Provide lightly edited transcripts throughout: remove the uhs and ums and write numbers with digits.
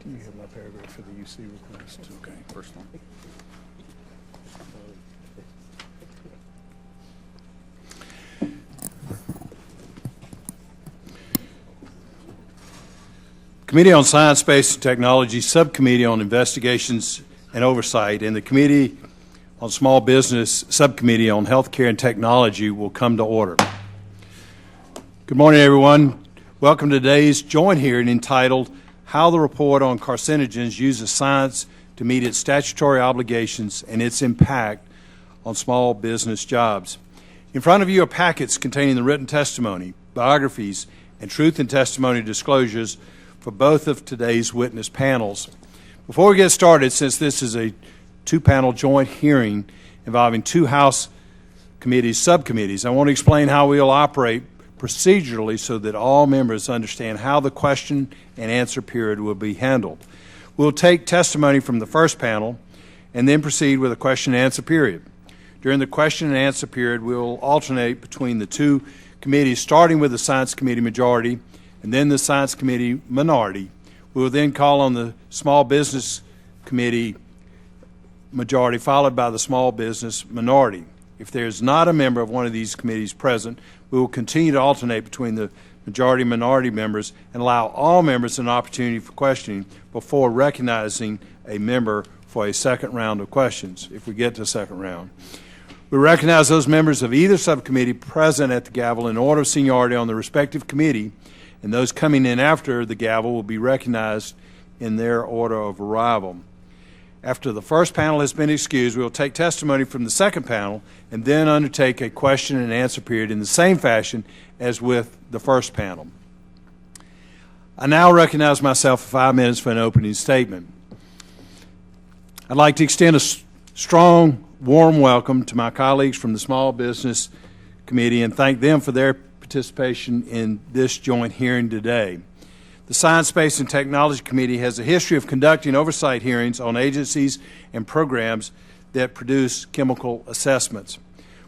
Do you have my paragraph for the UC request? Okay, first one. Committee on Science, Space, and Technology, Subcommittee on Investigations and Oversight, and the Committee on Small Business, Subcommittee on Healthcare and Technology will come to order. Good morning, everyone. Welcome to today's joint hearing entitled How the Report on Carcinogens Uses Science to Meet Its Statutory Obligations and Its Impact on Small Business Jobs. In front of you are packets containing the written testimony, biographies, and truth and testimony disclosures for both of today's witness panels. Before we get started, since this is a two-panel joint hearing involving two House committees, subcommittees, I want to explain how we will operate procedurally so that all members understand how the question and answer period will be handled. We'll take testimony from the first panel and then proceed with a question and answer period. During the question and answer period, we'll alternate between the two committees, starting with the Science Committee majority and then the Science Committee minority. We will then call on the Small Business Committee majority, followed by the Small Business minority. If there is not a member of one of these committees present, we will continue to alternate between the majority and minority members and allow all members an opportunity for questioning before recognizing a member for a second round of questions, if we get to a second round. We recognize those members of either subcommittee present at the gavel in order of seniority on the respective committee, and those coming in after the gavel will be recognized in their order of arrival. After the first panel has been excused, we will take testimony from the second panel and then undertake a question and answer period in the same fashion as with the first panel. I now recognize myself for 5 minutes for an opening statement. I'd like to extend a strong, warm welcome to my colleagues from the Small Business Committee and thank them for their participation in this joint hearing today. The Science, Space, and Technology Committee has a history of conducting oversight hearings on agencies and programs that produce chemical assessments.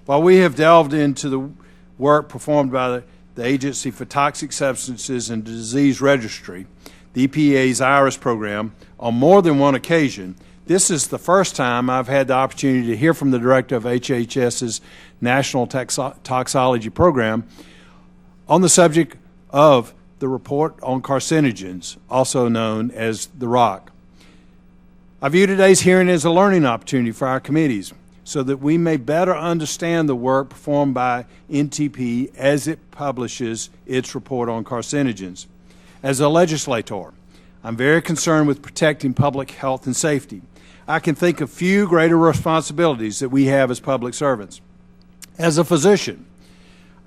While we have delved into the work performed by the Agency for Toxic Substances and Disease Registry, the EPA's IRIS program, on more than one occasion, this is the first time I've had the opportunity to hear from the director of HHS's National Toxicology Program on the subject of the report on carcinogens, also known as the ROC. I view today's hearing as a learning opportunity for our committees so that we may better understand the work performed by NTP as it publishes its report on carcinogens. As a legislator, I'm very concerned with protecting public health and safety. I can think of few greater responsibilities that we have as public servants. As a physician,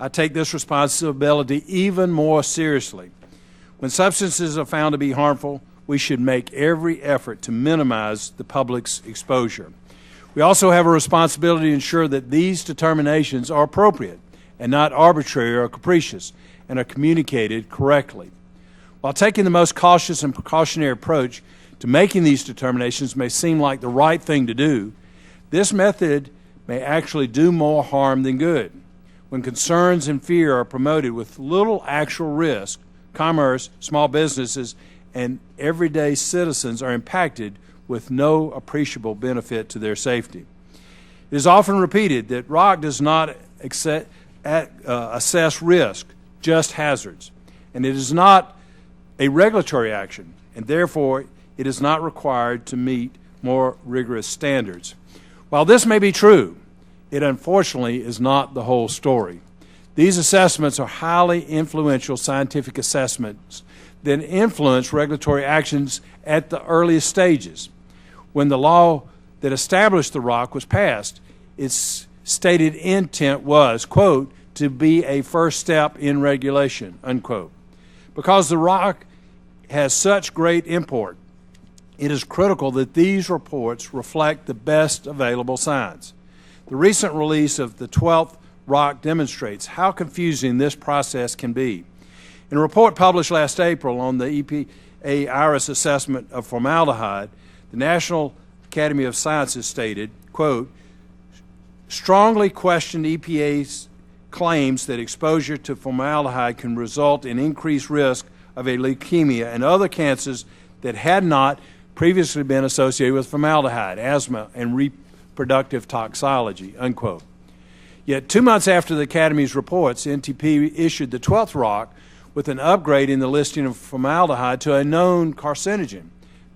I take this responsibility even more seriously. When substances are found to be harmful, we should make every effort to minimize the public's exposure. We also have a responsibility to ensure that these determinations are appropriate and not arbitrary or capricious and are communicated correctly. While taking the most cautious and precautionary approach to making these determinations may seem like the right thing to do, this method may actually do more harm than good. When concerns and fear are promoted with little actual risk, commerce, small businesses, and everyday citizens are impacted with no appreciable benefit to their safety. It is often repeated that ROC does not assess risk, just hazards, and it is not a regulatory action, and therefore it is not required to meet more rigorous standards. While this may be true, it unfortunately is not the whole story. These assessments are highly influential scientific assessments that influence regulatory actions at the earliest stages. When the law that established the ROC was passed, its stated intent was, quote, to be a first step in regulation, unquote. Because the ROC has such great import, it is critical that these reports reflect the best available science. The recent release of the 12th ROC demonstrates how confusing this process can be. In a report published last April on the EPA IRIS assessment of formaldehyde, the National Academy of Sciences stated, quote, strongly questioned EPA's claims that exposure to formaldehyde can result in increased risk of a leukemia and other cancers that had not previously been associated with formaldehyde, asthma, and reproductive toxicology, unquote. Yet 2 months after the Academy's reports, NTP issued the 12th rock with an upgrade in the listing of formaldehyde to a known carcinogen,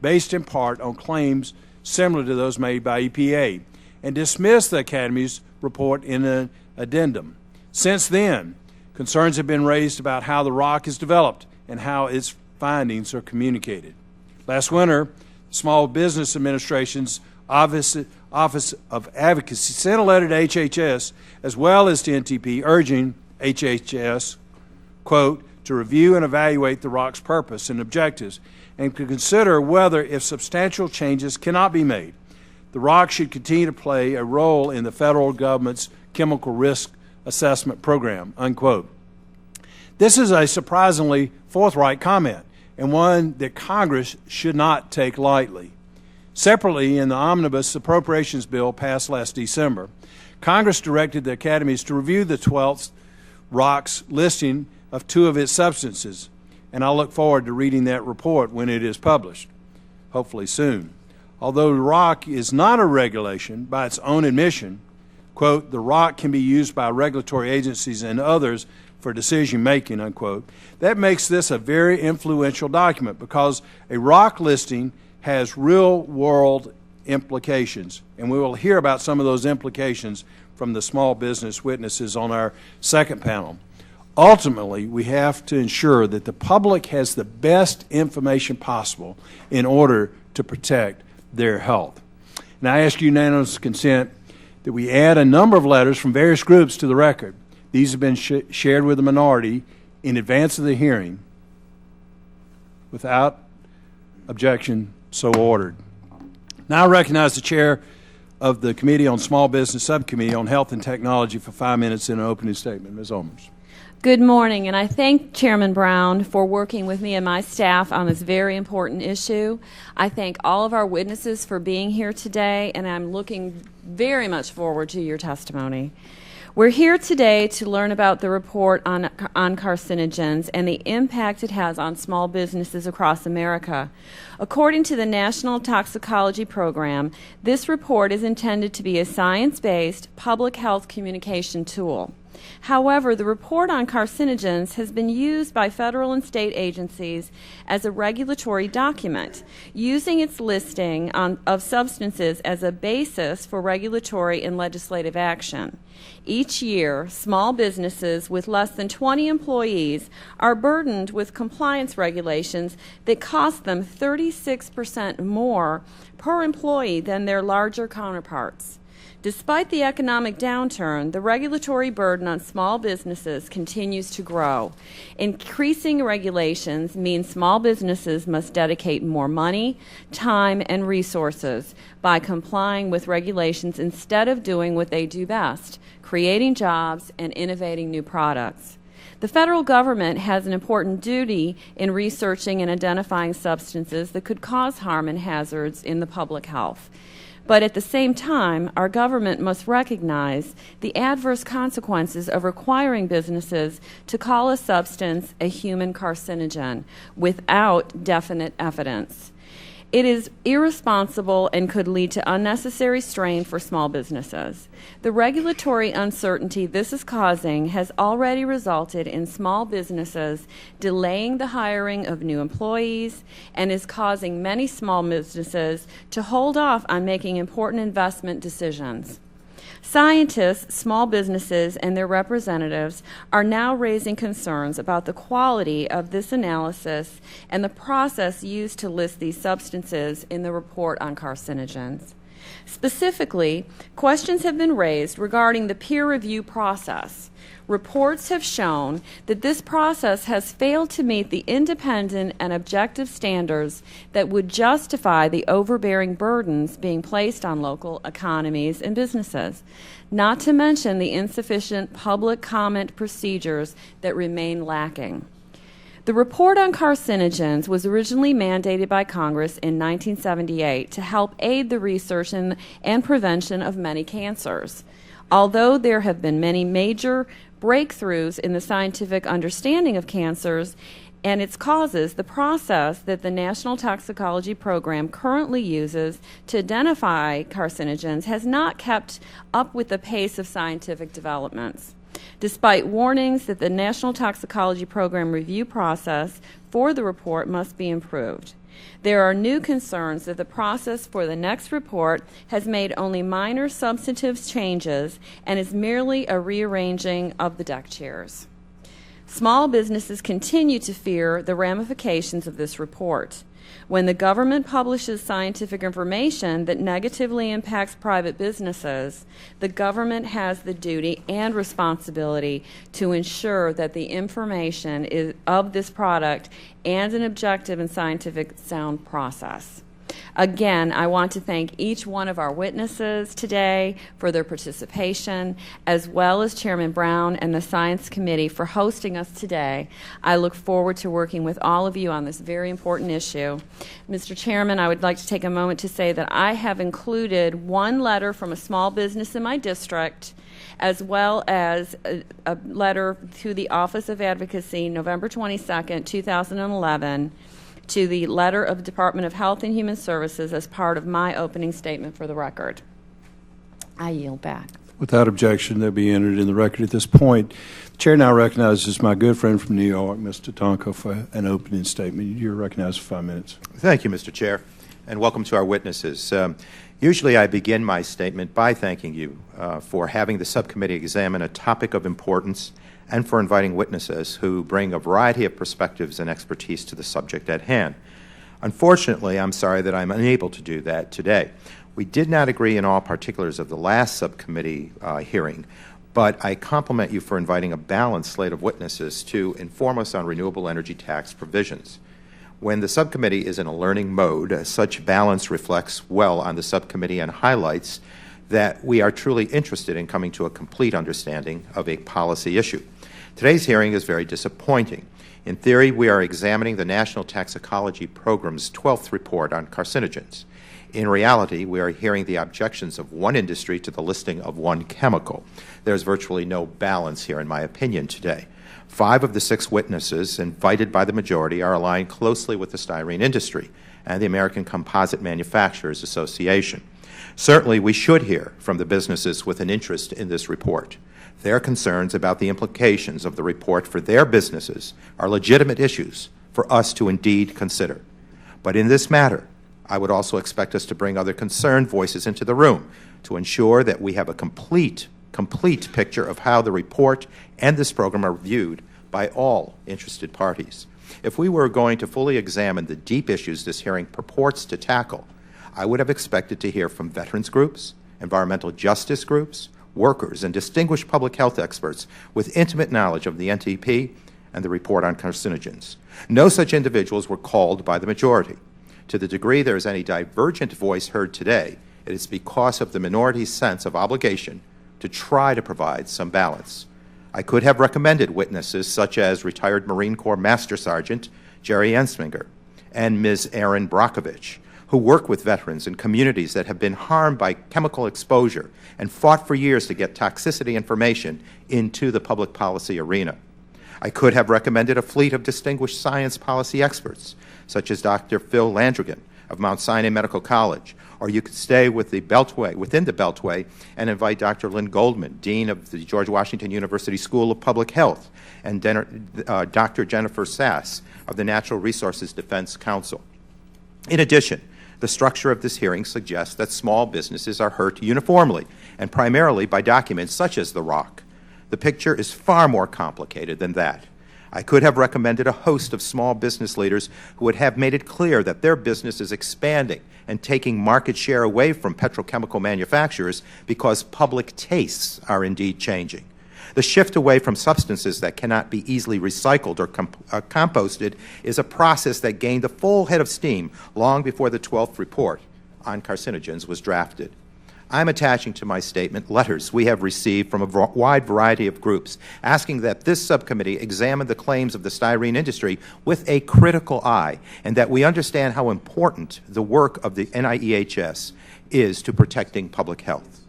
based in part on claims similar to those made by EPA, and dismissed the Academy's report in an addendum. Since then, concerns have been raised about how the rock is developed and how its findings are communicated. Last winter, the Small Business Administration's Office of Advocacy sent a letter to HHS as well as to NTP urging HHS, quote, to review and evaluate the rock's purpose and objectives and to consider whether, if substantial changes cannot be made, the rock should continue to play a role in the federal government's chemical risk assessment program, unquote. This is a surprisingly forthright comment and one that Congress should not take lightly. Separately, in the omnibus appropriations bill passed last December, Congress directed the academies to review the 12th rock's listing of 2 of its substances, and I look forward to reading that report when it is published, hopefully soon. Although the rock is not a regulation by its own admission, quote, the rock can be used by regulatory agencies and others for decision-making, unquote. That makes this a very influential document because a rock listing has real-world implications, and we will hear about some of those implications from the small business witnesses on our second panel. Ultimately, we have to ensure that the public has the best information possible in order to protect their health. And I ask unanimous consent that we add a number of letters from various groups to the record. These have been shared with the minority in advance of the hearing. Without objection, so ordered. Now I recognize the chair of the Committee on Small Business Subcommittee on Health and Technology for 5 minutes in an opening statement. Ms. Olmers. Good morning, and I thank Chairman Brown for working with me and my staff on this very important issue. I thank all of our witnesses for being here today, and I'm looking very much forward to your testimony. We're here today to learn about the report on carcinogens and the impact it has on small businesses across America. According to the National Toxicology Program, this report is intended to be a science-based public health communication tool. However, the report on carcinogens has been used by federal and state agencies as a regulatory document, using its listing of substances as a basis for regulatory and legislative action. Each year, small businesses with less than 20 employees are burdened with compliance regulations that cost them 36% more per employee than their larger counterparts. Despite the economic downturn, the regulatory burden on small businesses continues to grow. Increasing regulations mean small businesses must dedicate more money, time, and resources by complying with regulations instead of doing what they do best, creating jobs and innovating new products. The federal government has an important duty in researching and identifying substances that could cause harm and hazards in the public health. But at the same time, our government must recognize the adverse consequences of requiring businesses to call a substance a human carcinogen without definite evidence. It is irresponsible and could lead to unnecessary strain for small businesses. The regulatory uncertainty this is causing has already resulted in small businesses delaying the hiring of new employees and is causing many small businesses to hold off on making important investment decisions. Scientists, small businesses, and their representatives are now raising concerns about the quality of this analysis and the process used to list these substances in the report on carcinogens. Specifically, questions have been raised regarding the peer review process. Reports have shown that this process has failed to meet the independent and objective standards that would justify the overbearing burdens being placed on local economies and businesses, not to mention the insufficient public comment procedures that remain lacking. The report on carcinogens was originally mandated by Congress in 1978 to help aid the research and prevention of many cancers. Although there have been many major breakthroughs in the scientific understanding of cancers, and its causes, the process that the National Toxicology Program currently uses to identify carcinogens has not kept up with the pace of scientific developments. Despite warnings that the National Toxicology Program review process for the report must be improved, there are new concerns that the process for the next report has made only minor substantive changes and is merely a rearranging of the deck chairs. Small businesses continue to fear the ramifications of this report. When the government publishes scientific information that negatively impacts private businesses, the government has the duty and responsibility to ensure that the information is of this product and an objective and scientific sound process. Again, I want to thank each one of our witnesses today for their participation, as well as Chairman Brown and the Science Committee for hosting us today. I look forward to working with all of you on this very important issue. Mr. Chairman, I would like to take a moment to say that I have included one letter from a small business in my district, as well as a letter to the Office of Advocacy, November 22nd, 2011, to the letter of the Department of Health and Human Services as part of my opening statement for the record. I yield back. Without objection, they'll be entered in the record at this point. The Chair now recognizes my good friend from New York, Mr. Tonko, for an opening statement. You're recognized for 5 minutes. Thank you, Mr. Chair, and welcome to our witnesses. Usually I begin my statement by thanking you for having the subcommittee examine a topic of importance and for inviting witnesses who bring a variety of perspectives and expertise to the subject at hand. Unfortunately, I'm sorry that I'm unable to do that today. We did not agree in all particulars of the last subcommittee hearing, but I compliment you for inviting a balanced slate of witnesses to inform us on renewable energy tax provisions. When the subcommittee is in a learning mode, such balance reflects well on the subcommittee and highlights that we are truly interested in coming to a complete understanding of a policy issue. Today's hearing is very disappointing. In theory, we are examining the National Toxicology Program's 12th report on carcinogens. In reality, we are hearing the objections of one industry to the listing of one chemical. There's virtually no balance here, in my opinion, today. 5 of the 6 witnesses invited by the majority are aligned closely with the styrene industry and the American Composite Manufacturers Association. Certainly, we should hear from the businesses with an interest in this report. Their concerns about the implications of the report for their businesses are legitimate issues for us to indeed consider. But in this matter, I would also expect us to bring other concerned voices into the room to ensure that we have a complete picture of how the report and this program are viewed by all interested parties. If we were going to fully examine the deep issues this hearing purports to tackle, I would have expected to hear from veterans groups, environmental justice groups, workers, and distinguished public health experts with intimate knowledge of the NTP and the report on carcinogens. No such individuals were called by the majority. To the degree there is any divergent voice heard today, it is because of the minority's sense of obligation to try to provide some balance. I could have recommended witnesses such as retired Marine Corps Master Sergeant Jerry Ensminger and Ms. Erin Brockovich, who work with veterans in communities that have been harmed by chemical exposure and fought for years to get toxicity information into the public policy arena. I could have recommended a fleet of distinguished science policy experts, such as Dr. Phil Landrigan of Mount Sinai Medical College, or you could stay with the Beltway, within the Beltway, and invite Dr. Lynn Goldman, Dean of the George Washington University School of Public Health, and Dr. Jennifer Sass of the Natural Resources Defense Council. In addition, the structure of this hearing suggests that small businesses are hurt uniformly and primarily by documents such as the ROC. The picture is far more complicated than that. I could have recommended a host of small business leaders who would have made it clear that their business is expanding and taking market share away from petrochemical manufacturers because public tastes are indeed changing. The shift away from substances that cannot be easily recycled or composted is a process that gained a full head of steam long before the 12th report on carcinogens was drafted. I'm attaching to my statement letters we have received from a wide variety of groups asking that this subcommittee examine the claims of the styrene industry with a critical eye and that we understand how important the work of the NIEHS is to protecting public health.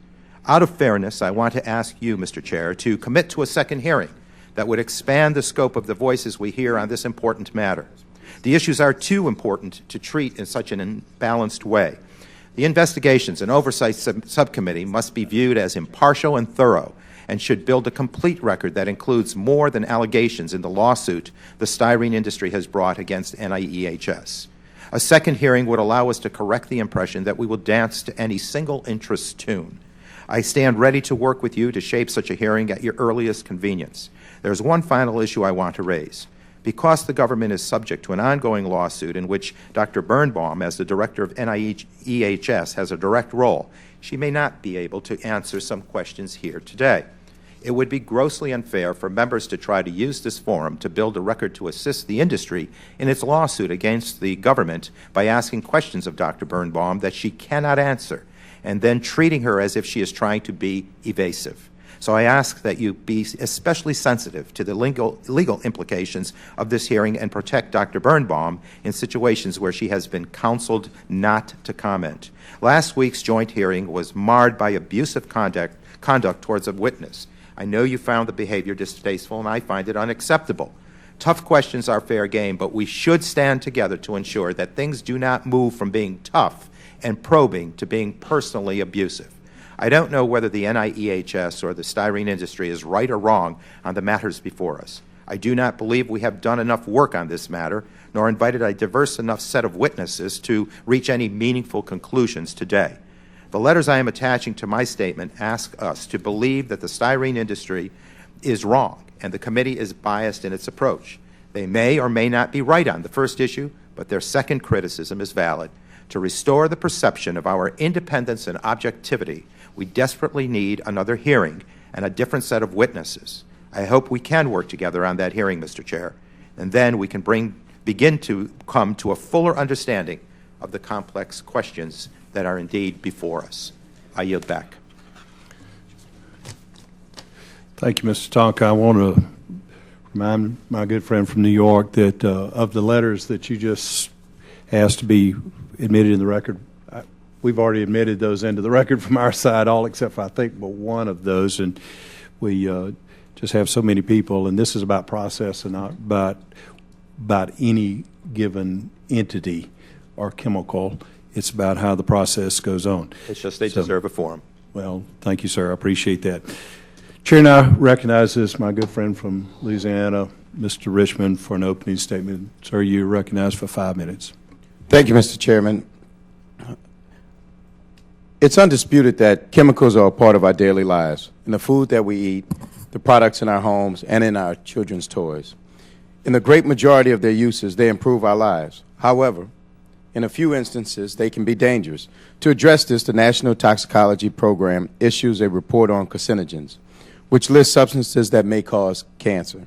Out of fairness, I want to ask you, Mr. Chair, to commit to a second hearing that would expand the scope of the voices we hear on this important matter. The issues are too important to treat in such an imbalanced way. The Investigations and Oversight Subcommittee must be viewed as impartial and thorough and should build a complete record that includes more than allegations in the lawsuit the styrene industry has brought against NIEHS. A second hearing would allow us to correct the impression that we will dance to any single interest tune. I stand ready to work with you to shape such a hearing at your earliest convenience. There's one final issue I want to raise. Because the government is subject to an ongoing lawsuit in which Dr. Birnbaum, as the director of NIEHS, has a direct role, she may not be able to answer some questions here today. It would be grossly unfair for members to try to use this forum to build a record to assist the industry in its lawsuit against the government by asking questions of Dr. Birnbaum that she cannot answer, and then treating her as if she is trying to be evasive. So I ask that you be especially sensitive to the legal implications of this hearing and protect Dr. Birnbaum in situations where she has been counseled not to comment. Last week's joint hearing was marred by abusive conduct towards a witness. I know you found the behavior distasteful, and I find it unacceptable. Tough questions are fair game, but we should stand together to ensure that things do not move from being tough and probing to being personally abusive. I don't know whether the NIEHS or the styrene industry is right or wrong on the matters before us. I do not believe we have done enough work on this matter, nor invited a diverse enough set of witnesses to reach any meaningful conclusions today. The letters I am attaching to my statement ask us to believe that the styrene industry is wrong and the committee is biased in its approach. They may or may not be right on the first issue, but their second criticism is valid. To restore the perception of our independence and objectivity, we desperately need another hearing and a different set of witnesses. I hope we can work together on that hearing, Mr. Chair, and then we can begin to come to a fuller understanding of the complex questions that are indeed before us. I yield back. Thank you, Mr. Tonka. I want to remind my good friend from New York that of the letters that you just asked to be admitted in the record, we've already admitted those into the record from our side, all except for, I think, but one of those, and we just have so many people, and this is about process and not about any given entity or chemical. It's about how the process goes on. It's just they deserve a forum. Well, thank you, sir. I appreciate that. Chair now recognizes my good friend from Louisiana, Mr. Richmond, for an opening statement. Sir, you're recognized for 5 minutes. Thank you, Mr. Chairman. It's undisputed that chemicals are a part of our daily lives, in the food that we eat, the products in our homes, and in our children's toys. In the great majority of their uses, they improve our lives. However, in a few instances, they can be dangerous. To address this, the National Toxicology Program issues a report on carcinogens, which lists substances that may cause cancer.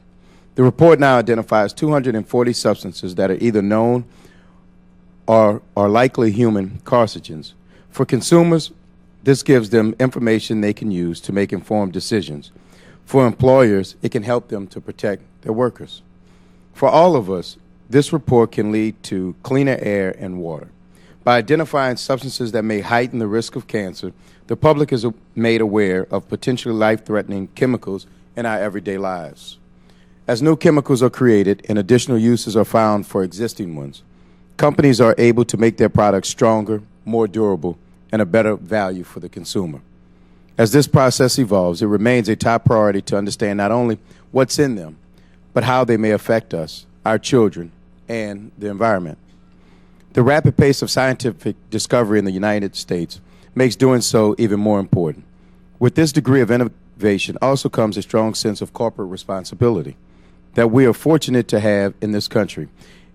The report now identifies 240 substances that are either known or are likely human carcinogens. For consumers, this gives them information they can use to make informed decisions. For employers, it can help them to protect their workers. For all of us, this report can lead to cleaner air and water. By identifying substances that may heighten the risk of cancer, the public is made aware of potentially life-threatening chemicals in our everyday lives. As new chemicals are created and additional uses are found for existing ones, companies are able to make their products stronger, more durable, and a better value for the consumer. As this process evolves, it remains a top priority to understand not only what's in them, but how they may affect us, our children, and the environment. The rapid pace of scientific discovery in the United States makes doing so even more important. With this degree of innovation also comes a strong sense of corporate responsibility that we are fortunate to have in this country.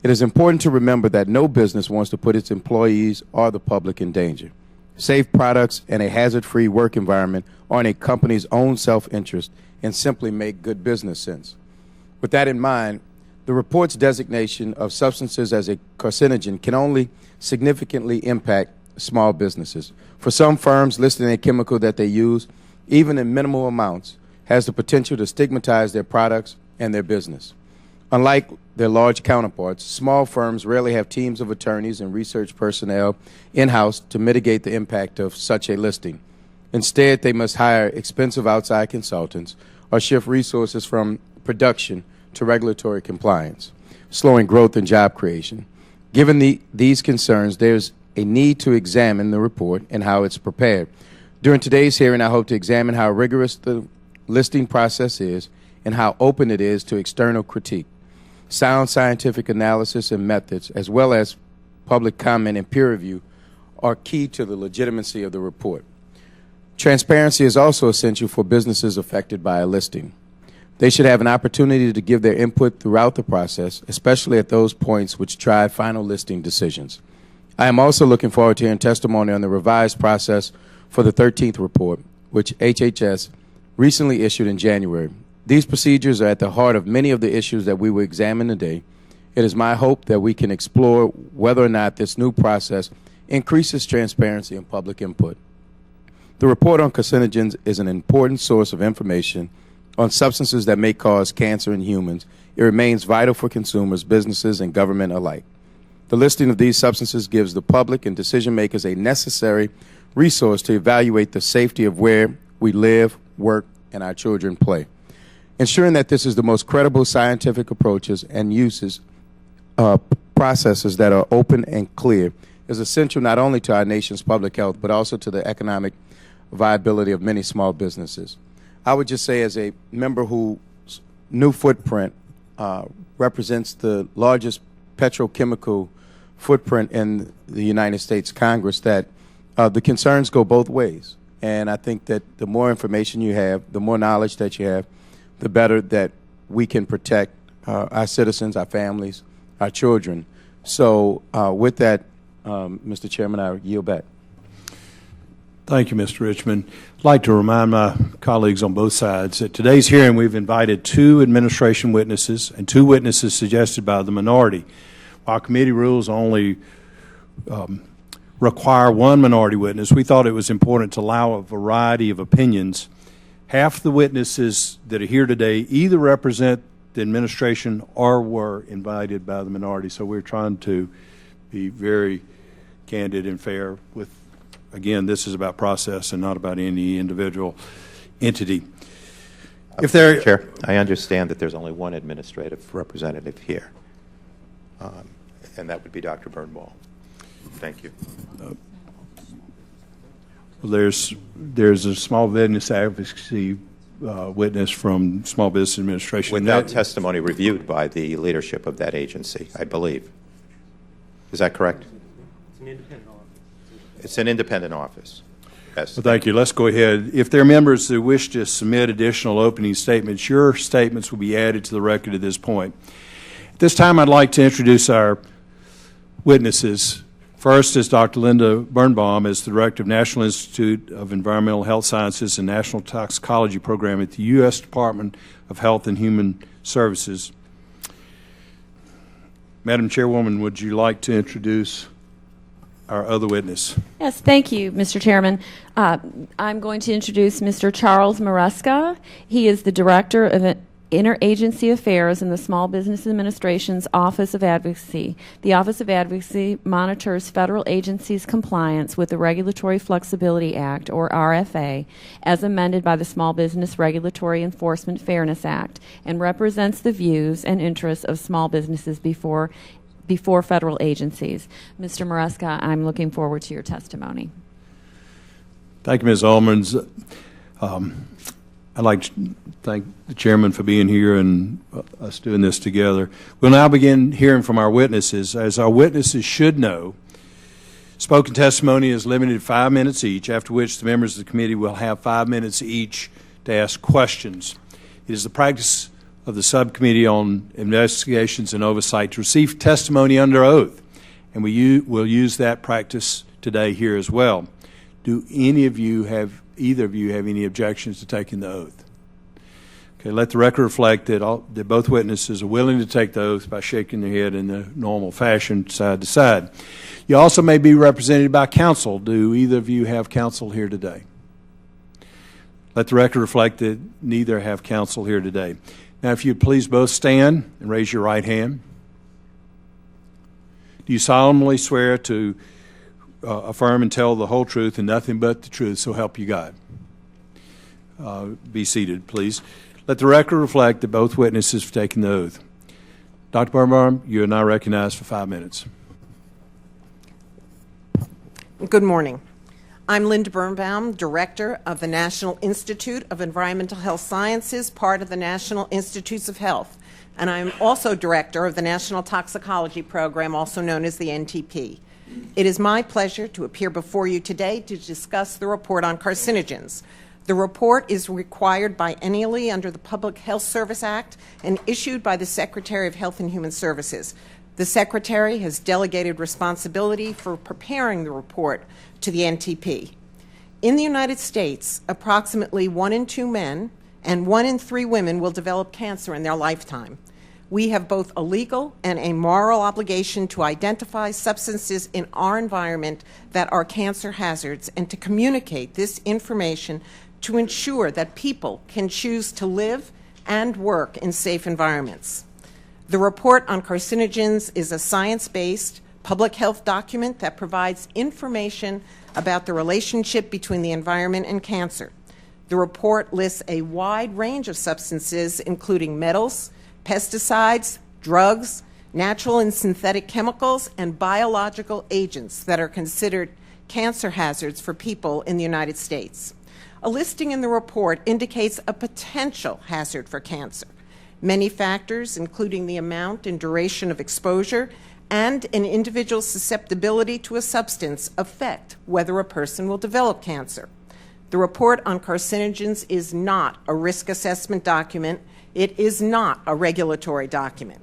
It is important to remember that no business wants to put its employees or the public in danger. Safe products and a hazard-free work environment are in a company's own self-interest and simply make good business sense. With that in mind, the report's designation of substances as a carcinogen can only significantly impact small businesses. For some firms, listing a chemical that they use, even in minimal amounts, has the potential to stigmatize their products and their business. Unlike their large counterparts, small firms rarely have teams of attorneys and research personnel in-house to mitigate the impact of such a listing. Instead, they must hire expensive outside consultants or shift resources from production to regulatory compliance, slowing growth and job creation. Given these concerns, there's a need to examine the report and how it's prepared. During today's hearing, I hope to examine how rigorous the listing process is and how open it is to external critique. Sound scientific analysis and methods, as well as public comment and peer review, are key to the legitimacy of the report. Transparency is also essential for businesses affected by a listing. They should have an opportunity to give their input throughout the process, especially at those points which drive final listing decisions. I am also looking forward to hearing testimony on the revised process for the 13th report, which HHS recently issued in January. These procedures are at the heart of many of the issues that we will examine today. It is my hope that we can explore whether or not this new process increases transparency and public input. The report on carcinogens is an important source of information on substances that may cause cancer in humans. It remains vital for consumers, businesses, and government alike. The listing of these substances gives the public and decision makers a necessary resource to evaluate the safety of where we live, work, and our children play. Ensuring that this is the most credible scientific approaches and uses processes that are open and clear is essential not only to our nation's public health, but also to the economic viability of many small businesses. I would just say, as a member whose new footprint represents the largest petrochemical footprint in the United States Congress, that the concerns go both ways. And I think that the more information you have, the more knowledge that you have, the better that we can protect our citizens, our families, our children. So with that, Mr. Chairman, I yield back. Thank you, Mr. Richmond. I'd like to remind my colleagues on both sides that today's hearing we've invited 2 administration witnesses and 2 witnesses suggested by the minority. While committee rules only require 1 minority witness, we thought it was important to allow a variety of opinions. Half the witnesses that are here today either represent the administration or were invited by the minority, so we're trying to be very candid and fair with. Again, this is about process and not about any individual entity. If there, Chair, I understand that there's only 1 administrative representative here, and that would be Dr. Burnball. Thank you. there's a small business advocacy witness from Small Business Administration. Without testimony reviewed by the leadership of that agency, I believe. Is that correct? It's an independent office. It's an independent office. Yes. Well, thank you. Let's go ahead. If there are members who wish to submit additional opening statements, your statements will be added to the record at this point. At this time, I'd like to introduce our witnesses. First is Dr. Linda Birnbaum, as the Director of National Institute of Environmental Health Sciences and National Toxicology Program at the U.S. Department of Health and Human Services. Madam Chairwoman, would you like to introduce our other witness? Yes, thank you, Mr. Chairman. I'm going to introduce Mr. Charles Maresca. He is the Director of Interagency Affairs in the Small Business Administration's Office of Advocacy. The Office of Advocacy monitors federal agencies' compliance with the Regulatory Flexibility Act, or RFA, as amended by the Small Business Regulatory Enforcement Fairness Act, and represents the views and interests of small businesses before federal agencies. Mr. Maresca, I'm looking forward to your testimony. Thank you, Ms. Allmans. I'd like to thank the chairman for being here and us doing this together. We'll now begin hearing from our witnesses. As our witnesses should know, spoken testimony is limited to 5 minutes each, after which the members of the committee will have 5 minutes each to ask questions. It is the practice of the Subcommittee on Investigations and Oversight to receive testimony under oath, and we will use that practice today here as well. Do either of you have any objections to taking the oath? Okay, let the record reflect that both witnesses are willing to take the oath by shaking their head in the normal fashion, side to side. You also may be represented by counsel. Do either of you have counsel here today? Let the record reflect that neither have counsel here today. Now, if you'd please both stand and raise your right hand. Do you solemnly swear to affirm and tell the whole truth and nothing but the truth, so help you God? Be seated, please. Let the record reflect that both witnesses have taken the oath. Dr. Birnbaum, you are now recognized for 5 minutes. Good morning. I'm Linda Birnbaum, Director of the National Institute of Environmental Health Sciences, part of the National Institutes of Health, and I'm also Director of the National Toxicology Program, also known as the NTP. It is my pleasure to appear before you today to discuss the report on carcinogens. The report is required biennially under the Public Health Service Act and issued by the Secretary of Health and Human Services. The Secretary has delegated responsibility for preparing the report to the NTP. In the United States, approximately 1 in 2 men and 1 in 3 women will develop cancer in their lifetime. We have both a legal and a moral obligation to identify substances in our environment that are cancer hazards and to communicate this information to ensure that people can choose to live and work in safe environments. The report on carcinogens is a science-based public health document that provides information about the relationship between the environment and cancer. The report lists a wide range of substances, including metals, pesticides, drugs, natural and synthetic chemicals, and biological agents that are considered cancer hazards for people in the United States. A listing in the report indicates a potential hazard for cancer. Many factors, including the amount and duration of exposure and an individual's susceptibility to a substance, affect whether a person will develop cancer. The report on carcinogens is not a risk assessment document. It is not a regulatory document.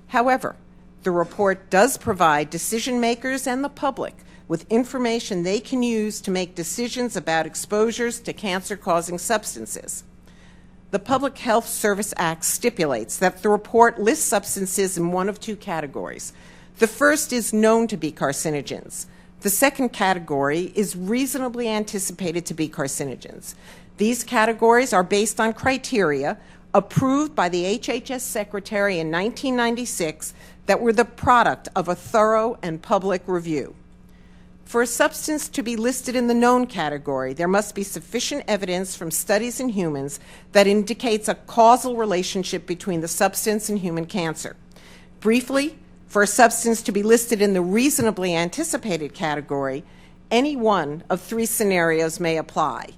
However, the report does provide decision makers and the public with information they can use to make decisions about exposures to cancer-causing substances. The Public Health Service Act stipulates that the report lists substances in one of 2 categories. The first is known to be carcinogens. The second category is reasonably anticipated to be carcinogens. These categories are based on criteria approved by the HHS Secretary in 1996 that were the product of a thorough and public review. For a substance to be listed in the known category, there must be sufficient evidence from studies in humans that indicates a causal relationship between the substance and human cancer. Briefly, for a substance to be listed in the reasonably anticipated category, any one of 3 scenarios may apply.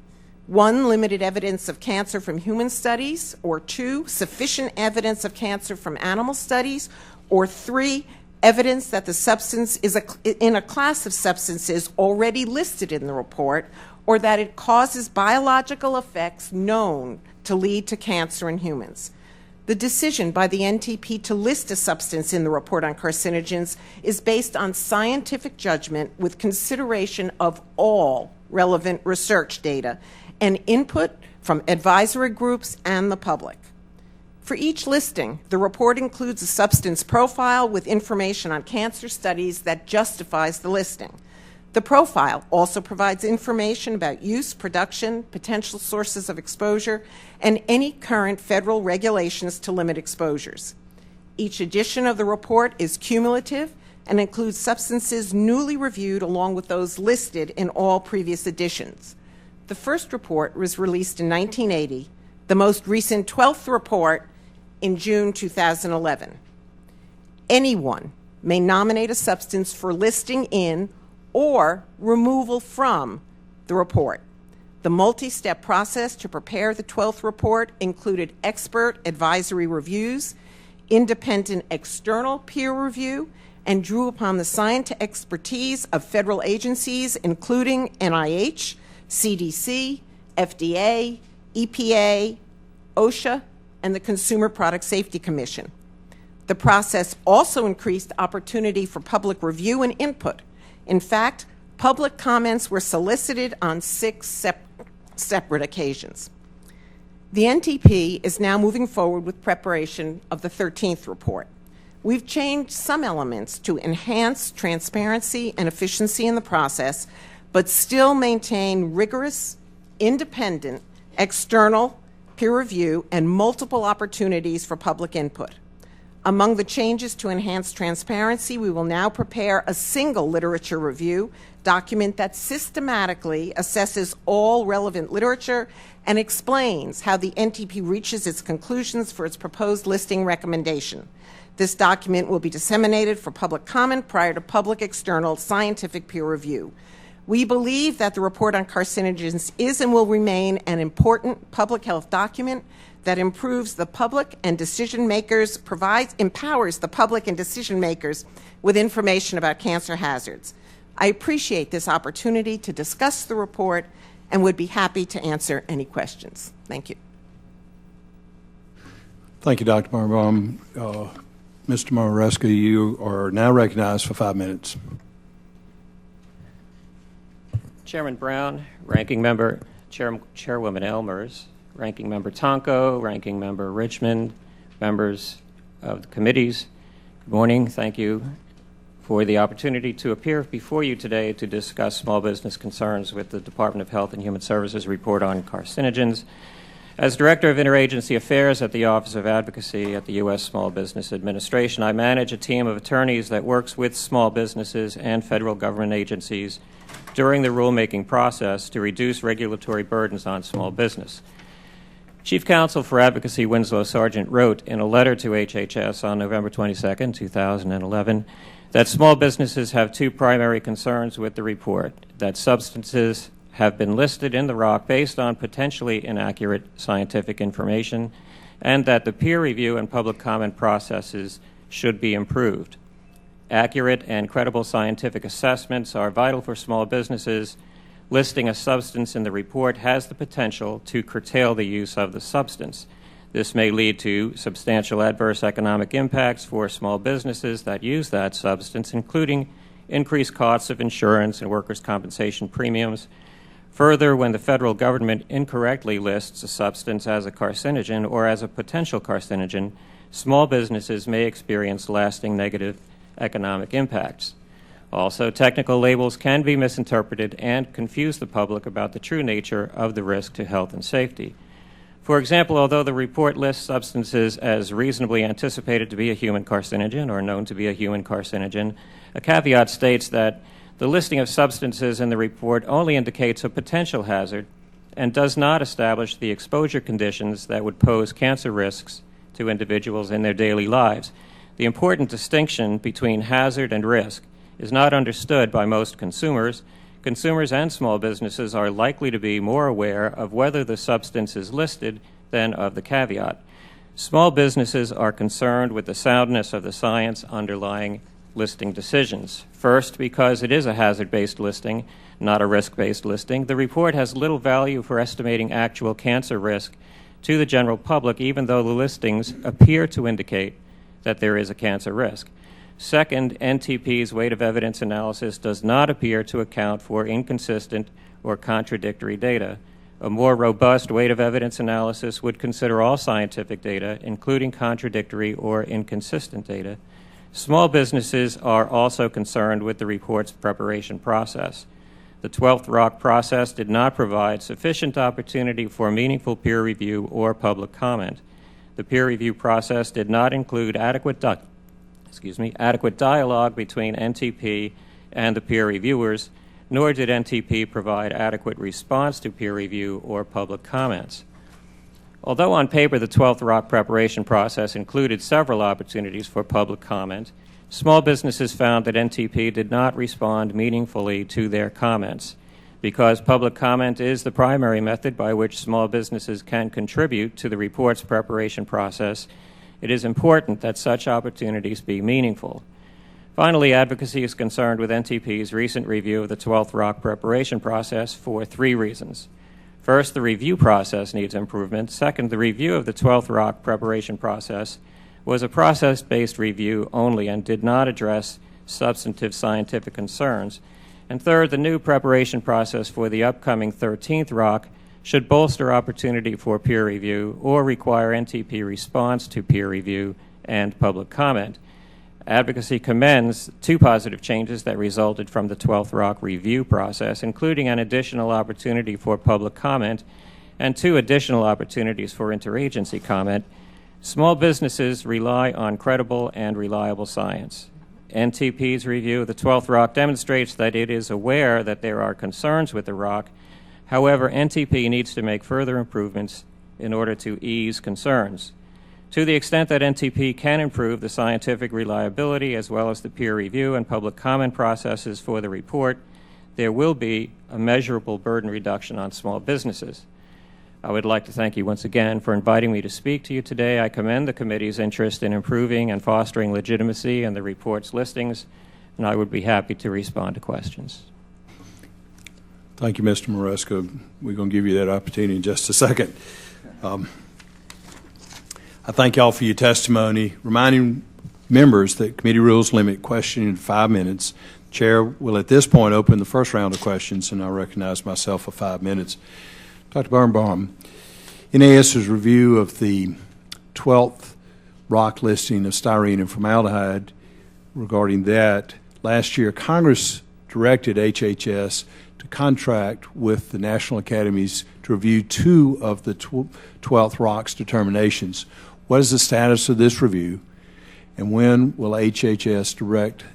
1, limited evidence of cancer from human studies, or 2, sufficient evidence of cancer from animal studies, or 3, evidence that the substance is in a class of substances already listed in the report, or that it causes biological effects known to lead to cancer in humans. The decision by the NTP to list a substance in the report on carcinogens is based on scientific judgment with consideration of all relevant research data and input from advisory groups and the public. For each listing, the report includes a substance profile with information on cancer studies that justifies the listing. The profile also provides information about use, production, potential sources of exposure, and any current federal regulations to limit exposures. Each edition of the report is cumulative and includes substances newly reviewed along with those listed in all previous editions. The first report was released in 1980, the most recent 12th report in June 2011. Anyone may nominate a substance for listing in or removal from the report. The multi-step process to prepare the 12th report included expert advisory reviews, independent external peer review, and drew upon the scientific expertise of federal agencies including NIH, CDC, FDA, EPA, OSHA, and the Consumer Product Safety Commission. The process also increased opportunity for public review and input. In fact, public comments were solicited on 6 separate occasions. The NTP is now moving forward with preparation of the 13th report. We've changed some elements to enhance transparency and efficiency in the process, but still maintain rigorous, independent, external peer review and multiple opportunities for public input. Among the changes to enhance transparency, we will now prepare a single literature review document that systematically assesses all relevant literature and explains how the NTP reaches its conclusions for its proposed listing recommendation. This document will be disseminated for public comment prior to public external scientific peer review. We believe that the report on carcinogens is and will remain an important public health document that improves the public and decision makers, empowers the public and decision makers with information about cancer hazards. I appreciate this opportunity to discuss the report and would be happy to answer any questions. Thank you. Thank you, Dr. Birnbaum. Mr. Mareska, you are now recognized for 5 minutes. Chairman Brown, Ranking Member Chairwoman Elmers, Ranking Member Tonko, Ranking Member Richmond, members of the committees, good morning. Thank you for the opportunity to appear before you today to discuss small business concerns with the Department of Health and Human Services report on carcinogens. As Director of Interagency Affairs at the Office of Advocacy at the U.S. Small Business Administration, I manage a team of attorneys that works with small businesses and federal government agencies during the rulemaking process to reduce regulatory burdens on small business. Chief Counsel for Advocacy Winslow Sargent wrote in a letter to HHS on November 22, 2011, that small businesses have two primary concerns with the report: that substances have been listed in the ROC based on potentially inaccurate scientific information, and that the peer review and public comment processes should be improved. Accurate and credible scientific assessments are vital for small businesses. Listing a substance in the report has the potential to curtail the use of the substance. This may lead to substantial adverse economic impacts for small businesses that use that substance, including increased costs of insurance and workers' compensation premiums. Further, when the federal government incorrectly lists a substance as a carcinogen or as a potential carcinogen, small businesses may experience lasting negative economic impacts. Also, technical labels can be misinterpreted and confuse the public about the true nature of the risk to health and safety. For example, although the report lists substances as reasonably anticipated to be a human carcinogen or known to be a human carcinogen, a caveat states that the listing of substances in the report only indicates a potential hazard and does not establish the exposure conditions that would pose cancer risks to individuals in their daily lives. The important distinction between hazard and risk is not understood by most consumers. Consumers and small businesses are likely to be more aware of whether the substance is listed than of the caveat. Small businesses are concerned with the soundness of the science underlying listing decisions. First, because it is a hazard-based listing, not a risk-based listing, the report has little value for estimating actual cancer risk to the general public, even though the listings appear to indicate that there is a cancer risk. Second, NTP's weight of evidence analysis does not appear to account for inconsistent or contradictory data. A more robust weight of evidence analysis would consider all scientific data, including contradictory or inconsistent data. Small businesses are also concerned with the report's preparation process. The 12th ROC process did not provide sufficient opportunity for meaningful peer review or public comment. The peer review process did not include adequate dialogue between NTP and the peer reviewers, nor did NTP provide adequate response to peer review or public comments. Although on paper the 12th ROC preparation process included several opportunities for public comment, small businesses found that NTP did not respond meaningfully to their comments. Because public comment is the primary method by which small businesses can contribute to the report's preparation process, it is important that such opportunities be meaningful. Finally, advocacy is concerned with NTP's recent review of the 12th ROC preparation process for 3 reasons. First, the review process needs improvement. Second, the review of the 12th ROC preparation process was a process-based review only and did not address substantive scientific concerns. And third, the new preparation process for the upcoming 13th ROC should bolster opportunity for peer review or require NTP response to peer review and public comment. Advocacy commends 2 positive changes that resulted from the 12th ROC review process, including an additional opportunity for public comment and 2 additional opportunities for interagency comment. Small businesses rely on credible and reliable science. NTP's review of the 12th rock demonstrates that it is aware that there are concerns with the rock. However, NTP needs to make further improvements in order to ease concerns. To the extent that NTP can improve the scientific reliability as well as the peer review and public comment processes for the report, there will be a measurable burden reduction on small businesses. I would like to thank you once again for inviting me to speak to you today. I commend the committee's interest in improving and fostering legitimacy in the report's listings, and I would be happy to respond to questions. Thank you, Mr. Maresco. We're going to give you that opportunity in just a second. I thank you all for your testimony, reminding members that committee rules limit questioning to 5 minutes. The Chair will at this point open the first round of questions, and I recognize myself for 5 minutes. Dr. Birnbaum, NAS's review of the 12th rock listing of styrene and formaldehyde, regarding that, last year Congress directed HHS to contract with the National Academies to review 2 of the 12th rock's determinations. What is the status of this review, and when will HHS direct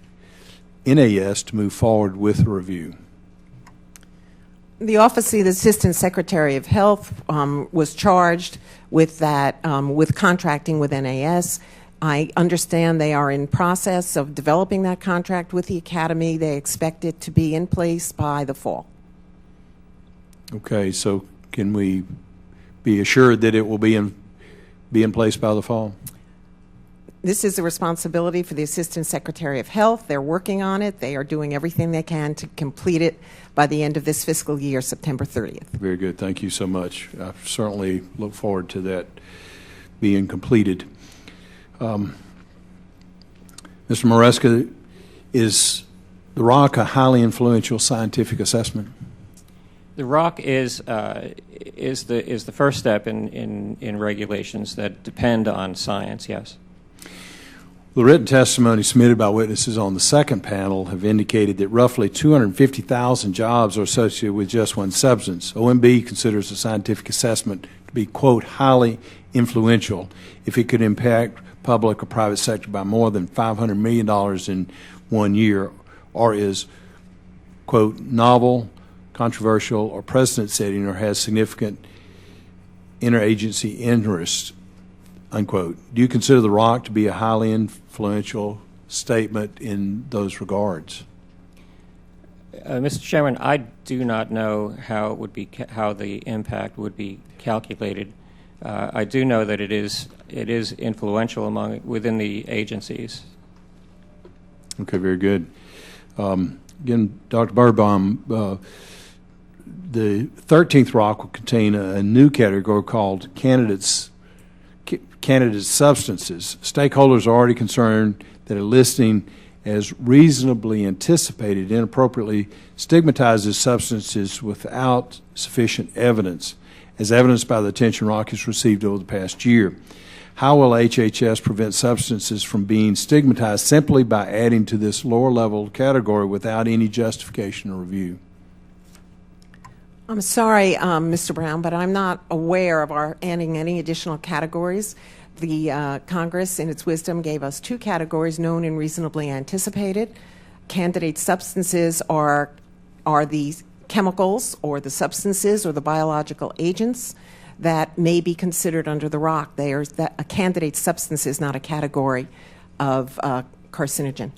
NAS to move forward with the review? The Office of the Assistant Secretary of Health was charged with that, with contracting with NAS. I understand they are in process of developing that contract with the Academy. They expect it to be in place by the fall. Okay, so can we be assured that it will be in place by the fall? This is a responsibility for the Assistant Secretary of Health. They're working on it. They are doing everything they can to complete it by the end of this fiscal year, September 30th. Very good. Thank you so much. I certainly look forward to that being completed. Mr. Maresca, is the rock a highly influential scientific assessment? The rock is the first step in regulations that depend on science, yes. The written testimony submitted by witnesses on the second panel have indicated that roughly 250,000 jobs are associated with just one substance. OMB considers the scientific assessment to be, quote, highly influential if it could impact public or private sector by more than $500 million in 1 year, or is, quote, novel, controversial, or precedent-setting, or has significant interagency interest, unquote. Do you consider the rock to be a highly influential statement in those regards? Mr. Chairman, I do not know how it would be how the impact would be calculated. I do know that it is influential within the agencies. Okay, very good. Again, Dr. Birnbaum, the 13th rock will contain a new category called candidate substances. Stakeholders are already concerned that a listing as reasonably anticipated inappropriately stigmatizes substances without sufficient evidence, as evidenced by the attention rock has received over the past year. How will HHS prevent substances from being stigmatized simply by adding to this lower-level category without any justification or review? I'm sorry, Mr. Brown, but I'm not aware of our adding any additional categories. The Congress, in its wisdom, gave us 2 categories, known and reasonably anticipated. Candidate substances are the chemicals or the substances or the biological agents that may be considered under the rock. A candidate substance is not a category of carcinogen.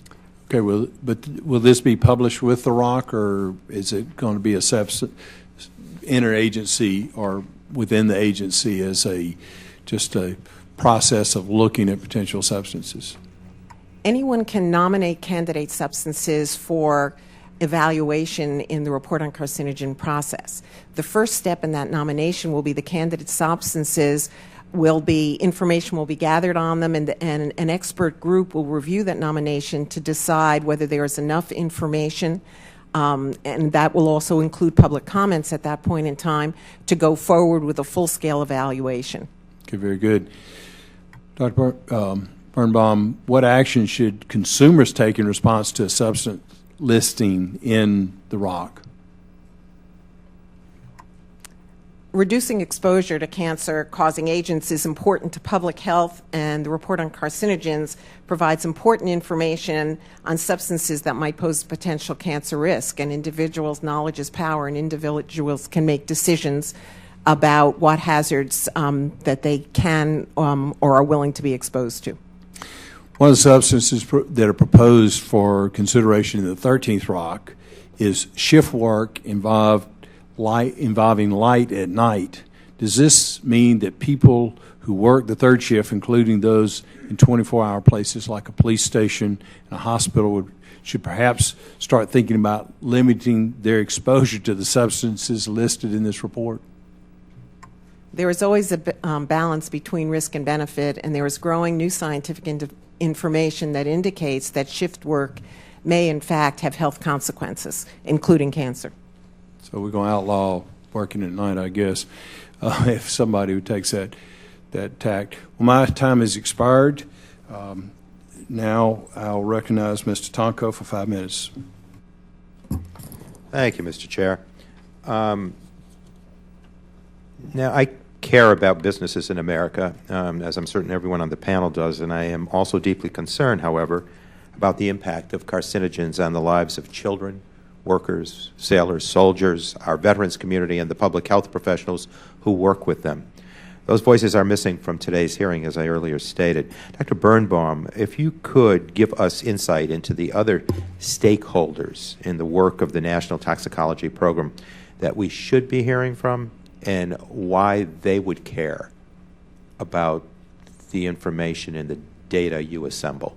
Okay, but will this be published with the rock, or is it going to be a interagency or within the agency as just a process of looking at potential substances? Anyone can nominate candidate substances for evaluation in the report on carcinogen process. The first step in that nomination will be the candidate substances information will be gathered on them, and an expert group will review that nomination to decide whether there is enough information, and that will also include public comments at that point in time, to go forward with a full-scale evaluation. Okay, very good. Dr. Birnbaum, what action should consumers take in response to a substance listing in the rock? Reducing exposure to cancer-causing agents is important to public health, and the report on carcinogens provides important information on substances that might pose potential cancer risk. And individuals' knowledge is power, and individuals can make decisions about what hazards that they can or are willing to be exposed to. One of the substances that are proposed for consideration in the 13th ROC is shift work involving light at night. Does this mean that people who work the third shift, including those in 24-hour places like a police station and a hospital, should perhaps start thinking about limiting their exposure to the substances listed in this report? There is always a balance between risk and benefit, and there is growing new scientific information that indicates that shift work may, in fact, have health consequences, including cancer. So we're going to outlaw working at night, I guess, if somebody who takes that tact. Well, my time has expired. Now I'll recognize Mr. Tonko for 5 minutes. Thank you, Mr. Chair. Now, I care about businesses in America, as I'm certain everyone on the panel does, and I am also deeply concerned, however, about the impact of carcinogens on the lives of children, workers, sailors, soldiers, our veterans community, and the public health professionals who work with them. Those voices are missing from today's hearing, as I earlier stated. Dr. Birnbaum, if you could give us insight into the other stakeholders in the work of the National Toxicology Program that we should be hearing from, and why they would care about the information and the data you assemble.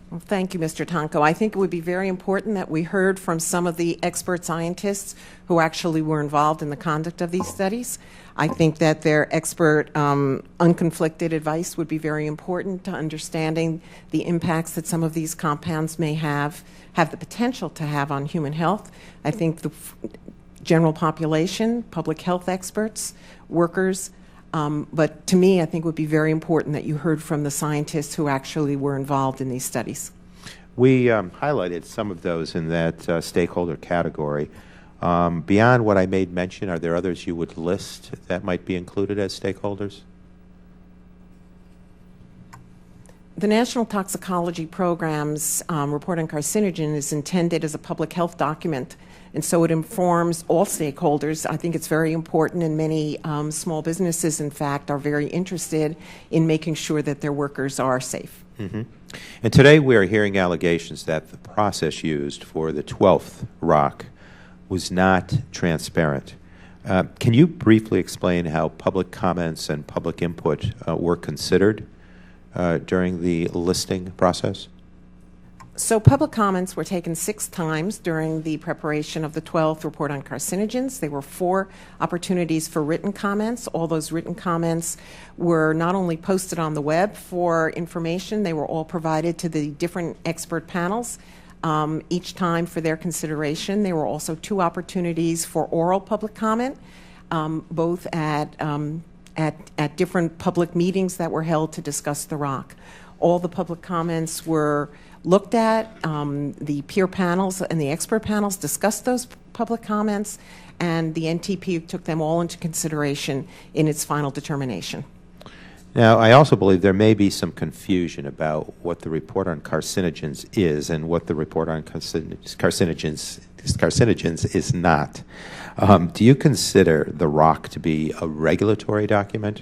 Well, thank you, Mr. Tonko. I think it would be very important that we heard from some of the expert scientists who actually were involved in the conduct of these studies. I think that their expert, unconflicted advice would be very important to understanding the impacts that some of these compounds may have the potential to have on human health. I think the general population, public health experts, workers, but to me, I think it would be very important that you heard from the scientists who actually were involved in these studies. We highlighted some of those in that stakeholder category. Beyond what I made mention, are there others you would list that might be included as stakeholders? The National Toxicology Program's report on carcinogen is intended as a public health document, and so it informs all stakeholders. I think it's very important, and many small businesses, in fact, are very interested in making sure that their workers are safe. Mm-hmm. And today we are hearing allegations that the process used for the 12th ROC was not transparent. Can you briefly explain how public comments and public input were considered during the listing process? So public comments were taken 6 times during the preparation of the 12th report on carcinogens. There were 4 opportunities for written comments. All those written comments were not only posted on the web for information, they were all provided to the different expert panels each time for their consideration. There were also 2 opportunities for oral public comment, both at different public meetings that were held to discuss the ROC. All the public comments were looked at. The peer panels and the expert panels discussed those public comments, and the NTP took them all into consideration in its final determination. Now, I also believe there may be some confusion about what the report on carcinogens is and what the report on carcinogens is not. Do you consider the ROC to be a regulatory document?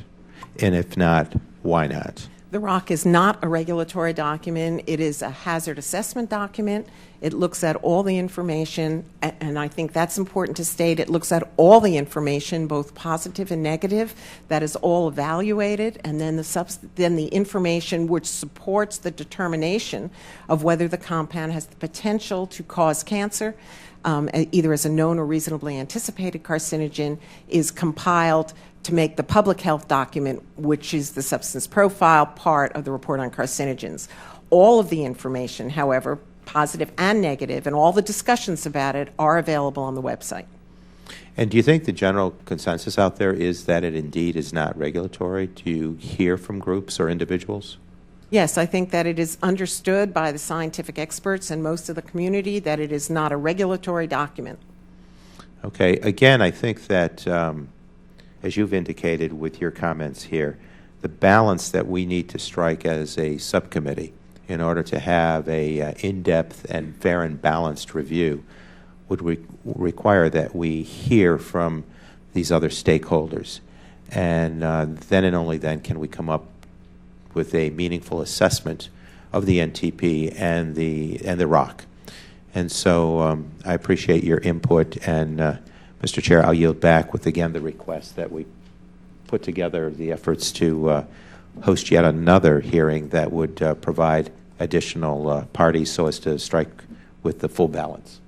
And if not, why not? The ROC is not a regulatory document. It is a hazard assessment document. It looks at all the information, and I think that's important to state. It looks at all the information, both positive and negative. That is all evaluated, and then the information which supports the determination of whether the compound has the potential to cause cancer, either as a known or reasonably anticipated carcinogen, is compiled to make the public health document, which is the substance profile part of the report on carcinogens. All of the information, however, positive and negative, and all the discussions about it are available on the website. And do you think the general consensus out there is that it indeed is not regulatory? Do you hear from groups or individuals? Yes, I think that it is understood by the scientific experts and most of the community that it is not a regulatory document. Okay. Again, I think that as you've indicated with your comments here, the balance that we need to strike as a subcommittee in order to have a in-depth and fair and balanced review would require that we hear from these other stakeholders. And then and only then can we come up with a meaningful assessment of the NTP and the ROC. And so I appreciate your input. And Mr. Chair, I'll yield back with, again, the request that we put together the efforts to host yet another hearing that would provide additional parties so as to strike with the full balance.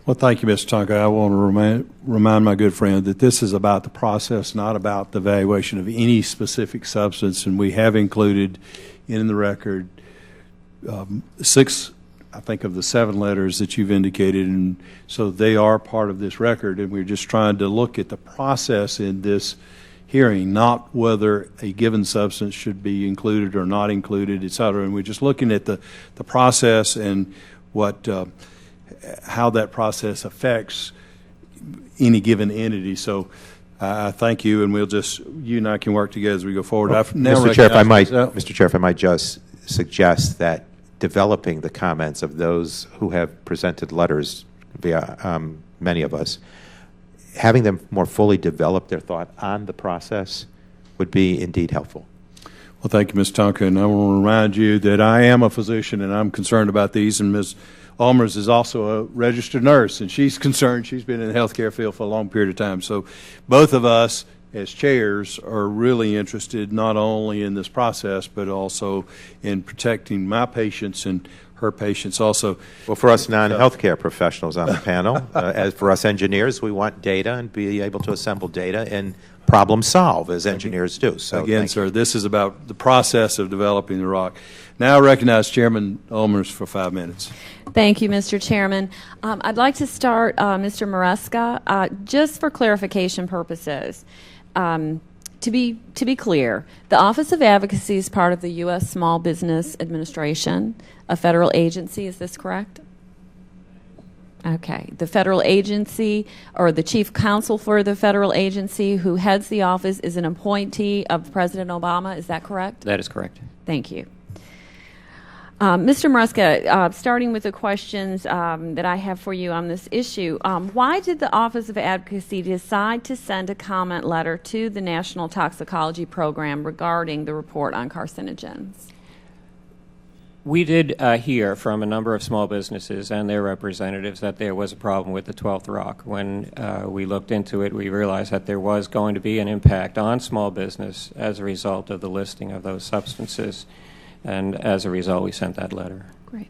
Well, thank you, Mr. Tonka. I want to remind my good friend that this is about the process, not about the evaluation of any specific substance. And we have included in the record 6, I think, of the 7 letters that you've indicated. And so they are part of this record. And we're just trying to look at the process in this hearing, not whether a given substance should be included or not included, et cetera. And we're just looking at the process and what how that process affects any given entity. So I thank you, and you and I can work together as we go forward. Mr. Chair, if I might just suggest that developing the comments of those who have presented letters via many of us, having them more fully develop their thought on the process would be indeed helpful. Well, thank you, Ms. Tonka, and I want to remind you that I am a physician and I'm concerned about these, and Ms. Almers is also a registered nurse, and she's concerned. She's been in the healthcare field for a long period of time. So both of us as chairs are really interested not only in this process but also in protecting my patients and her patients also. Well, for us non-healthcare professionals on the panel, as for us engineers, we want data and be able to assemble data and problem solve as engineers do. So again, sir, this is about the process of developing the ROC. Now I recognize Chairman Olmers for 5 minutes. Thank you, Mr. Chairman. I'd like to start, Mr. Maresca, just for clarification purposes. To be clear, the Office of Advocacy is part of the U.S. Small Business Administration, a federal agency. Is this correct? Okay. The federal agency, or the chief counsel for the federal agency who heads the office, is an appointee of President Obama. Is that correct? That is correct. Thank you. Mr. Maresca, starting with the questions that I have for you on this issue, why did the Office of Advocacy decide to send a comment letter to the National Toxicology Program regarding the report on carcinogens? We did hear from a number of small businesses and their representatives that there was a problem with the 12th ROC. When we looked into it, we realized that there was going to be an impact on small business as a result of the listing of those substances. And as a result, we sent that letter. Great.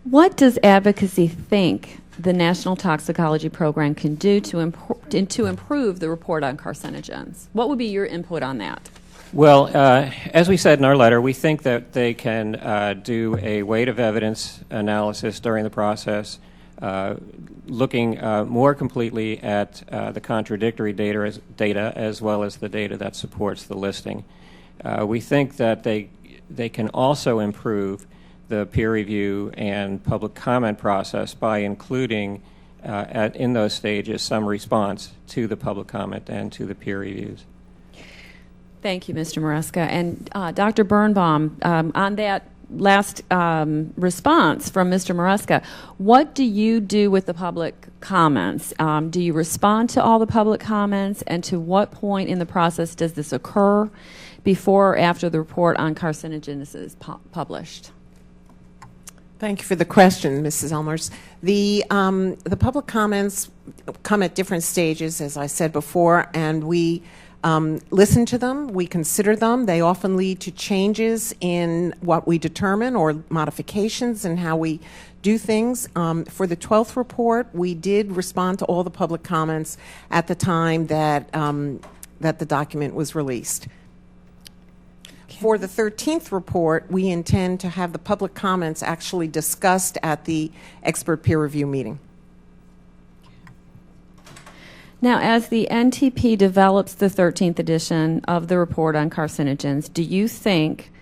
What does advocacy think the National Toxicology Program can do to improve the report on carcinogens? What would be your input on that? Well, as we said in our letter, we think that they can do a weight of evidence analysis during the process, looking more completely at the contradictory data as well as the data that supports the listing. We think that they can also improve the peer review and public comment process by including in those stages some response to the public comment and to the peer reviews. Thank you, Mr. Maresca. And Dr. Birnbaum, on that last response from Mr. Maresca, what do you do with the public comments? Do you respond to all the public comments, and to what point in the process does this occur? Before or after the report on carcinogens is published? Thank you for the question, Mrs. Elmers. The public comments come at different stages, as I said before, and we listen to them, we consider them. They often lead to changes in what we determine or modifications in how we do things. For the 12th report, we did respond to all the public comments at the time that the document was released. For the 13th report, we intend to have the public comments actually discussed at the expert peer review meeting. Now, as the NTP develops the 13th edition of the report on carcinogens, do you think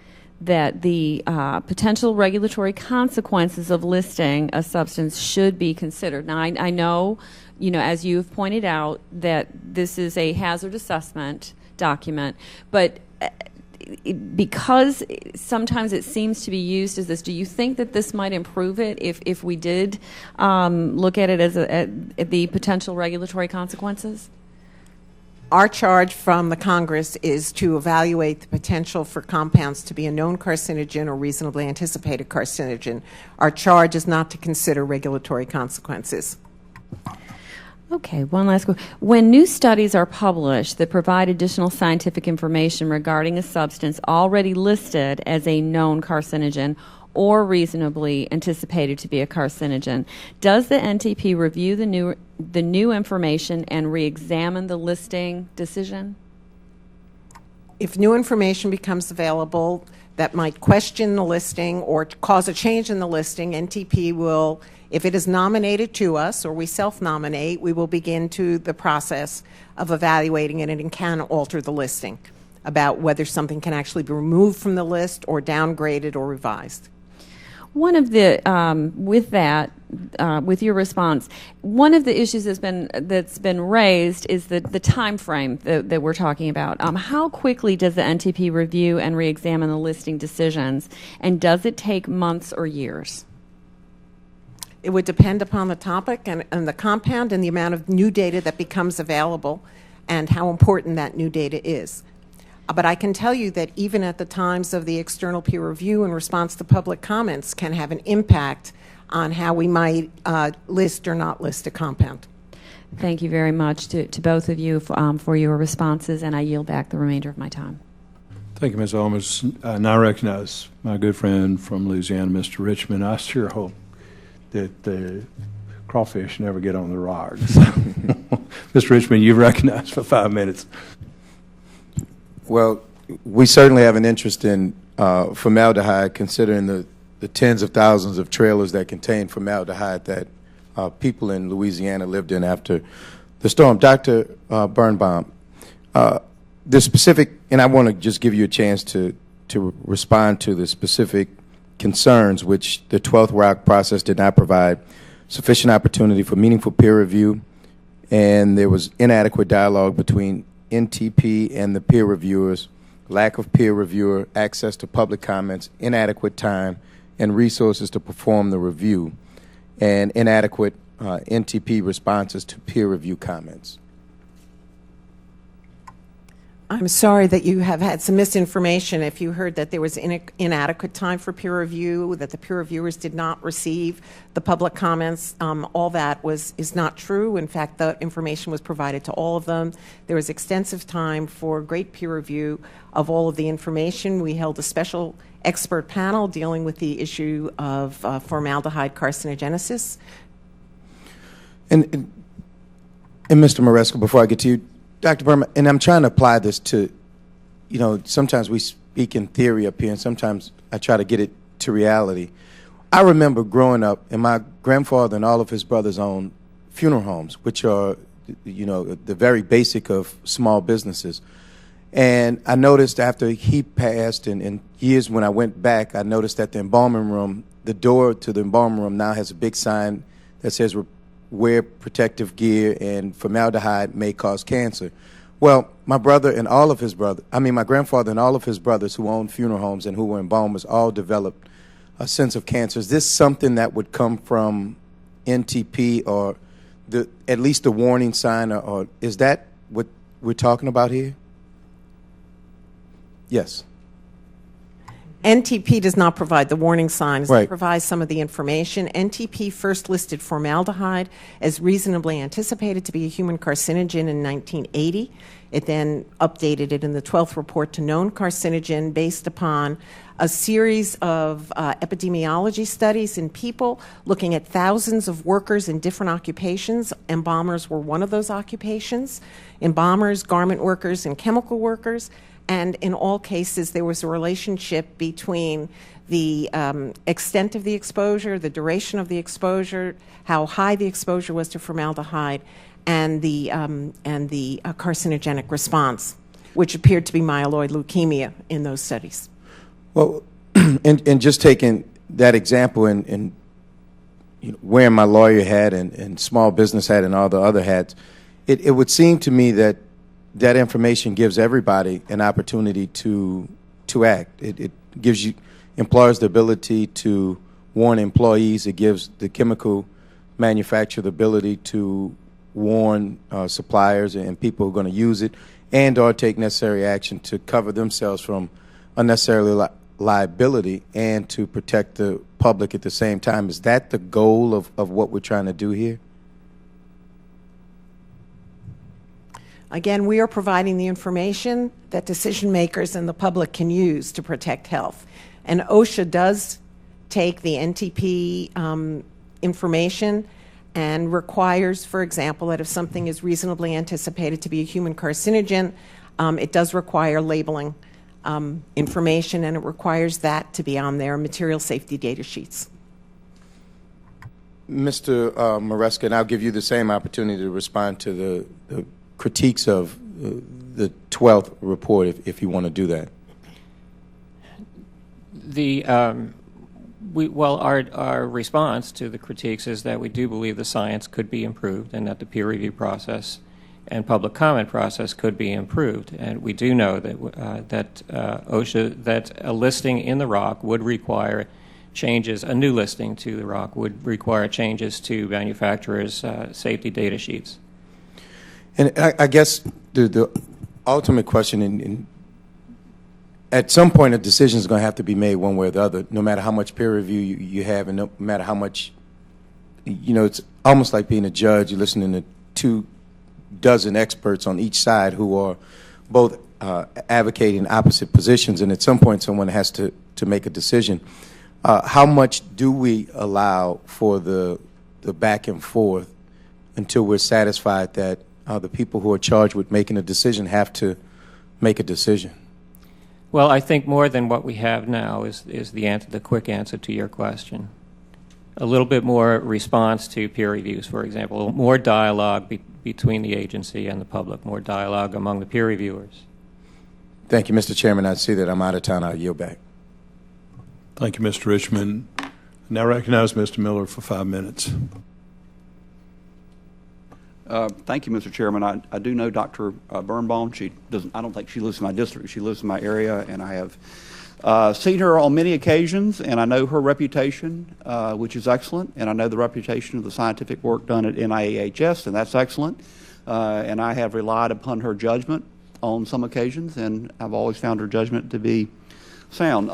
that the potential regulatory consequences of listing a substance should be considered. Now, I know, as you've pointed out, that this is a hazard assessment document, but because sometimes it seems to be used as this, do you think that this might improve it if we did look at it as at the potential regulatory consequences? Our charge from the Congress is to evaluate the potential for compounds to be a known carcinogen or reasonably anticipated carcinogen. Our charge is not to consider regulatory consequences. Okay, one last question. When new studies are published that provide additional scientific information regarding a substance already listed as a known carcinogen or reasonably anticipated to be a carcinogen, does the NTP review the new information and re-examine the listing decision? If new information becomes available that might question the listing or cause a change in the listing, NTP will, if it is nominated to us or we self-nominate, we will begin the process of evaluating it and can alter the listing about whether something can actually be removed from the list or downgraded or revised. One of the with your response, one of the issues that's been raised is the time frame that we're talking about. How quickly does the NTP review and re-examine the listing decisions, and does it take months or years? It would depend upon the topic and the compound and the amount of new data that becomes available and how important that new data is. But I can tell you that even at the times of the external peer review in response to public comments can have an impact on how we might list or not list a compound. Thank you very much to both of you for your responses, and I yield back the remainder of my time. Thank you, Ms. Olmers. Now I recognize my good friend from Louisiana, Mr. Richmond. I sure hope that the crawfish never get on the rocks. Mr. Richmond, you're recognized for 5 minutes. Well, we certainly have an interest in formaldehyde, considering the tens of thousands of trailers that contain formaldehyde that people in Louisiana lived in after the storm. Dr. Birnbaum, the specific, and I want to just give you a chance to respond to the specific concerns which the 12th ROC process did not provide sufficient opportunity for meaningful peer review, and there was inadequate dialogue between NTP and the peer reviewers, lack of peer reviewer, access to public comments, inadequate time and resources to perform the review, and inadequate NTP responses to peer review comments. I'm sorry that you have had some misinformation if you heard that there was inadequate time for peer review, that the peer reviewers did not receive the public comments. All that is not true. In fact, the information was provided to all of them. There was extensive time for great peer review of all of the information. We held a special expert panel dealing with the issue of formaldehyde carcinogenesis. And Mr. Maresco, before I get to you, Dr. Berman, and I'm trying to apply this to, sometimes we speak in theory up here, and sometimes I try to get it to reality. I remember growing up, and my grandfather and all of his brothers owned funeral homes, which are, the very basic of small businesses. And I noticed after he passed, and years when I went back, I noticed that the embalming room, the door to the embalming room now has a big sign that says, wear protective gear and formaldehyde may cause cancer. Well, my grandfather and all of his brothers who owned funeral homes and who were embalmers all developed a sense of cancer. Is this something that would come from NTP or at least the warning sign, or is that what we're talking about here? Yes. NTP does not provide the warning signs. Right. It provides some of the information. NTP first listed formaldehyde as reasonably anticipated to be a human carcinogen in 1980. It then updated it in the 12th report to known carcinogen based upon a series of epidemiology studies in people looking at thousands of workers in different occupations. Embalmers were one of those occupations. Embalmers, garment workers, and chemical workers. And in all cases, there was a relationship between the extent of the exposure, the duration of the exposure, how high the exposure was to formaldehyde, and the carcinogenic response, which appeared to be myeloid leukemia in those studies. Well, and just taking that example and wearing my lawyer hat and small business hat and all the other hats, it would seem to me that that information gives everybody an opportunity to act. It gives employers the ability to warn employees. It gives the chemical manufacturer the ability to warn suppliers and people who are going to use it, and or take necessary action to cover themselves from unnecessary liability and to protect the public at the same time. Is that the goal of what we're trying to do here? Again, we are providing the information that decision makers and the public can use to protect health. And OSHA does take the NTP information and requires, for example, that if something is reasonably anticipated to be a human carcinogen, it does require labeling information, and it requires that to be on their material safety data sheets. Mr. Maresca, and I'll give you the same opportunity to respond to the critiques of the 12th report, if you want to do that. Our response to the critiques is that we do believe the science could be improved and that the peer review process and public comment process could be improved. And we do know that OSHA, that a listing in the ROC would require changes, a new listing to the ROC would require changes to manufacturers' safety data sheets. And I guess the ultimate question, at some point a decision is going to have to be made one way or the other, no matter how much peer review you have and no matter how much, it's almost like being a judge. You're listening to 24 experts on each side who are both advocating opposite positions, and at some point someone has to make a decision. How much do we allow for the back and forth until we're satisfied that the people who are charged with making a decision have to make a decision? Well, I think more than what we have now is the quick answer to your question. A little bit more response to peer reviews, for example, more dialogue between the agency and the public, more dialogue among the peer reviewers. Thank you, Mr. Chairman. I see that I'm out of time. I'll yield back. Thank you, Mr. Richmond. Now recognize Mr. Miller for 5 minutes. Thank you, Mr. Chairman. I do know Dr. Birnbaum. I don't think she lives in my district. She lives in my area, and I have seen her on many occasions, and I know her reputation, which is excellent, and I know the reputation of the scientific work done at NIAHS, and that's excellent. And I have relied upon her judgment on some occasions, and I've always found her judgment to be sound.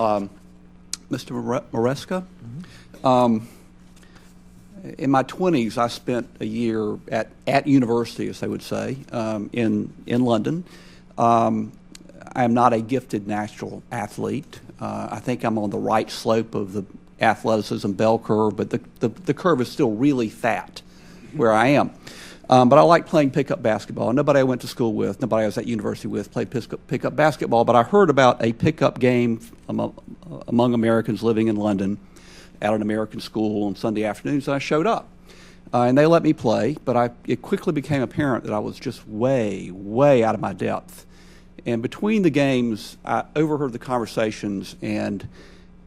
Mr. Maresca, in my 20s, I spent a year at university, as they would say, in London. I am not a gifted natural athlete. I think I'm on the right slope of the athleticism bell curve, but the curve is still really fat where I am. But I like playing pickup basketball. Nobody I went to school with, nobody I was at university with played pickup basketball, but I heard about a pickup game among Americans living in London at an American school on Sunday afternoons, and I showed up. And they let me play, but it quickly became apparent that I was just way, way out of my depth. And between the games, I overheard the conversations, and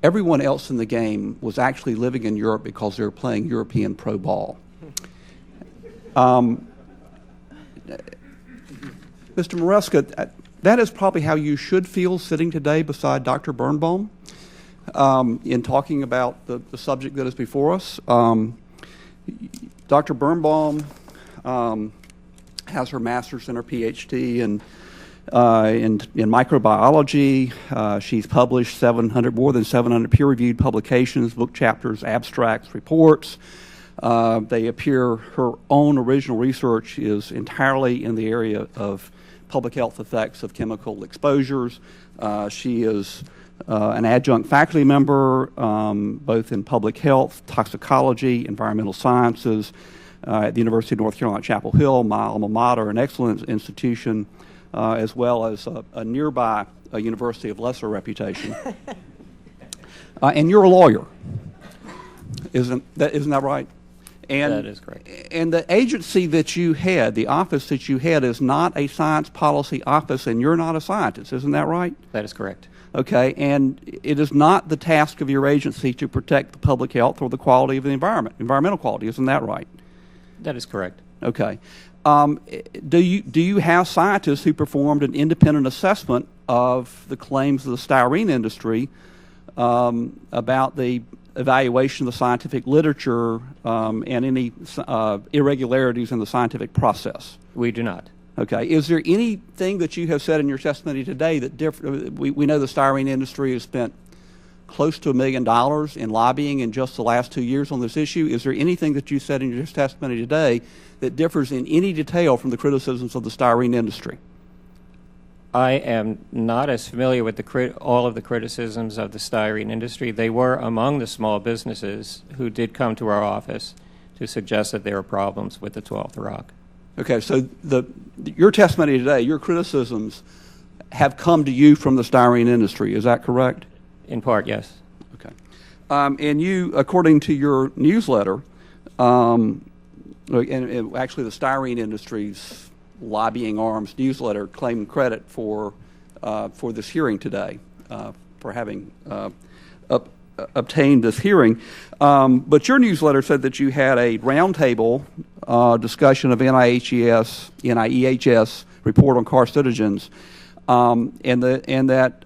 everyone else in the game was actually living in Europe because they were playing European pro ball. Mr. Maresca, that is probably how you should feel sitting today beside Dr. Birnbaum in talking about the subject that is before us. Dr. Birnbaum has her master's and her PhD in microbiology. She's published more than 700 peer-reviewed publications, book chapters, abstracts, reports. They appear, her own original research is entirely in the area of public health effects of chemical exposures. She is an adjunct faculty member both in public health, toxicology, environmental sciences at the University of North Carolina, Chapel Hill, my alma mater, an excellent institution, as well as a nearby university of lesser reputation. And you're a lawyer, isn't that right? And, that is correct. And the agency that you had, the office that you had, is not a science policy office, and you're not a scientist. Isn't that right? That is correct. Okay, and it is not the task of your agency to protect the public health or the quality of the environment, environmental quality. Isn't that right? That is correct. Okay. Do you have scientists who performed an independent assessment of the claims of the styrene industry about the evaluation of the scientific literature and any irregularities in the scientific process? We do not. Okay. Is there anything that you have said in your testimony today that we know the styrene industry has spent close to $1 million in lobbying in just the last 2 years on this issue? Is there anything that you said in your testimony today that differs in any detail from the criticisms of the styrene industry? I am not as familiar with all of the criticisms of the styrene industry. They were among the small businesses who did come to our office to suggest that there were problems with the 12th rock. Okay, so your testimony today, your criticisms have come to you from the styrene industry. Is that correct? In part, yes. Okay. And you, according to your newsletter, and actually the styrene industry's lobbying arms newsletter claimed credit for this hearing today, for having obtained this hearing. But your newsletter said that you had a roundtable discussion of NIEHS report on carcinogens, and that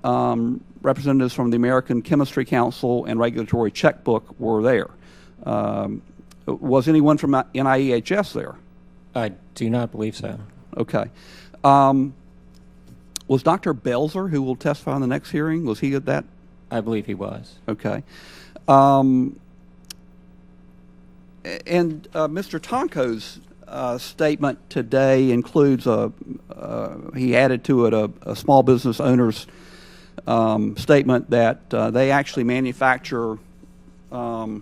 representatives from the American Chemistry Council and Regulatory Checkbook were there. Was anyone from NIEHS there? I do not believe so. Okay. Was Dr. Belzer, who will testify in the next hearing, was he at that? I believe he was. Okay. And Mr. Tonko's statement today includes he added to it a small business owner's statement that they actually manufacture. I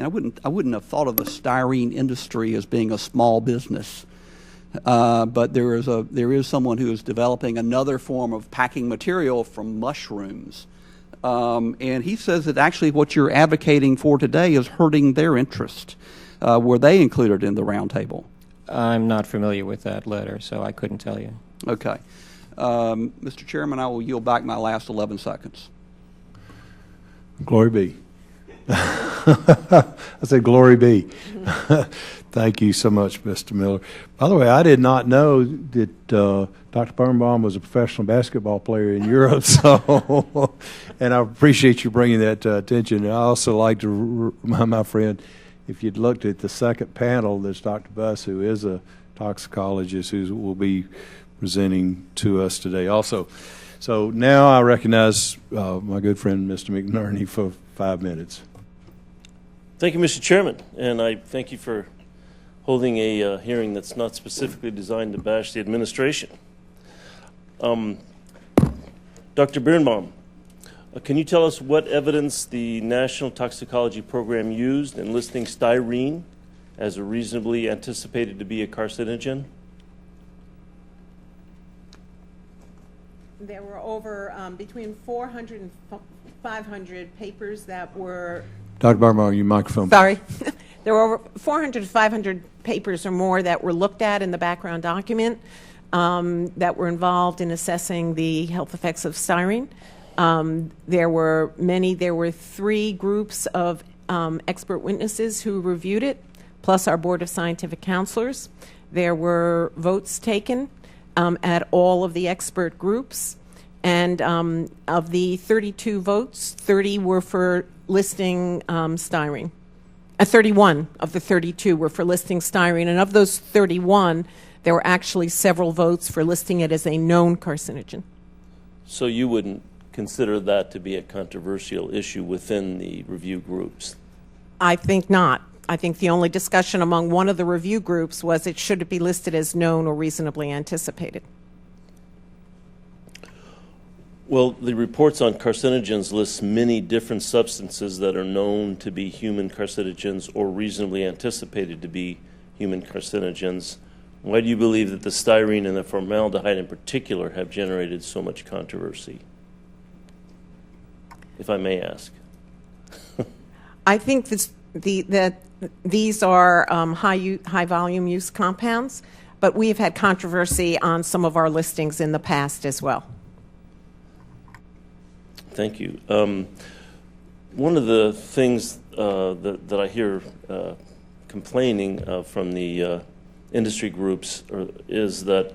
wouldn't have thought of the styrene industry as being a small business, but there is someone who is developing another form of packing material from mushrooms, and he says that actually what you're advocating for today is hurting their interest. Were they included in the roundtable? I'm not familiar with that letter, so I couldn't tell you. Okay. Mr. Chairman, I will yield back my last 11 seconds. Glory be. I said glory be. Thank you so much, Mr. Miller. By the way, I did not know that Dr. Birnbaum was a professional basketball player in Europe, so and I appreciate you bringing that to attention. And I also like to remind my friend, if you'd looked at the second panel, there's Dr. Buss, who is a toxicologist who will be presenting to us today also. So now I recognize my good friend, Mr. McNerney, for 5 minutes. Thank you, Mr. Chairman, and I thank you for holding a hearing that's not specifically designed to bash the administration. Dr. Birnbaum, can you tell us what evidence the National Toxicology Program used in listing styrene as a reasonably anticipated to be a carcinogen? There were over between 400 and 500 papers that were... Dr. Birnbaum, your microphone. Sorry. There were over 400 to 500 papers or more that were looked at in the background document that were involved in assessing the health effects of styrene. There were 3 groups of expert witnesses who reviewed it, plus our board of scientific counselors. There were votes taken at all of the expert groups, and of the 32 votes, 30 were for listing styrene. 31 of the 32 were for listing styrene, and of those 31, there were actually several votes for listing it as a known carcinogen. So you wouldn't consider that to be a controversial issue within the review groups? I think not. I think the only discussion among one of the review groups was it should be listed as known or reasonably anticipated. Well, the reports on carcinogens list many different substances that are known to be human carcinogens or reasonably anticipated to be human carcinogens. Why do you believe that the styrene and the formaldehyde in particular have generated so much controversy, if I may ask? I think that these are high volume use compounds, but we have had controversy on some of our listings in the past as well. Thank you. One of the things that I hear complaining from the industry groups is that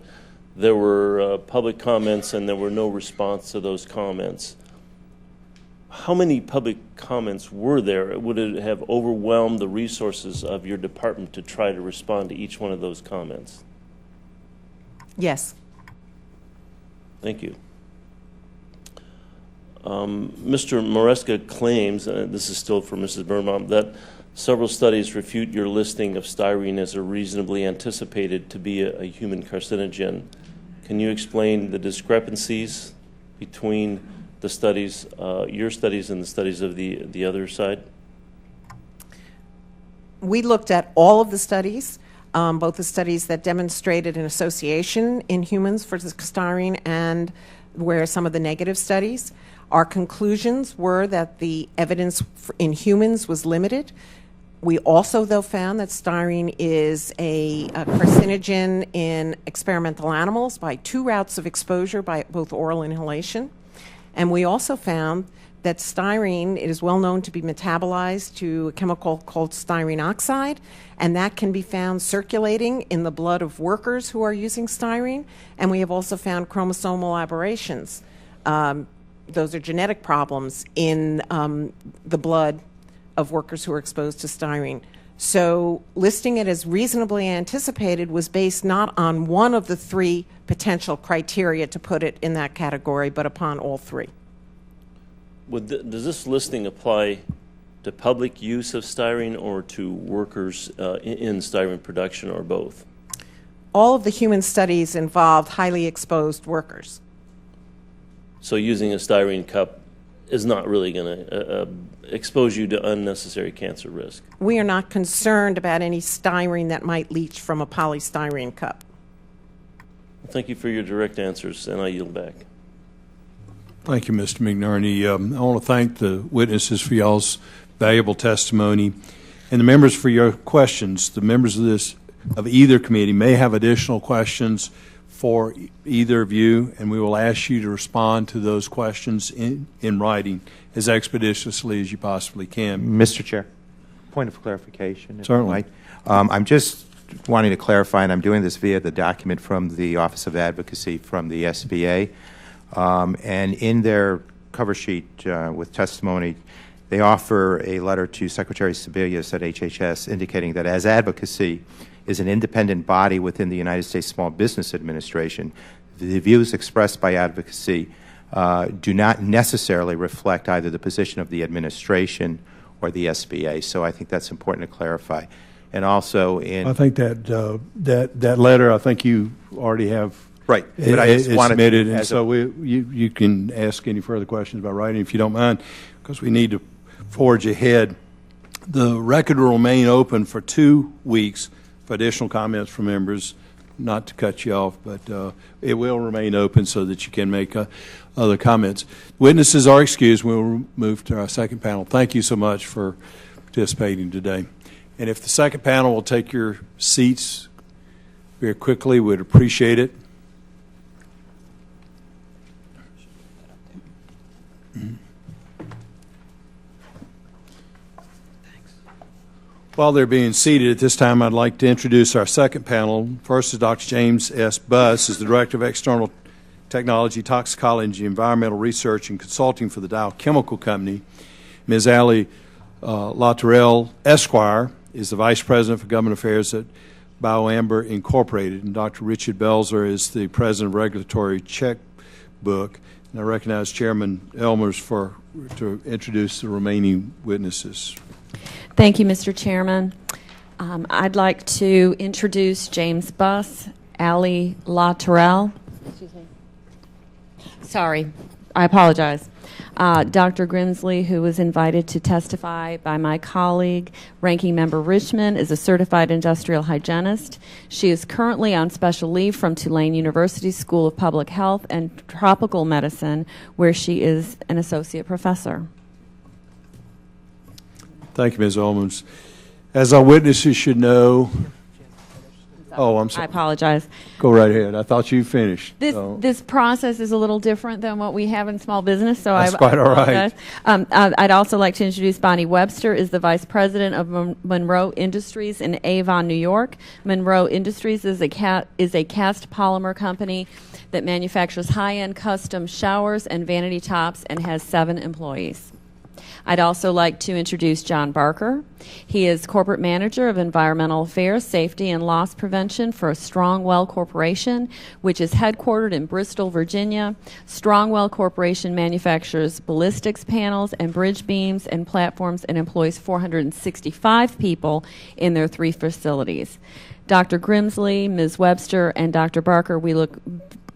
there were public comments and there were no response to those comments. How many public comments were there? Would it have overwhelmed the resources of your department to try to respond to each one of those comments? Yes. Thank you. Mr. Maresca claims, this is still for Mrs. Birnbaum, that several studies refute your listing of styrene as a reasonably anticipated to be a human carcinogen. Can you explain the discrepancies between the studies, your studies and the studies of the other side? We looked at all of the studies, both the studies that demonstrated an association in humans for styrene and where some of the negative studies. Our conclusions were that the evidence in humans was limited. We also, though, found that styrene is a carcinogen in experimental animals by 2 routes of exposure by both oral inhalation. And we also found that styrene, it is well known to be metabolized to a chemical called styrene oxide, and that can be found circulating in the blood of workers who are using styrene. And we have also found chromosomal aberrations. Those are genetic problems in the blood of workers who are exposed to styrene. So listing it as reasonably anticipated was based not on one of the 3 potential criteria to put it in that category, but upon all 3. Does this listing apply to public use of styrene or to workers in styrene production, or both? All of the human studies involved highly exposed workers. So using a styrene cup is not really going to expose you to unnecessary cancer risk? We are not concerned about any styrene that might leach from a polystyrene cup. Thank you for your direct answers, and I yield back. Thank you, Mr. McNerney. I want to thank the witnesses for y'all's valuable testimony and the members for your questions. The members of either committee may have additional questions for either of you, and we will ask you to respond to those questions in writing as expeditiously as you possibly can. Mr. Chair, point of clarification. Certainly. I'm just wanting to clarify, and I'm doing this via the document from the Office of Advocacy from the SBA. And in their cover sheet with testimony, they offer a letter to Secretary Sebelius at HHS indicating that as advocacy is an independent body within the United States Small Business Administration, the views expressed by advocacy do not necessarily reflect either the position of the administration or the SBA. So I think that's important to clarify. And also I think that letter, I think you already have. Right, but I just wanted submitted, and so you can ask any further questions about writing if you don't mind, because we need to forge ahead. The record will remain open for 2 weeks for additional comments from members. Not to cut you off, but it will remain open so that you can make other comments. Witnesses are excused. We'll move to our second panel. Thank you so much for participating today. And if the second panel will take your seats very quickly, we'd appreciate it. While they're being seated at this time, I'd like to introduce our second panel. First is Dr. James S. Buss, is the Director of External Technology, Toxicology, Environmental Research, and Consulting for the Dow Chemical Company. Ms. Allie Latourell, Esquire, is the Vice President for Government Affairs at BioAmber Incorporated, and Dr. Richard Belzer is the President of Regulatory Checkbook. And I recognize Chairman Elmers to introduce the remaining witnesses. Thank you, Mr. Chairman. I'd like to introduce James Buss, Allie Latourell. Excuse me. Sorry, I apologize. Dr. Grimsley, who was invited to testify by my colleague, Ranking Member Richmond, is a certified industrial hygienist. She is currently on special leave from Tulane University School of Public Health and Tropical Medicine, where she is an associate professor. Thank you, Ms. Olmans. As our witnesses should know, Oh, I'm I sorry. apologize. Go right ahead. I thought you finished. This process is a little different than what we have in small business, so That's I quite all right. apologize. I'd also like to introduce Bonnie Webster, is the Vice President of Monroe Industries in Avon, New York. Monroe Industries is a cast polymer company that manufactures high-end custom showers and vanity tops and has 7 employees. I'd also like to introduce John Barker. He is Corporate Manager of Environmental Affairs, Safety, and Loss Prevention for Strongwell Corporation, which is headquartered in Bristol, Virginia. Strongwell Corporation manufactures ballistics panels and bridge beams and platforms and employs 465 people in their 3 facilities. Dr. Grimsley, Ms. Webster, and Dr. Barker, we look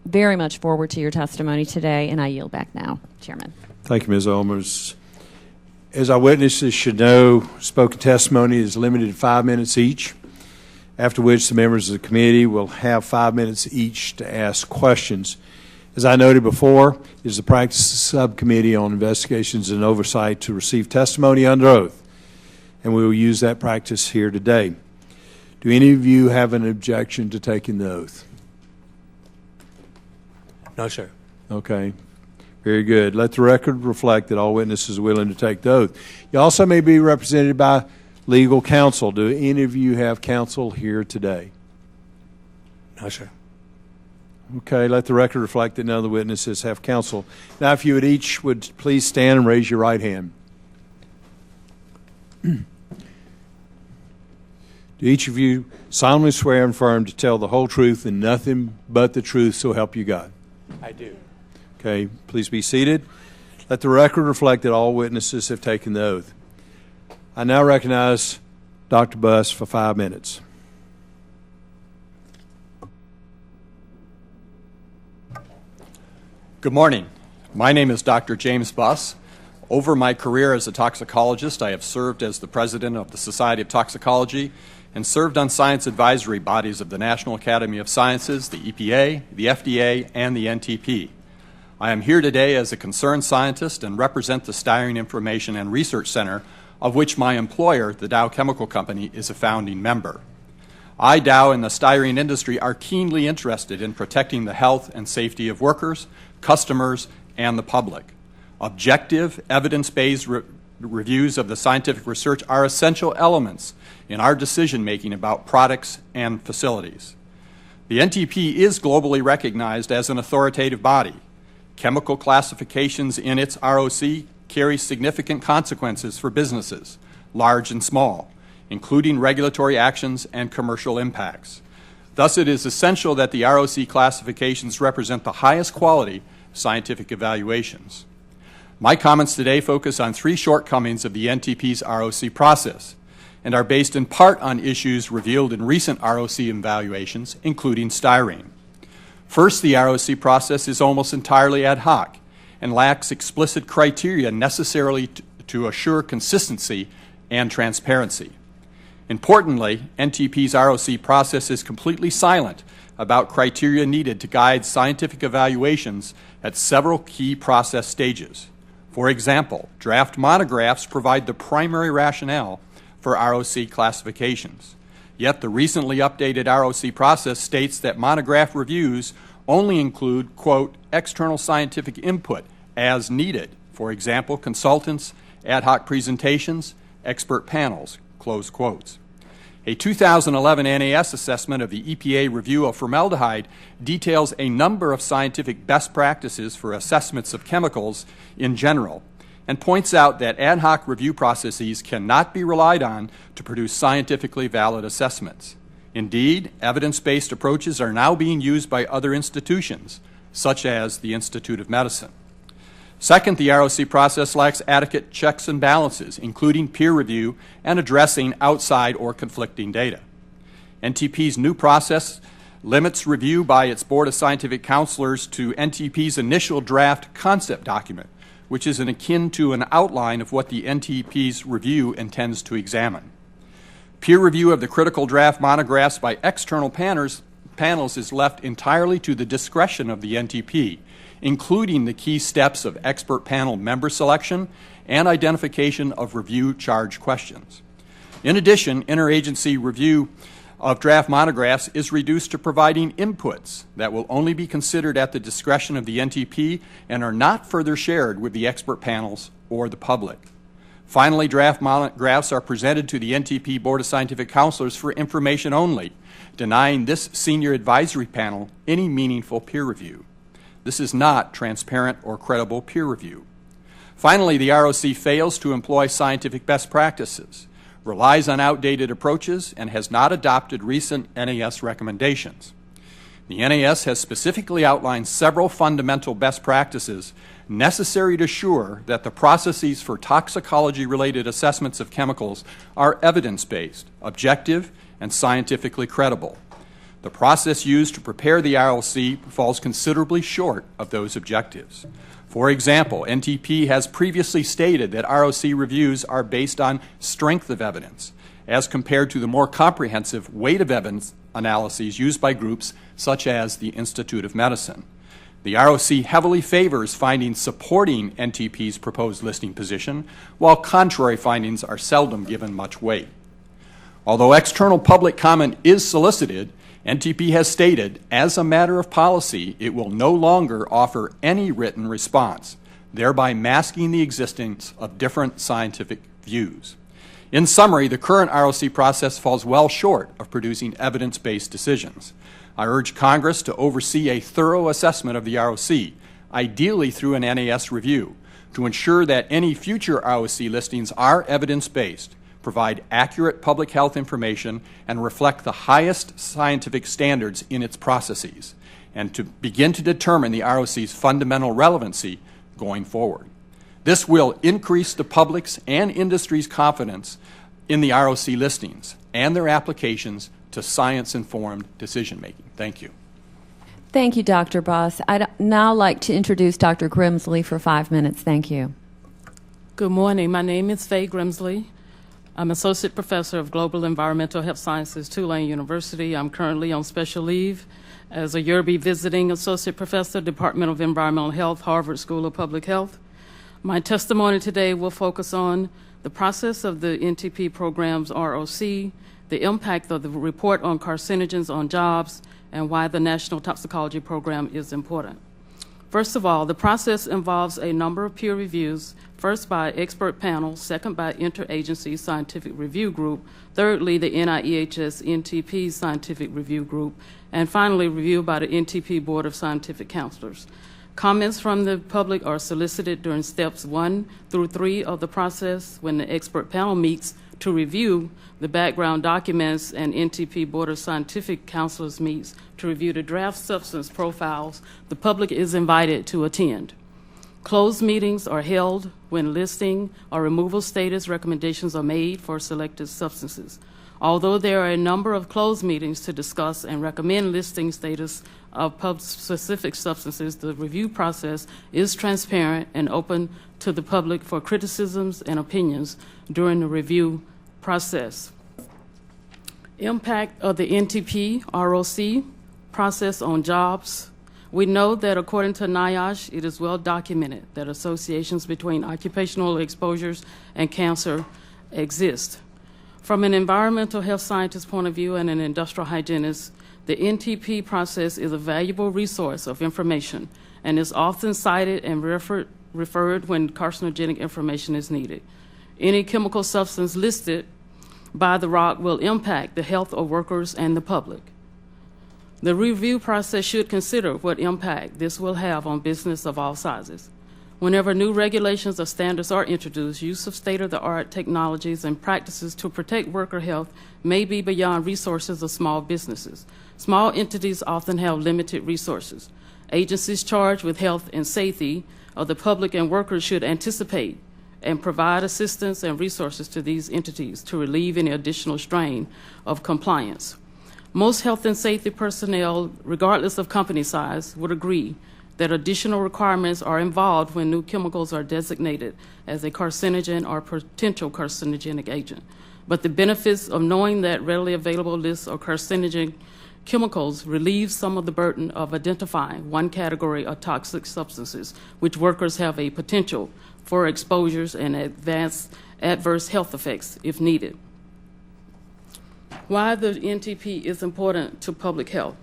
very much forward to your testimony today, and I yield back now, Chairman. Thank you, Ms. Olmers. As our witnesses should know, spoken testimony is limited to 5 minutes each, after which the members of the committee will have 5 minutes each to ask questions. As I noted before, it is the practice of the Subcommittee on Investigations and Oversight to receive testimony under oath, and we will use that practice here today. Do any of you have an objection to taking the oath? No, sir. Okay. Very good. Let the record reflect that all witnesses are willing to take the oath. You also may be represented by legal counsel. Do any of you have counsel here today? No, sir. Okay. Let the record reflect that none of the witnesses have counsel. Now, if you would please stand and raise your right hand. Do each of you solemnly swear and affirm to tell the whole truth and nothing but the truth, so help you God? I do. Okay, please be seated. Let the record reflect that all witnesses have taken the oath. I now recognize Dr. Buss for 5 minutes. Good morning. My name is Dr. James Buss. Over my career as a toxicologist, I have served as the president of the Society of Toxicology and served on science advisory bodies of the National Academy of Sciences, the EPA, the FDA, and the NTP. I am here today as a concerned scientist and represent the Styrene Information and Research Center, of which my employer, the Dow Chemical Company, is a founding member. I, Dow, and the styrene industry are keenly interested in protecting the health and safety of workers, customers, and the public. Objective, evidence-based reviews of the scientific research are essential elements in our decision-making about products and facilities. The NTP is globally recognized as an authoritative body. Chemical classifications in its ROC carry significant consequences for businesses, large and small, including regulatory actions and commercial impacts. Thus, it is essential that the ROC classifications represent the highest quality scientific evaluations. My comments today focus on 3 shortcomings of the NTP's ROC process and are based in part on issues revealed in recent ROC evaluations, including styrene. First, the ROC process is almost entirely ad hoc and lacks explicit criteria necessarily to assure consistency and transparency. Importantly, NTP's ROC process is completely silent about criteria needed to guide scientific evaluations at several key process stages. For example, draft monographs provide the primary rationale for ROC classifications. Yet the recently updated ROC process states that monograph reviews only include, quote, external scientific input as needed, for example, consultants, ad hoc presentations, expert panels, close quotes. A 2011 NAS assessment of the EPA review of formaldehyde details a number of scientific best practices for assessments of chemicals in general and points out that ad hoc review processes cannot be relied on to produce scientifically valid assessments. Indeed, evidence-based approaches are now being used by other institutions, such as the Institute of Medicine. Second, the ROC process lacks adequate checks and balances, including peer review and addressing outside or conflicting data. NTP's new process limits review by its Board of Scientific Counselors to NTP's initial draft concept document, which is akin to an outline of what the NTP's review intends to examine. Peer review of the critical draft monographs by external panels is left entirely to the discretion of the NTP, including the key steps of expert panel member selection and identification of review charge questions. In addition, interagency review of draft monographs is reduced to providing inputs that will only be considered at the discretion of the NTP and are not further shared with the expert panels or the public. Finally, draft monographs are presented to the NTP Board of Scientific Counselors for information only, denying this senior advisory panel any meaningful peer review. This is not transparent or credible peer review. Finally, the ROC fails to employ scientific best practices, relies on outdated approaches, and has not adopted recent NAS recommendations. The NAS has specifically outlined several fundamental best practices necessary to assure that the processes for toxicology-related assessments of chemicals are evidence-based, objective, and scientifically credible. The process used to prepare the RLC falls considerably short of those objectives. For example, NTP has previously stated that ROC reviews are based on strength of evidence, as compared to the more comprehensive weight of evidence analyses used by groups such as the Institute of Medicine. The ROC heavily favors findings supporting NTP's proposed listing position, while contrary findings are seldom given much weight. Although external public comment is solicited, NTP has stated, as a matter of policy, it will no longer offer any written response, thereby masking the existence of different scientific views. In summary, the current ROC process falls well short of producing evidence-based decisions. I urge Congress to oversee a thorough assessment of the ROC, ideally through an NAS review, to ensure that any future ROC listings are evidence-based, provide accurate public health information, and reflect the highest scientific standards in its processes, and to begin to determine the ROC's fundamental relevancy going forward. This will increase the public's and industry's confidence in the ROC listings and their applications to science-informed decision-making. Thank you. Thank you, Dr. Buss. I'd now like to introduce Dr. Grimsley for 5 minutes. Thank you. Good morning. My name is Faye Grimsley. I'm Associate Professor of Global Environmental Health Sciences, Tulane University. I'm currently on special leave as a Yerby Visiting Associate Professor, Department of Environmental Health, Harvard School of Public Health. My testimony today will focus on the process of the NTP program's ROC, the impact of the report on carcinogens on jobs, and why the National Toxicology Program is important. First of all, the process involves a number of peer reviews, first by expert panel, second by interagency scientific review group, thirdly the NIEHS NTP scientific review group, and finally reviewed by the NTP Board of Scientific Counselors. Comments from the public are solicited during steps 1 through 3 of the process when the expert panel meets to review the background documents and NTP Board of Scientific Counselors meets to review the draft substance profiles. The public is invited to attend. Closed meetings are held when listing or removal status recommendations are made for selected substances. Although there are a number of closed meetings to discuss and recommend listing status of specific substances, the review process is transparent and open to the public for criticisms and opinions during the review process. Impact of the NTP ROC process on jobs. We know that according to NIOSH, it is well documented that associations between occupational exposures and cancer exist. From an environmental health scientist point of view and an industrial hygienist, the NTP process is a valuable resource of information and is often cited and referred when carcinogenic information is needed. Any chemical substance listed by the ROC will impact the health of workers and the public. The review process should consider what impact this will have on business of all sizes. Whenever new regulations or standards are introduced, use of state-of-the-art technologies and practices to protect worker health may be beyond resources of small businesses. Small entities often have limited resources. Agencies charged with health and safety of the public and workers should anticipate and provide assistance and resources to these entities to relieve any additional strain of compliance. Most health and safety personnel, regardless of company size, would agree that additional requirements are involved when new chemicals are designated as a carcinogen or potential carcinogenic agent. But the benefits of knowing that readily available lists of carcinogen chemicals relieves some of the burden of identifying one category of toxic substances which workers have a potential for exposures and adverse health effects if needed. Why the NTP is important to public health.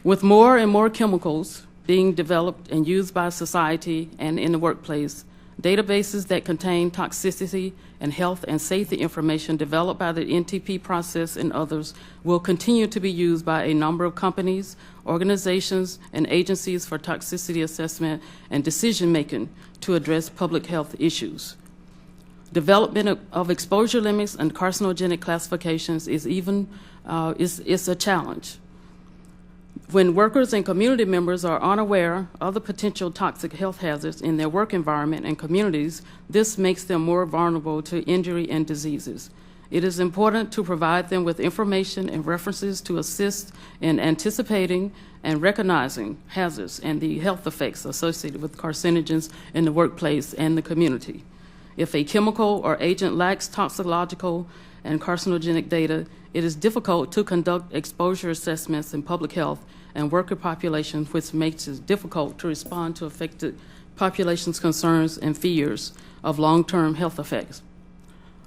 With more and more chemicals being developed and used by society and in the workplace, databases that contain toxicity and health and safety information developed by the NTP process and others will continue to be used by a number of companies, organizations, and agencies for toxicity assessment and decision-making to address public health issues. Development of exposure limits and carcinogenic classifications is a challenge. When workers and community members are unaware of the potential toxic health hazards in their work environment and communities, this makes them more vulnerable to injury and diseases. It is important to provide them with information and references to assist in anticipating and recognizing hazards and the health effects associated with carcinogens in the workplace and the community. If a chemical or agent lacks toxicological and carcinogenic data, it is difficult to conduct exposure assessments in public health and worker populations, which makes it difficult to respond to affected populations' concerns and fears of long-term health effects.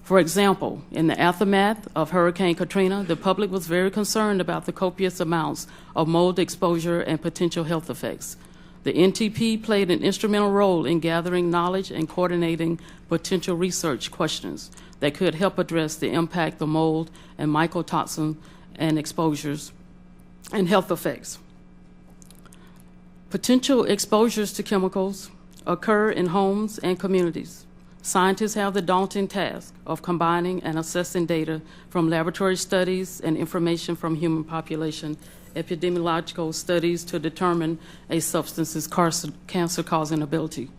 For example, in the aftermath of Hurricane Katrina, the public was very concerned about the copious amounts of mold exposure and potential health effects. The NTP played an instrumental role in gathering knowledge and coordinating potential research questions that could help address the impact of mold and mycotoxin and exposures and health effects. Potential exposures to chemicals occur in homes and communities. Scientists have the daunting task of combining and assessing data from laboratory studies and information from human population epidemiological studies to determine a substance's cancer-causing ability.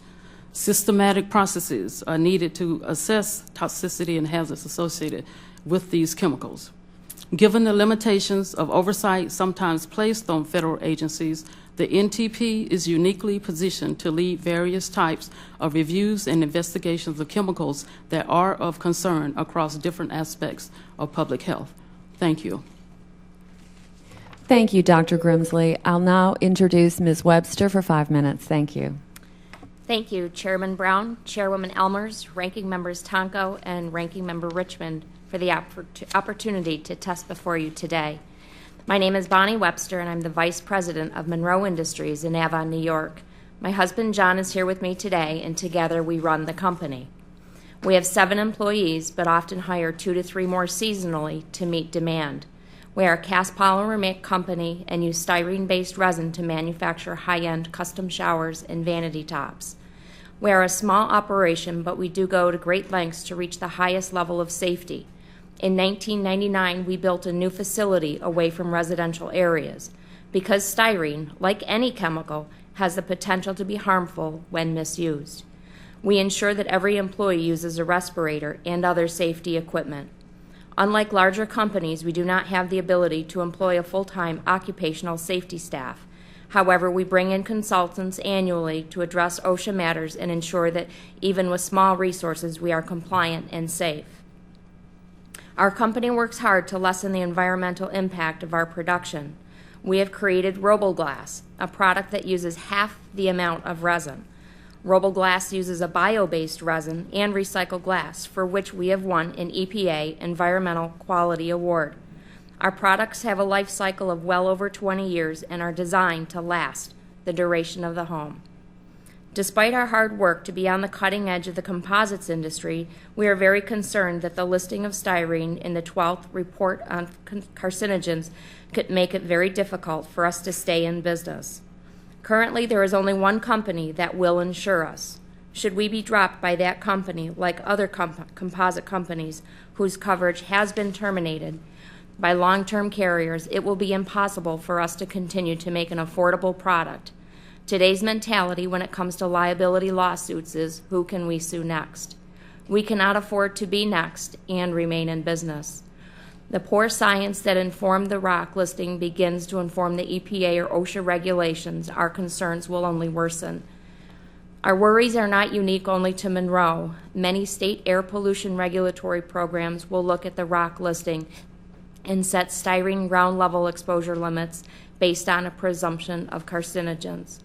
Systematic processes are needed to assess toxicity and hazards associated with these chemicals. Given the limitations of oversight sometimes placed on federal agencies, the NTP is uniquely positioned to lead various types of reviews and investigations of chemicals that are of concern across different aspects of public health. Thank you. Thank you, Dr. Grimsley. I'll now introduce Ms. Webster for 5 minutes. Thank you. Thank you, Chairman Brown, Chairwoman Elmers, Ranking Members Tonko, and Ranking Member Richmond for the opportunity to test before you today. My name is Bonnie Webster, and I'm the Vice President of Monroe Industries in Avon, New York. My husband, John, is here with me today, and together we run the company. We have 7 employees, but often hire 2 to 3 more seasonally to meet demand. We are a cast polymer company and use styrene-based resin to manufacture high-end custom showers and vanity tops. We are a small operation, but we do go to great lengths to reach the highest level of safety. In 1999, we built a new facility away from residential areas because styrene, like any chemical, has the potential to be harmful when misused. We ensure that every employee uses a respirator and other safety equipment. Unlike larger companies, we do not have the ability to employ a full-time occupational safety staff. However, we bring in consultants annually to address OSHA matters and ensure that even with small resources, we are compliant and safe. Our company works hard to lessen the environmental impact of our production. We have created Roboglass, a product that uses half the amount of resin. Roboglass uses a bio-based resin and recycled glass, for which we have won an EPA Environmental Quality Award. Our products have a life cycle of well over 20 years and are designed to last the duration of the home. Despite our hard work to be on the cutting edge of the composites industry, we are very concerned that the listing of styrene in the 12th report on carcinogens could make it very difficult for us to stay in business. Currently, there is only one company that will insure us. Should we be dropped by that company, like other composite companies whose coverage has been terminated by long-term carriers, it will be impossible for us to continue to make an affordable product. Today's mentality when it comes to liability lawsuits is, who can we sue next? We cannot afford to be next and remain in business. The poor science that informed the ROC listing begins to inform the EPA or OSHA regulations. Our concerns will only worsen. Our worries are not unique only to Monroe. Many state air pollution regulatory programs will look at the ROC listing and set styrene ground level exposure limits based on a presumption of carcinogens.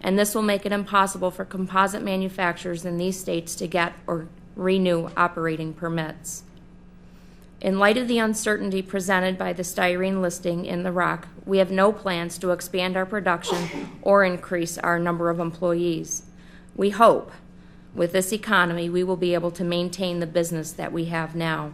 And this will make it impossible for composite manufacturers in these states to get or renew operating permits. In light of the uncertainty presented by the styrene listing in the rock, we have no plans to expand our production or increase our number of employees. We hope, with this economy, we will be able to maintain the business that we have now.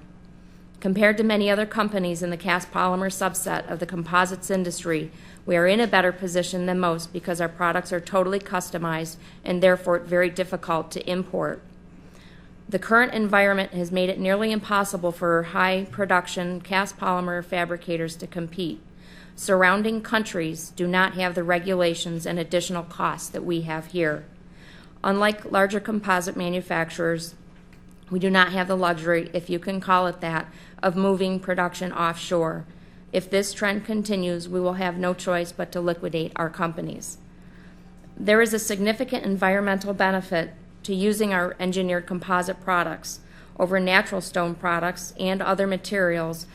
Compared to many other companies in the cast polymer subset of the composites industry, we are in a better position than most because our products are totally customized and therefore very difficult to import. The current environment has made it nearly impossible for high production cast polymer fabricators to compete. Surrounding countries do not have the regulations and additional costs that we have here. Unlike larger composite manufacturers, we do not have the luxury, if you can call it that, of moving production offshore. If this trend continues, we will have no choice but to liquidate our companies. There is a significant environmental benefit to using our engineered composite products over natural stone products and other materials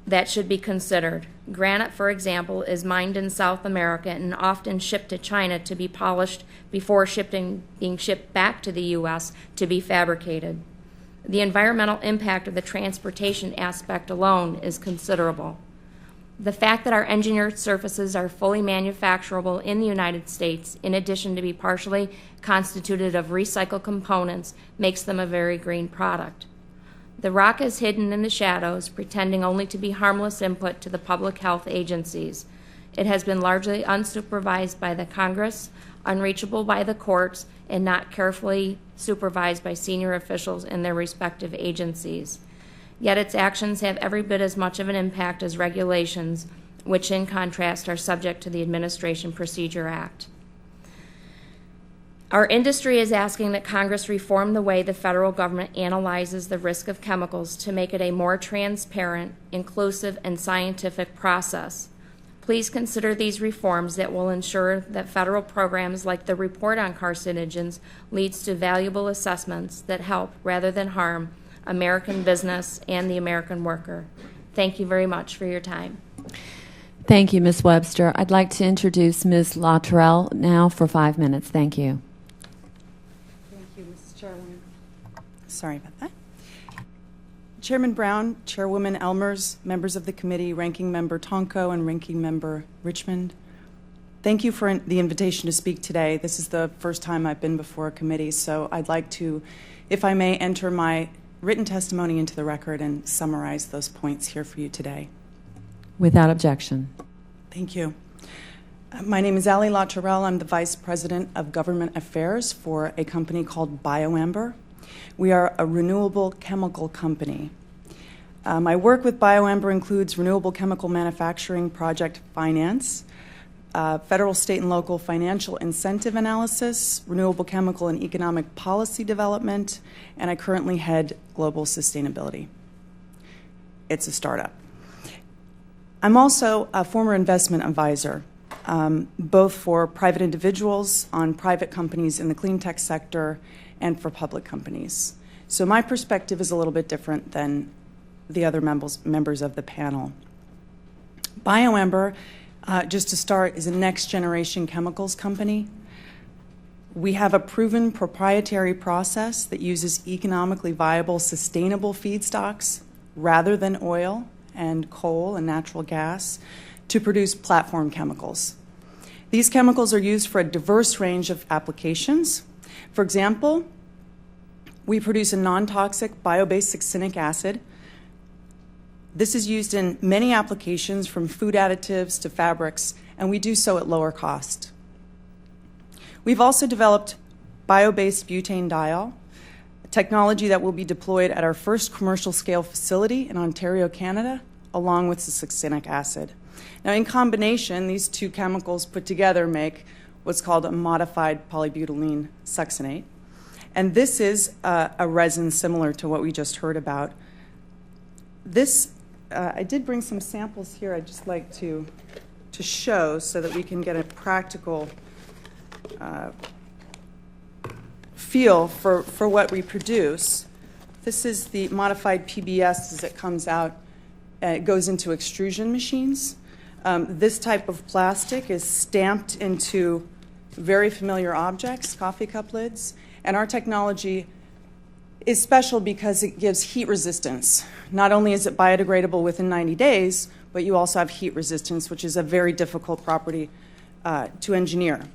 that should be considered. Granite, for example, is mined in South America and often shipped to China to be polished before being shipped back to the U.S. to be fabricated. The environmental impact of the transportation aspect alone is considerable. The fact that our engineered surfaces are fully manufacturable in the United States, in addition to be partially constituted of recycled components, makes them a very green product. The rock is hidden in the shadows, pretending only to be harmless input to the public health agencies. It has been largely unsupervised by the Congress, unreachable by the courts, and not carefully supervised by senior officials in their respective agencies. Yet its actions have every bit as much of an impact as regulations, which in contrast are subject to the Administration Procedure Act. Our industry is asking that Congress reform the way the federal government analyzes the risk of chemicals to make it a more transparent, inclusive, and scientific process. Please consider these reforms that will ensure that federal programs like the Report on Carcinogens leads to valuable assessments that help, rather than harm, American business and the American worker. Thank you very much for your time. Thank you, Ms. Webster. I'd like to introduce Ms. Luttrell now for 5 minutes. Thank you. Thank you, Ms. Chairwoman. Sorry about that. Chairman Brown, Chairwoman Elmers, members of the committee, Ranking Member Tonko and Ranking Member Richmond, thank you for the invitation to speak today. This is the first time I've been before a committee, so I'd like to, if I may, enter my written testimony into the record and summarize those points here for you today. Without objection. Thank you. My name is Allie Lotterell. I'm the Vice President of Government Affairs for a company called BioAmber. We are a renewable chemical company. My work with BioAmber includes renewable chemical manufacturing project finance, federal, state, and local financial incentive analysis, renewable chemical and economic policy development, and I currently head global sustainability. It's a startup. I'm also a former investment advisor, both for private individuals on private companies in the clean tech sector and for public companies. So my perspective is a little bit different than the other members of the panel. BioAmber, just to start, is a next-generation chemicals company. We have a proven proprietary process that uses economically viable, sustainable feedstocks rather than oil and coal and natural gas to produce platform chemicals. These chemicals are used for a diverse range of applications. For example, we produce a non-toxic bio-based succinic acid. This is used in many applications, from food additives to fabrics, and we do so at lower cost. We've also developed bio-based butanediol, a technology that will be deployed at our first commercial scale facility in Ontario, Canada, along with the succinic acid. Now, in combination, these two chemicals put together make what's called a modified polybutylene succinate. And this is a resin similar to what we just heard about. This, I did bring some samples here I'd just like to show so that we can get a practical feel for what we produce. This is the modified PBS as it comes out. It goes into extrusion machines. This type of plastic is stamped into very familiar objects, coffee cup lids, and our technology is special because it gives heat resistance. Not only is it biodegradable within 90 days, but you also have heat resistance, which is a very difficult property to engineer.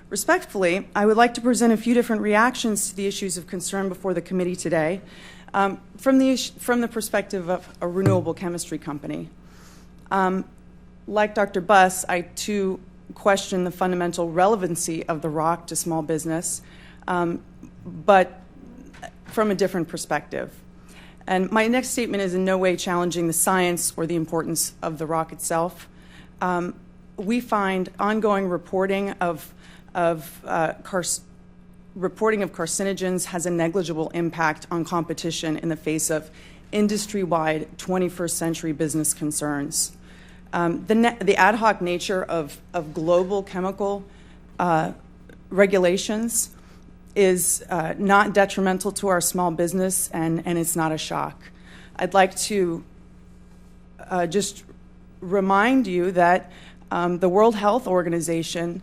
Respectfully, I would like to present a few different reactions to the issues of concern before the committee today from the perspective of a renewable chemistry company. Like Dr. Buss, I too question the fundamental relevancy of the rock to small business, but from a different perspective. And my next statement is in no way challenging the science or the importance of the rock itself. We find ongoing reporting of carcinogens has a negligible impact on competition in the face of industry-wide 21st century business concerns. The ad hoc nature of global chemical regulations is not detrimental to our small business, and it's not a shock. I'd like to just remind you that the World Health Organization,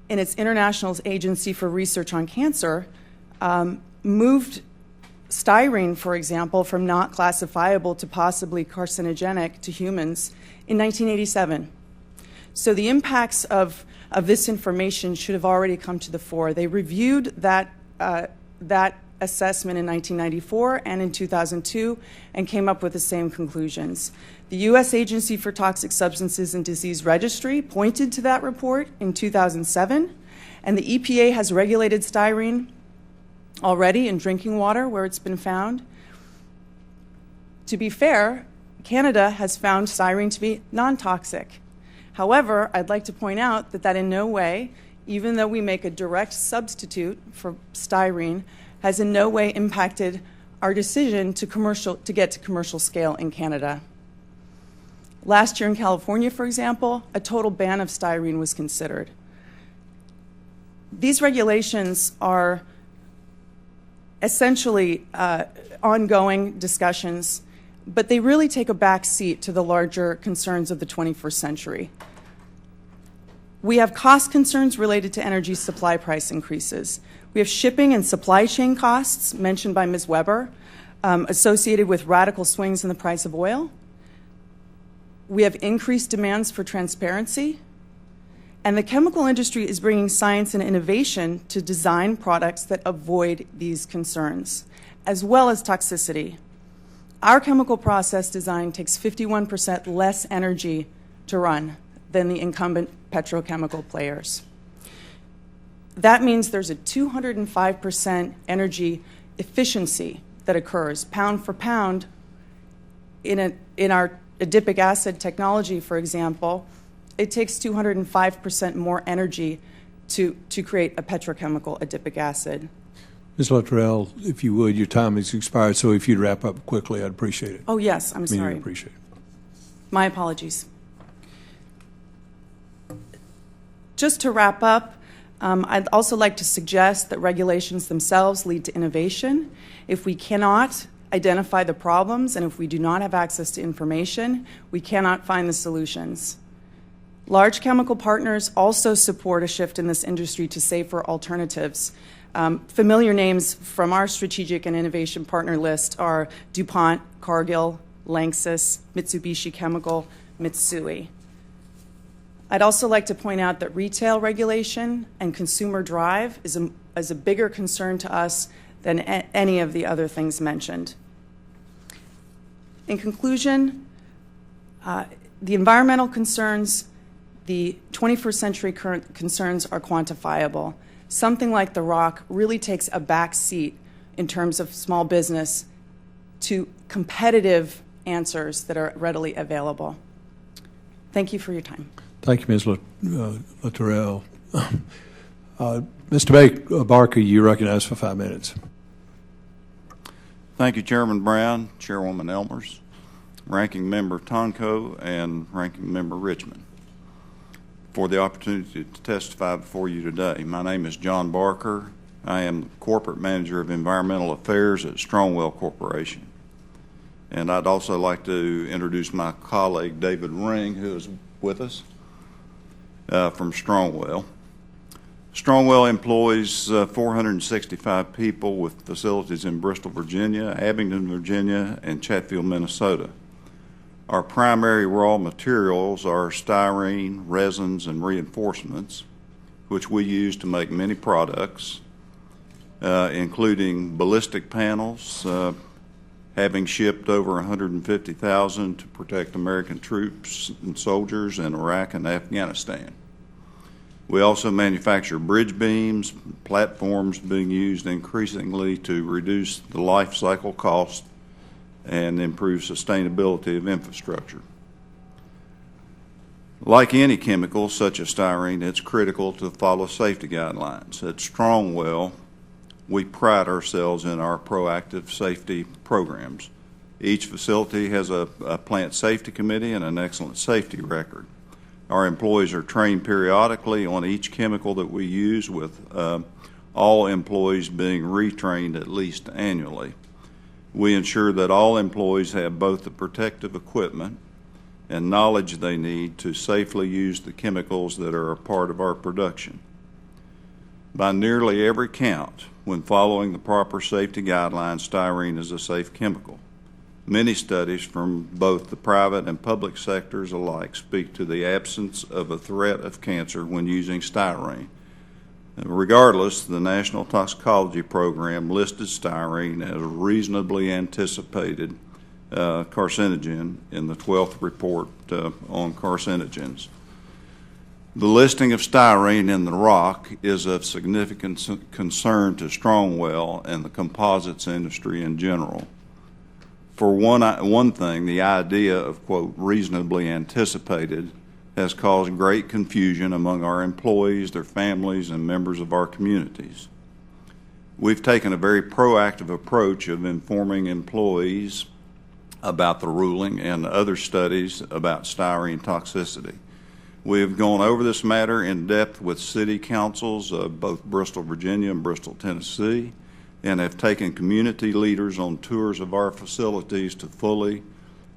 in its International Agency for Research on Cancer, moved styrene, for example, from not classifiable to possibly carcinogenic to humans in 1987. So the impacts of this information should have already come to the fore. They reviewed that assessment in 1994 and in 2002 and came up with the same conclusions. The U.S. Agency for Toxic Substances and Disease Registry pointed to that report in 2007, and the EPA has regulated styrene already in drinking water where it's been found. To be fair, Canada has found styrene to be non-toxic. However, I'd like to point out that in no way, even though we make a direct substitute for styrene, has in no way impacted our decision to get to commercial scale in Canada. Last year in California, for example, a total ban of styrene was considered. These regulations are essentially ongoing discussions, but they really take a back seat to the larger concerns of the 21st century. We have cost concerns related to energy supply price increases. We have shipping and supply chain costs, mentioned by Ms. Weber, associated with radical swings in the price of oil. We have increased demands for transparency. And the chemical industry is bringing science and innovation to design products that avoid these concerns, as well as toxicity. Our chemical process design takes 51% less energy to run than the incumbent petrochemical players. That means there's a 205% energy efficiency that occurs pound for pound in our adipic acid technology, for example. It takes 205% more energy to create a petrochemical adipic acid. Ms. Luttrell, if you would, your time has expired, so if you'd wrap up quickly, I'd appreciate it. Oh, yes, I'm sorry. I'd appreciate it. My apologies. Just to wrap up, I'd also like to suggest that regulations themselves lead to innovation. If we cannot identify the problems and if we do not have access to information, we cannot find the solutions. Large chemical partners also support a shift in this industry to safer alternatives. Familiar names from our strategic and innovation partner list are DuPont, Cargill, Lanxess, Mitsubishi Chemical, Mitsui. I'd also like to point out that retail regulation and consumer drive is a bigger concern to us than any of the other things mentioned. In conclusion, the environmental concerns, the 21st century current concerns are quantifiable. Something like the rock really takes a back seat in terms of small business to competitive answers that are readily available. Thank you for your time. Thank you, Ms. Luttrell. Mr. Barker, you recognize for 5 minutes. Thank you, Chairman Brown, Chairwoman Elmers, Ranking Member Tonko, and Ranking Member Richmond, for the opportunity to testify before you today. My name is John Barker. I am the Corporate Manager of Environmental Affairs at Strongwell Corporation. And I'd also like to introduce my colleague, David Ring, who is with us from Strongwell. Strongwell employs 465 people with facilities in Bristol, Virginia, Abingdon, Virginia, and Chatfield, Minnesota. Our primary raw materials are styrene, resins, and reinforcements, which we use to make many products, including ballistic panels, having shipped over 150,000 to protect American troops and soldiers in Iraq and Afghanistan. We also manufacture bridge beams, platforms being used increasingly to reduce the life cycle cost and improve sustainability of infrastructure. Like any chemical, such as styrene, it's critical to follow safety guidelines. At Strongwell, we pride ourselves in our proactive safety programs. Each facility has a plant safety committee and an excellent safety record. Our employees are trained periodically on each chemical that we use, with all employees being retrained at least annually. We ensure that all employees have both the protective equipment and knowledge they need to safely use the chemicals that are a part of our production. By nearly every count, when following the proper safety guidelines, styrene is a safe chemical. Many studies from both the private and public sectors alike speak to the absence of a threat of cancer when using styrene. Regardless, the National Toxicology Program listed styrene as a reasonably anticipated carcinogen in the 12th report on carcinogens. The listing of styrene in the rock is of significant concern to Strongwell and the composites industry in general. For one thing, the idea of, quote, reasonably anticipated has caused great confusion among our employees, their families, and members of our communities. We've taken a very proactive approach of informing employees about the ruling and other studies about styrene toxicity. We have gone over this matter in depth with city councils of both Bristol, Virginia, and Bristol, Tennessee, and have taken community leaders on tours of our facilities to fully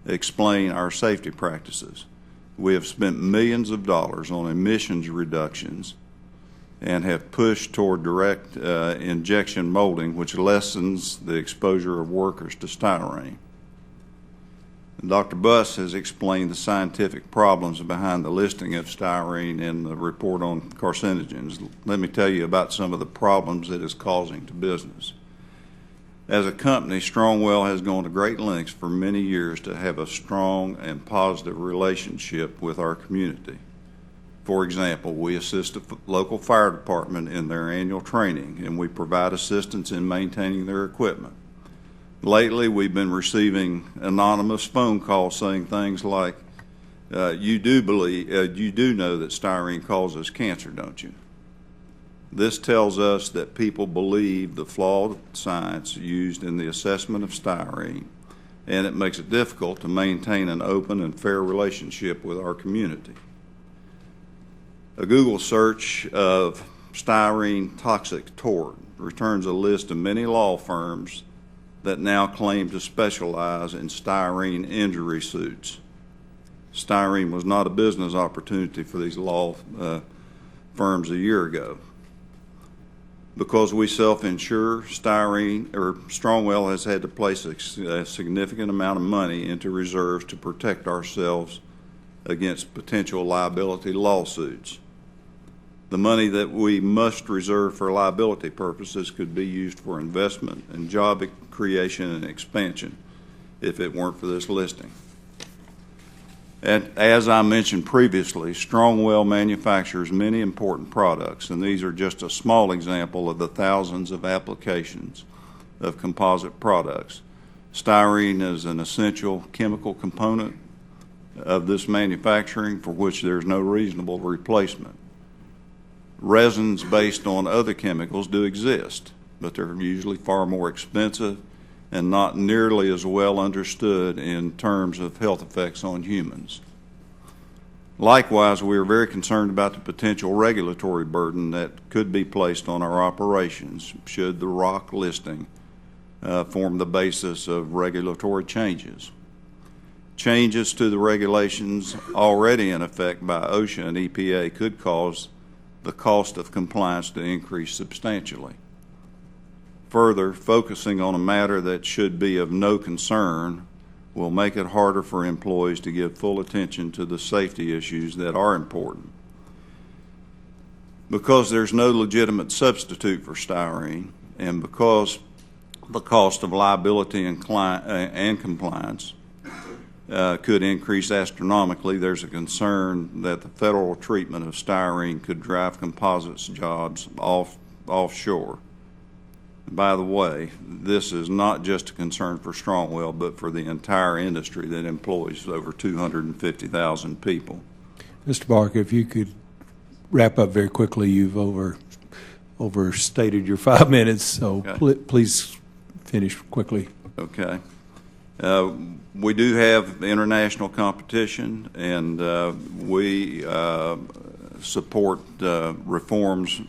explain our safety practices. We have spent millions of dollars on emissions reductions and have pushed toward direct injection molding, which lessens the exposure of workers to styrene. Dr. Buss has explained the scientific problems behind the listing of styrene in the report on carcinogens. Let me tell you about some of the problems it is causing to business. As a company, Strongwell has gone to great lengths for many years to have a strong and positive relationship with our community. For example, we assist a local fire department in their annual training, and we provide assistance in maintaining their equipment. Lately, we've been receiving anonymous phone calls saying things like, you do know that styrene causes cancer, don't you? This tells us that people believe the flawed science used in the assessment of styrene, and it makes it difficult to maintain an open and fair relationship with our community. A Google search of styrene toxic tort returns a list of many law firms that now claim to specialize in styrene injury suits. Styrene was not a business opportunity for these law firms a year ago. Because we self-insure, Strongwell has had to place a significant amount of money into reserves to protect ourselves against potential liability lawsuits. The money that we must reserve for liability purposes could be used for investment and job creation and expansion if it weren't for this listing. And as I mentioned previously, Strongwell manufactures many important products, and these are just a small example of the thousands of applications of composite products. Styrene is an essential chemical component of this manufacturing for which there's no reasonable replacement. Resins based on other chemicals do exist, but they're usually far more expensive and not nearly as well understood in terms of health effects on humans. Likewise, we are very concerned about the potential regulatory burden that could be placed on our operations should the ROC listing form the basis of regulatory changes. Changes to the regulations already in effect by OSHA and EPA could cause the cost of compliance to increase substantially. Further, focusing on a matter that should be of no concern will make it harder for employees to give full attention to the safety issues that are important. Because there's no legitimate substitute for styrene, and because the cost of liability and compliance could increase astronomically, there's a concern that the federal treatment of styrene could drive composites jobs offshore. By the way, this is not just a concern for Strongwell, but for the entire industry that employs over 250,000 people. Mr. Barker, if you could wrap up very quickly. You've overstated your 5 minutes, so Okay. please finish quickly. Okay. We do have international competition, and we support reforms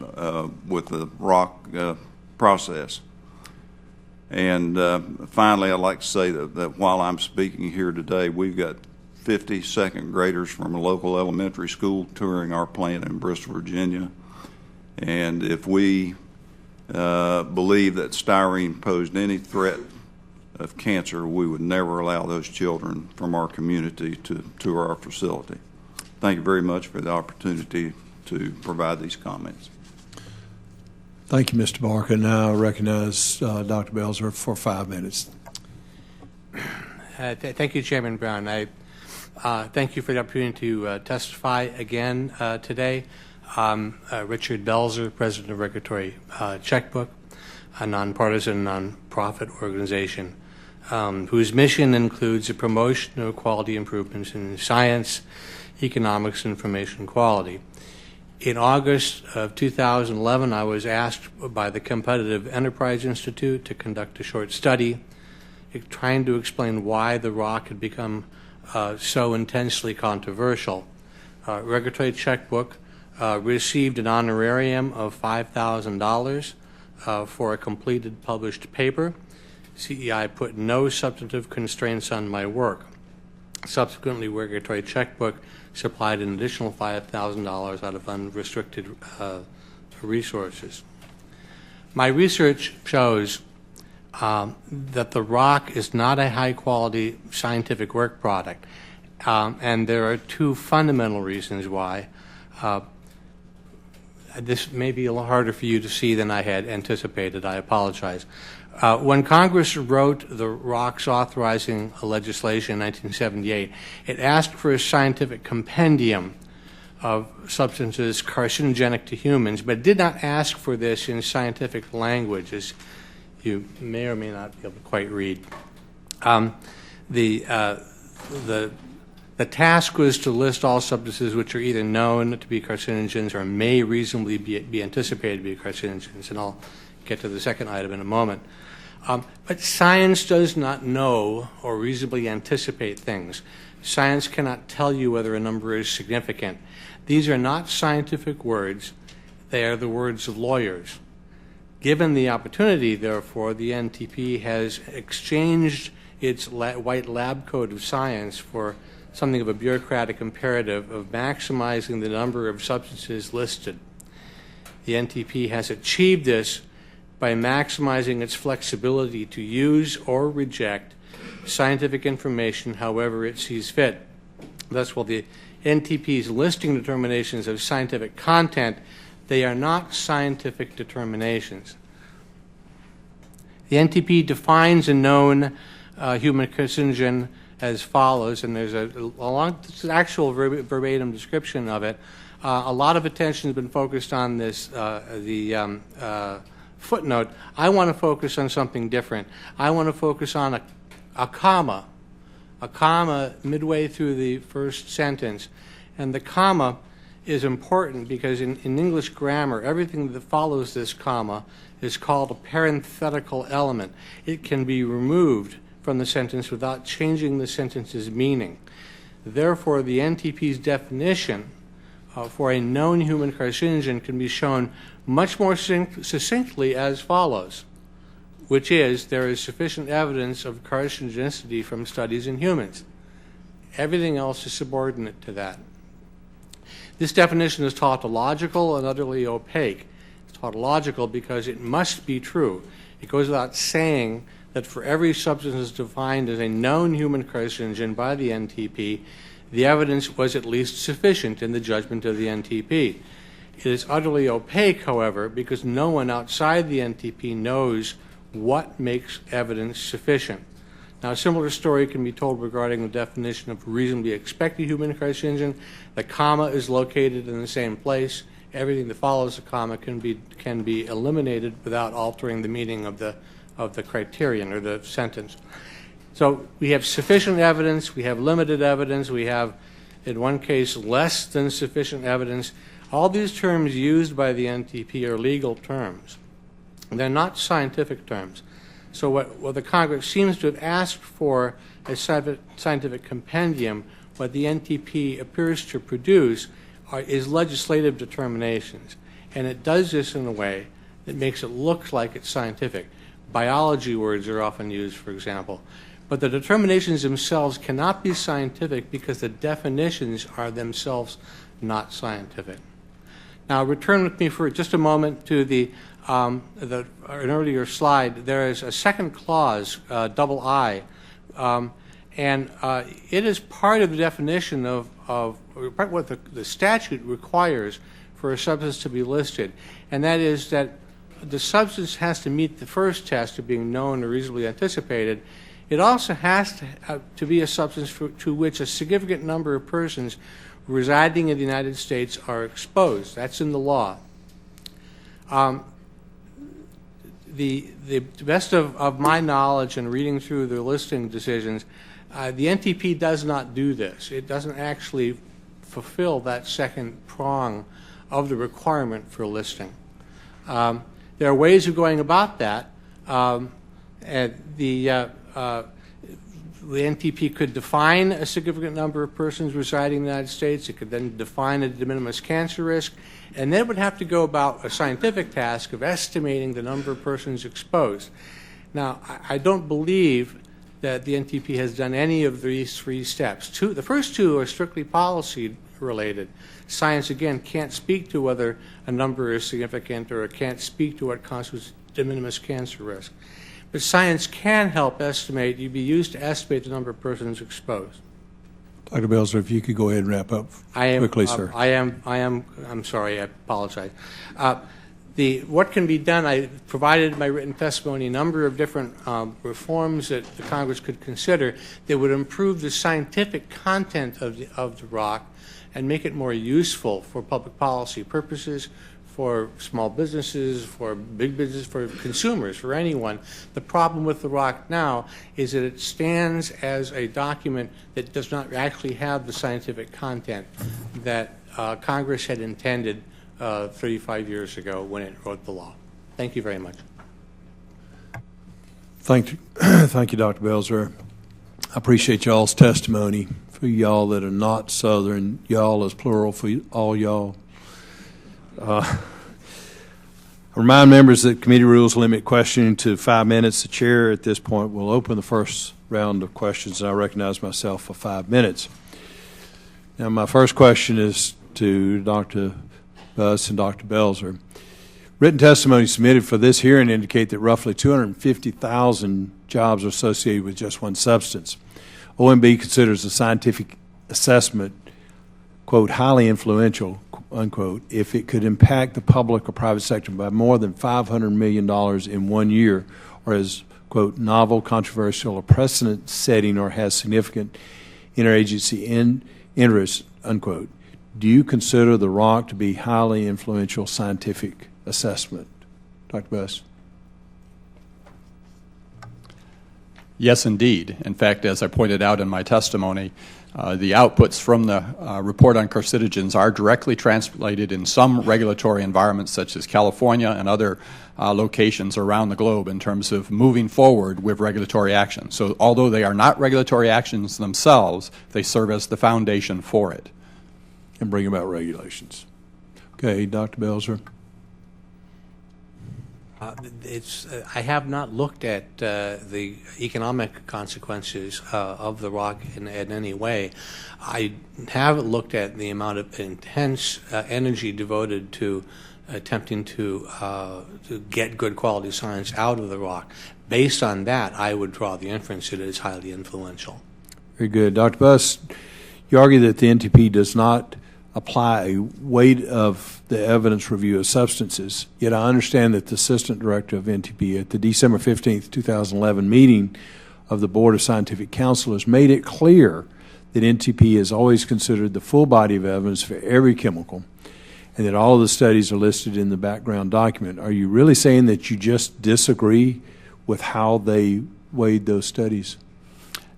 with the ROC process. And finally, I'd like to say that while I'm speaking here today, we've got 50 second graders from a local elementary school touring our plant in Bristol, Virginia. And if we believe that styrene posed any threat of cancer, we would never allow those children from our community to tour our facility. Thank you very much for the opportunity to provide these comments. Thank you, Mr. Barker. Now I recognize Dr. Belzer for 5 minutes. Thank you, Chairman Brown. I thank you for the opportunity to testify again today. Richard Belzer, President of Regulatory Checkbook, a nonpartisan, nonprofit organization whose mission includes the promotion of quality improvements in science, economics, and information quality. In August of 2011, I was asked by the Competitive Enterprise Institute to conduct a short study trying to explain why the ROC had become so intensely controversial. Regulatory Checkbook received an honorarium of $5,000 for a completed published paper. CEI put no substantive constraints on my work. Subsequently, Regulatory Checkbook supplied an additional $5,000 out of unrestricted resources. My research shows that the ROC is not a high-quality scientific work product, and there are two fundamental reasons why. This may be a little harder for you to see than I had anticipated. I apologize. When Congress wrote the ROCs authorizing legislation in 1978, it asked for a scientific compendium of substances carcinogenic to humans, but did not ask for this in scientific language, as you may or may not be able to quite read. The task was to list all substances which are either known to be carcinogens or may reasonably be anticipated to be carcinogens, and I'll get to the second item in a moment. But science does not know or reasonably anticipate things. Science cannot tell you whether a number is significant. These are not scientific words. They are the words of lawyers. Given the opportunity, therefore, the NTP has exchanged its white lab coat of science for something of a bureaucratic imperative of maximizing the number of substances listed. The NTP has achieved this by maximizing its flexibility to use or reject scientific information however it sees fit. Thus, while the NTP's listing determinations of scientific content, they are not scientific determinations. The NTP defines a known human carcinogen as follows, and there's a long, actual verbatim description of it. A lot of attention has been focused on this, footnote. I want to focus on something different. I want to focus on a comma midway through the first sentence. And the comma is important because in English grammar, everything that follows this comma is called a parenthetical element. It can be removed from the sentence without changing the sentence's meaning. Therefore, the NTP's definition for a known human carcinogen can be shown much more succinctly as follows, which is there is sufficient evidence of carcinogenicity from studies in humans. Everything else is subordinate to that. This definition is tautological and utterly opaque. It's tautological because it must be true. It goes without saying that for every substance defined as a known human carcinogen by the NTP, the evidence was at least sufficient in the judgment of the NTP. It is utterly opaque, however, because no one outside the NTP knows what makes evidence sufficient. Now, a similar story can be told regarding the definition of reasonably expected human carcinogen. The comma is located in the same place. Everything that follows the comma can be eliminated without altering the meaning of the criterion or the sentence. So we have sufficient evidence, we have limited evidence, we have, in one case, less than sufficient evidence. All these terms used by the NTP are legal terms. They're not scientific terms. So what the Congress seems to have asked for a scientific compendium, what the NTP appears to produce is legislative determinations. And it does this in a way that makes it look like it's scientific. Biology words are often used, for example. But the determinations themselves cannot be scientific because the definitions are themselves not scientific. Now, return with me for just a moment to an earlier slide. There is a second clause, double I, and it is part of the definition of what the statute requires for a substance to be listed, and that is that the substance has to meet the first test of being known or reasonably anticipated. It also has to be a substance to which a significant number of persons residing in the United States are exposed. That's in the law. The best of my knowledge in reading through the listing decisions, the NTP does not do this. It doesn't actually fulfill that second prong of the requirement for listing. There are ways of going about that. The NTP could define a significant number of persons residing in the United States. It could then define a de minimis cancer risk, and then it would have to go about a scientific task of estimating the number of persons exposed. Now, I don't believe that the NTP has done any of these three steps. The first two are strictly policy related. Science, again, can't speak to whether a number is significant, or it can't speak to what constitutes de minimis cancer risk. But science can help estimate, be used to estimate the number of persons exposed. Dr. Belzer, if you could go ahead and wrap up quickly, sir. I'm sorry, I apologize. What can be done, I provided in my written testimony a number of different reforms that the Congress could consider that would improve the scientific content of the rock and make it more useful for public policy purposes, for small businesses, for big business, for consumers, for anyone. The problem with the rock now is that it stands as a document that does not actually have the scientific content that Congress had intended 35 years ago when it wrote the law. Thank you very much. Thank you, Dr. Belzer. I appreciate y'all's testimony. For y'all that are not Southern, y'all is plural for all y'all. I remind members that committee rules limit questioning to 5 minutes. The chair at this point will open the first round of questions, and I recognize myself for 5 minutes. Now, my first question is to Dr. Buss and Dr. Belzer. Written testimony submitted for this hearing indicate that roughly 250,000 jobs are associated with just one substance. OMB considers the scientific assessment, quote, highly influential, unquote, if it could impact the public or private sector by more than $500 million in 1 year, or as, quote, novel, controversial, or precedent-setting, or has significant interagency interest, unquote. Do you consider the rock to be highly influential scientific assessment? Dr. Buss? Yes, indeed. In fact, as I pointed out in my testimony, the outputs from the report on carcinogens are directly translated in some regulatory environments, such as California and other locations around the globe, in terms of moving forward with regulatory action. So although they are not regulatory actions themselves, they serve as the foundation for it. And bring about regulations. Okay, Dr. Belzer. I have not looked at the economic consequences of the rock in any way. I have looked at the amount of intense energy devoted to attempting to get good quality science out of the rock. Based on that, I would draw the inference that it is highly influential. Very good. Dr. Buss, you argue that the NTP does not apply a weight of the evidence review of substances, yet I understand that the Assistant Director of NTP at the December 15th, 2011 meeting of the Board of Scientific Counselors made it clear that NTP has always considered the full body of evidence for every chemical and that all of the studies are listed in the background document. Are you really saying that you just disagree with how they weighed those studies?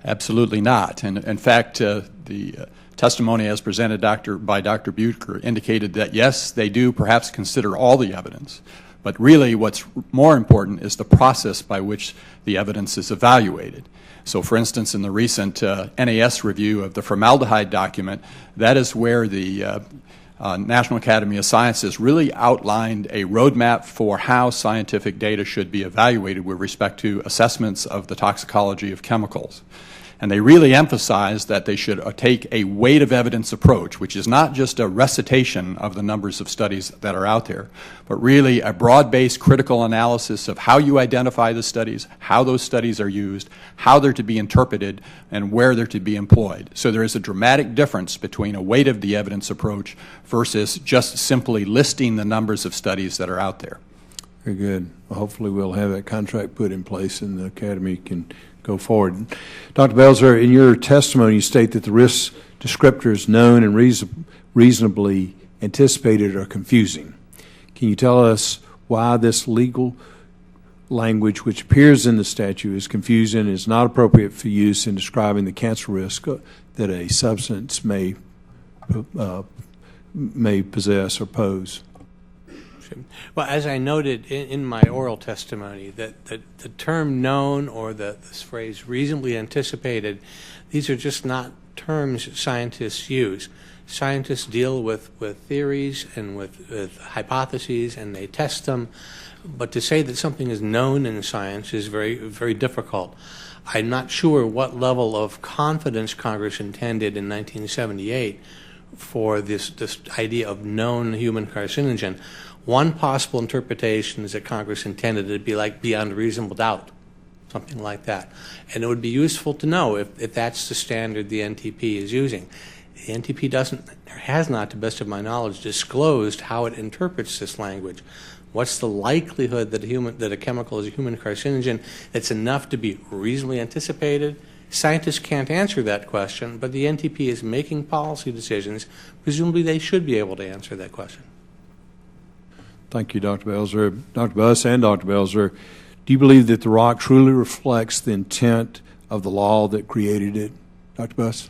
Absolutely not. And in fact, the testimony as presented by Dr. Bucher indicated that, yes, they do perhaps consider all the evidence, but really what's more important is the process by which the evidence is evaluated. So, for instance, in the recent NAS review of the formaldehyde document, that is where the National Academy of Sciences really outlined a roadmap for how scientific data should be evaluated with respect to assessments of the toxicology of chemicals. And they really emphasized that they should take a weight of evidence approach, which is not just a recitation of the numbers of studies that are out there, but really a broad-based critical analysis of how you identify the studies, how those studies are used, how they're to be interpreted, and where they're to be employed. So there is a dramatic difference between a weight of the evidence approach versus just simply listing the numbers of studies that are out there. Very good. Well, hopefully we'll have that contract put in place and the Academy can go forward. Dr. Belzer, in your testimony, you state that the risk descriptors known and reasonably anticipated are confusing. Can you tell us why this legal language, which appears in the statute, is confusing and is not appropriate for use in describing the cancer risk that a substance may possess or pose? Well, as I noted in my oral testimony, that the term known or this phrase reasonably anticipated, these are just not terms scientists use. Scientists deal with theories and with hypotheses, and they test them. But to say that something is known in science is very, very difficult. I'm not sure what level of confidence Congress intended in 1978 for this idea of known human carcinogen. One possible interpretation is that Congress intended it to be like beyond reasonable doubt, something like that. And it would be useful to know if that's the standard the NTP is using. The NTP has not, to the best of my knowledge, disclosed how it interprets this language. What's the likelihood that a chemical is a human carcinogen that's enough to be reasonably anticipated? Scientists can't answer that question, but the NTP is making policy decisions. Presumably they should be able to answer that question. Thank you, Dr. Belzer. Dr. Buss and Dr. Belzer, do you believe that the rock truly reflects the intent of the law that created it? Dr. Buss?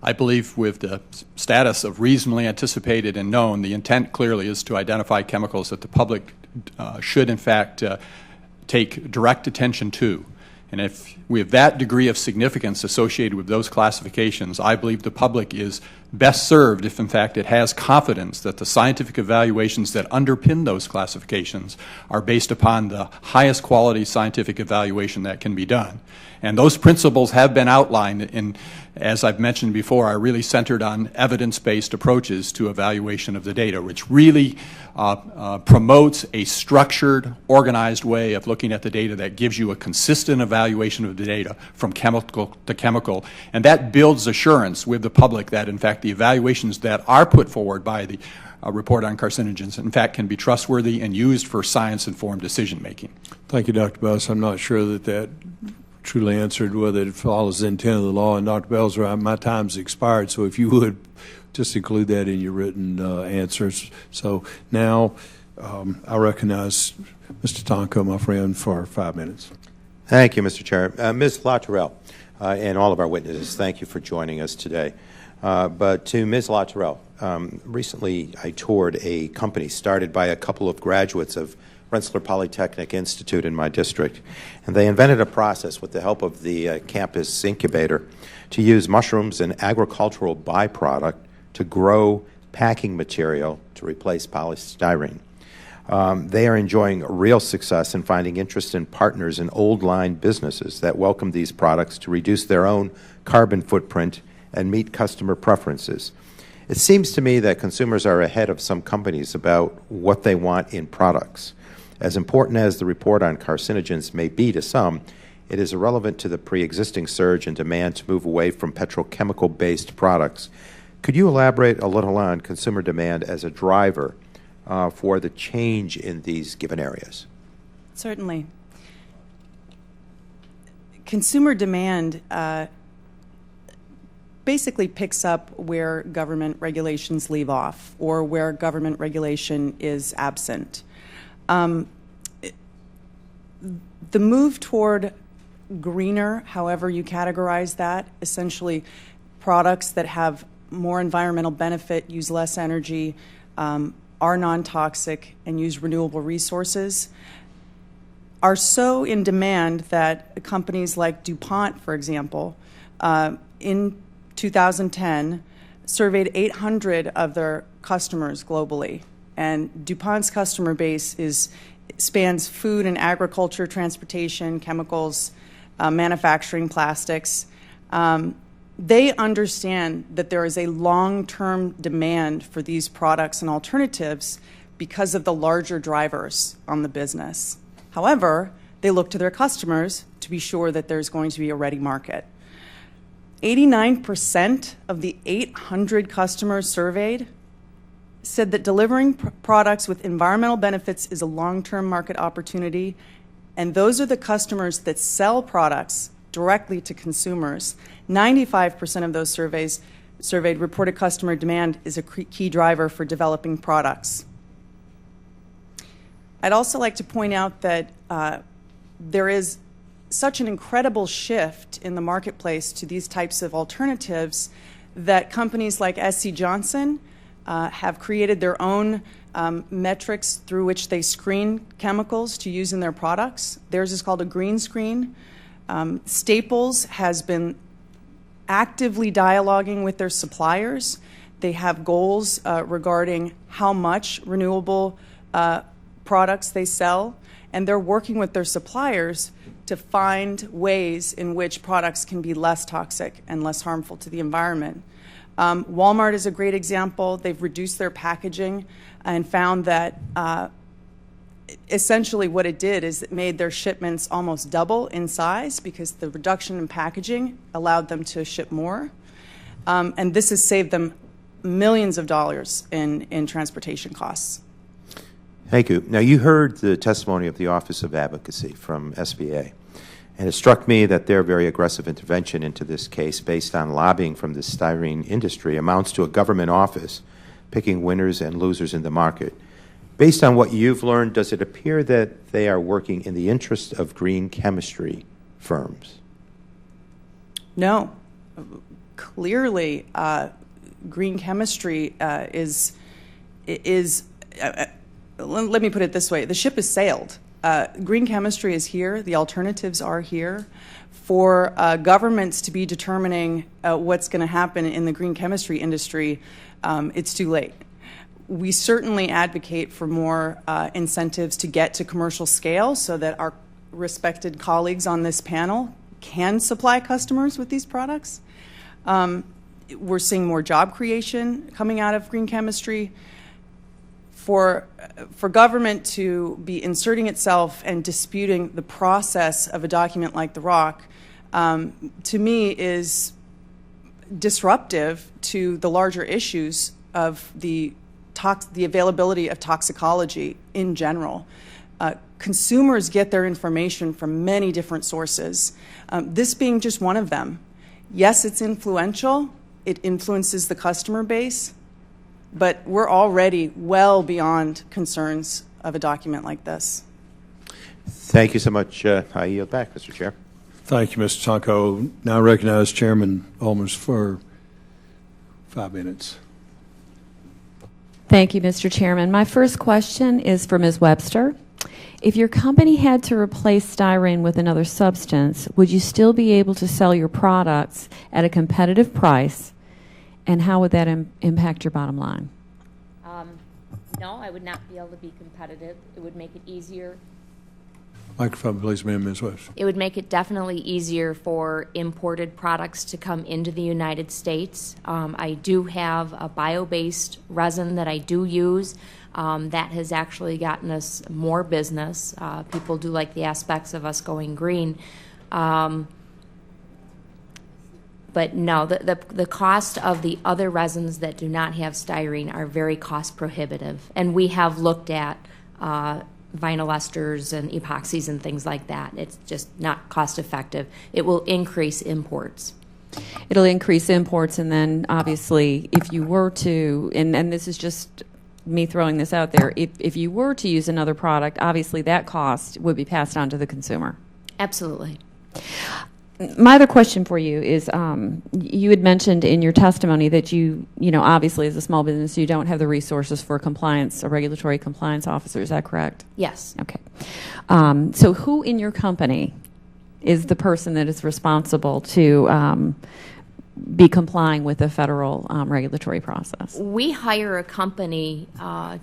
I believe with the status of reasonably anticipated and known, the intent clearly is to identify chemicals that the public should, in fact, take direct attention to. And if we have that degree of significance associated with those classifications, I believe the public is best served if, in fact, it has confidence that the scientific evaluations that underpin those classifications are based upon the highest quality scientific evaluation that can be done. And those principles have been outlined in, as I've mentioned before, are really centered on evidence-based approaches to evaluation of the data, which really promotes a structured, organized way of looking at the data that gives you a consistent evaluation of the data from chemical to chemical. And that builds assurance with the public that, in fact, the evaluations that are put forward by the report on carcinogens, in fact, can be trustworthy and used for science-informed decision-making. Thank you, Dr. Buss. I'm not sure that truly answered whether it follows the intent of the law. And Dr. Belzer, my time's expired, so if you would just include that in your written answers. So now I recognize Mr. Tonko, my friend, for 5 minutes. Thank you, Mr. Chair. Ms. Latourell and all of our witnesses, thank you for joining us today. But to Ms. Latourell, recently I toured a company started by a couple of graduates of Rensselaer Polytechnic Institute in my district, and they invented a process with the help of the campus incubator to use mushrooms and agricultural byproduct to grow packing material to replace polystyrene. They are enjoying real success and finding interest in partners in old line businesses that welcome these products to reduce their own carbon footprint and meet customer preferences. It seems to me that consumers are ahead of some companies about what they want in products. As important as the report on carcinogens may be to some, it is irrelevant to the pre-existing surge in demand to move away from petrochemical-based products. Could you elaborate a little on consumer demand as a driver for the change in these given areas? Certainly. Consumer demand basically picks up where government regulations leave off or where government regulation is absent. The move toward greener, however you categorize that, essentially products that have more environmental benefit, use less energy, are non-toxic, and use renewable resources, are so in demand that companies like DuPont, for example, in 2010 surveyed 800 of their customers globally. And DuPont's customer base spans food and agriculture, transportation, chemicals, manufacturing, plastics. They understand that there is a long-term demand for these products and alternatives because of the larger drivers on the business. However, they look to their customers to be sure that there's going to be a ready market. 89% of the 800 customers surveyed said that delivering products with environmental benefits is a long-term market opportunity, and those are the customers that sell products directly to consumers. 95% of those surveyed reported customer demand is a key driver for developing products. I'd also like to point out that there is such an incredible shift in the marketplace to these types of alternatives that companies like SC Johnson have created their own metrics through which they screen chemicals to use in their products. Theirs is called a green screen. Staples has been actively dialoguing with their suppliers. They have goals regarding how much renewable products they sell, and they're working with their suppliers to find ways in which products can be less toxic and less harmful to the environment. Walmart is a great example. They've reduced their packaging and found that essentially what it did is it made their shipments almost double in size because the reduction in packaging allowed them to ship more. And this has saved them millions of dollars in transportation costs. Thank you. Now, you heard the testimony of the Office of Advocacy from SBA, and it struck me that their very aggressive intervention into this case based on lobbying from the styrene industry amounts to a government office picking winners and losers in the market. Based on what you've learned, does it appear that they are working in the interest of green chemistry firms? No. Clearly, green chemistry is let me put it this way. The ship has sailed. Green chemistry is here. The alternatives are here. For governments to be determining what's going to happen in the green chemistry industry, it's too late. We certainly advocate for more incentives to get to commercial scale so that our respected colleagues on this panel can supply customers with these products. We're seeing more job creation coming out of green chemistry. For government to be inserting itself and disputing the process of a document like the ROC, to me is disruptive to the larger issues of the availability of toxicology in general. Consumers get their information from many different sources, this being just one of them. Yes, it's influential. It influences the customer base. But we're already well beyond concerns of a document like this. Thank you so much. I yield back, Mr. Chair. Thank you, Mr. Tonko. Now I recognize Chairman Olmers for 5 minutes. Thank you, Mr. Chairman. My first question is for Ms. Webster. If your company had to replace styrene with another substance, would you still be able to sell your products at a competitive price, and how would that impact your bottom line? No, I would not be able to be competitive. It would make it easier. Microphone, please, ma'am, Ms. Webster. It would make it definitely easier for imported products to come into the United States. I do have a bio-based resin that I do use. That has actually gotten us more business. People do like the aspects of us going green. But no, the cost of the other resins that do not have styrene are very cost prohibitive. And we have looked at vinyl esters and epoxies and things like that. It's just not cost effective. It will increase imports. It'll increase imports, and then obviously if you were to, and this is just me throwing this out there, if you were to use another product, obviously that cost would be passed on to the consumer. Absolutely. My other question for you is, you had mentioned in your testimony that you obviously as a small business, you don't have the resources for compliance, a regulatory compliance officer. Is that correct? Yes. Okay. So who in your company is the person that is responsible to be complying with the federal regulatory process? We hire a company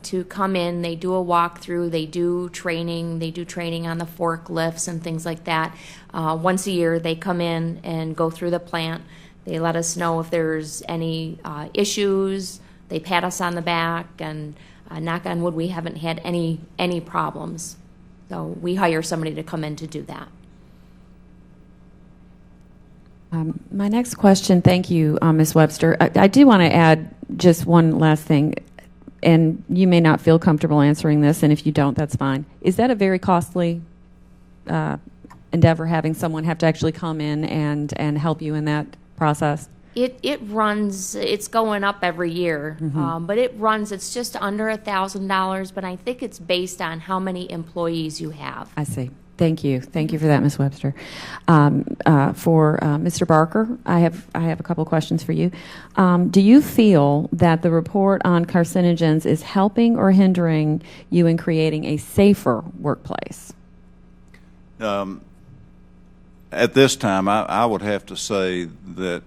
to come in. They do a walkthrough. They do training. They do training on the forklifts and things like that. Once a year, they come in and go through the plant. They let us know if there's any issues. They pat us on the back, and knock on wood, we haven't had any problems. So we hire somebody to come in to do that. My next question, thank you, Ms. Webster. I do want to add just one last thing, and you may not feel comfortable answering this, and if you don't, that's fine. Is that a very costly endeavor, having someone have to actually come in and help you in that process? It runs, it's going up every year, but it's just under $1,000, but I think it's based on how many employees you have. I see. Thank you. Thank you for that, Ms. Webster. For Mr. Barker, I have a couple questions for you. Do you feel that the report on carcinogens is helping or hindering you in creating a safer workplace? At this time, I would have to say that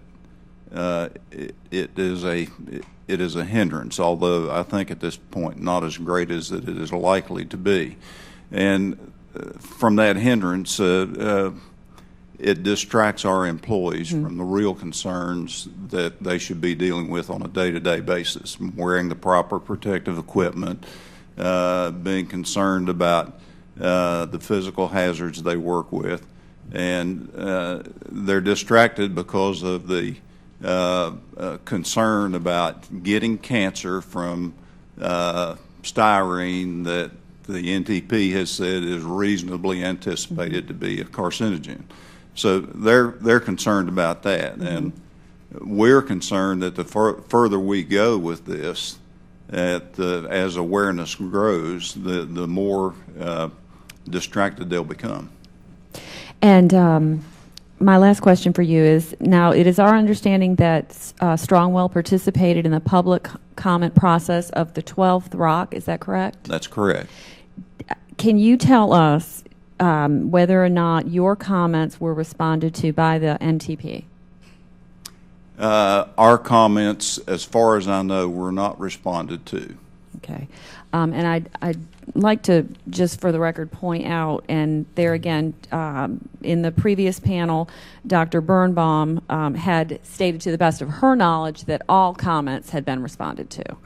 it is a hindrance, although I think at this point not as great as it is likely to be. And from that hindrance, it distracts our employees from the real concerns that they should be dealing with on a day-to-day basis, wearing the proper protective equipment, being concerned about the physical hazards they work with, and they're distracted because of the concern about getting cancer from styrene that the NTP has said is reasonably anticipated to be a carcinogen. So they're concerned about that, and we're concerned that the further we go with this, as awareness grows, the more distracted they'll become. And my last question for you is, now it is our understanding that Strongwell participated in the public comment process of the 12th Rock. Is that correct? That's correct. Can you tell us whether or not your comments were responded to by the NTP? Our comments, as far as I know, were not responded to. Okay. And I'd like to, just for the record, point out, and there again, in the previous panel, Dr. Birnbaum had stated to the best of her knowledge that all comments had been responded to.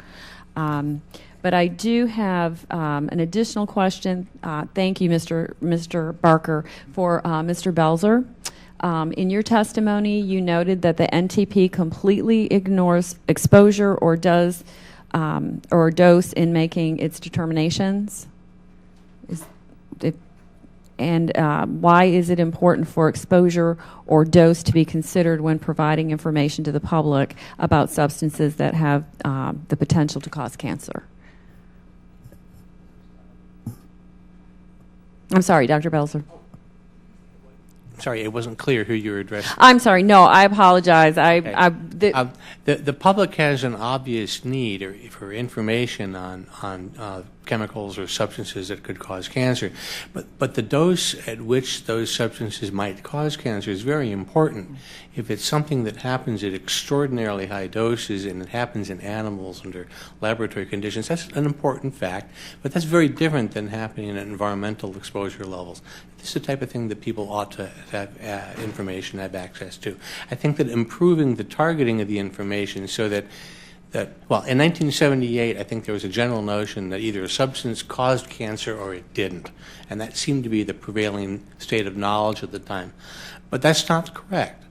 But I do have an additional question. Thank you, Mr. Barker, for Mr. Belzer. In your testimony, you noted that the NTP completely ignores exposure or dose in making its determinations. Why is it important for exposure or dose to be considered when providing information to the public about substances that have the potential to cause cancer? I'm sorry, Dr. Belzer. Sorry, it wasn't clear who you were addressing. I'm sorry. No, I apologize. The public has an obvious need for information on chemicals or substances that could cause cancer. But the dose at which those substances might cause cancer is very important. If it's something that happens at extraordinarily high doses and it happens in animals under laboratory conditions, that's an important fact, but that's very different than happening at environmental exposure levels. This is the type of thing that people ought to have information, have access to. I think that improving the targeting of the information so that well, in 1978, I think there was a general notion that either a substance caused cancer or it didn't, and that seemed to be the prevailing state of knowledge at the time. But that's not correct.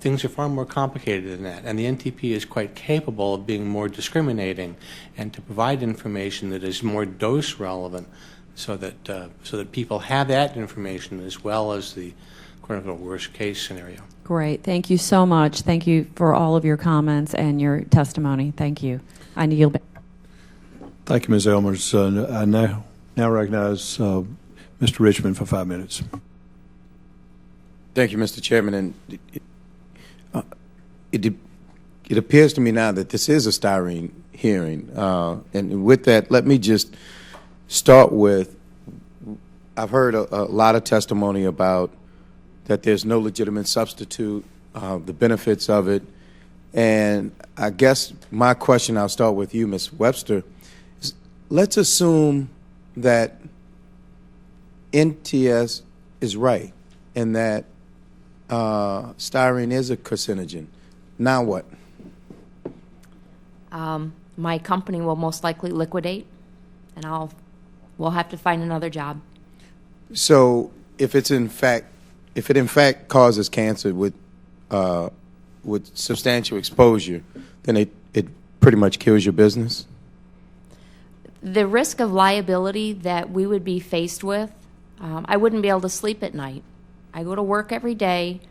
Things are far more complicated than that, and the NTP is quite capable of being more discriminating and to provide information that is more dose relevant so that people have that information as well as the quote-unquote worst case scenario. Great. Thank you so much. Thank you for all of your comments and your testimony. Thank you. I yield back. Thank you, Ms. Elmers. I now recognize Mr. Richmond for 5 minutes. Thank you, Mr. Chairman. And it appears to me now that this is a styrene hearing. And with that, let me just start with, I've heard a lot of testimony about that there's no legitimate substitute, the benefits of it. And I guess my question, I'll start with you, Ms. Webster, is let's assume that NTS is right and that styrene is a carcinogen. Now what? My company will most likely liquidate, and we'll have to find another job. So if it in fact causes cancer with substantial exposure, then it pretty much kills your business? The risk of liability that we would be faced with, I wouldn't be able to sleep at night. I go to work every day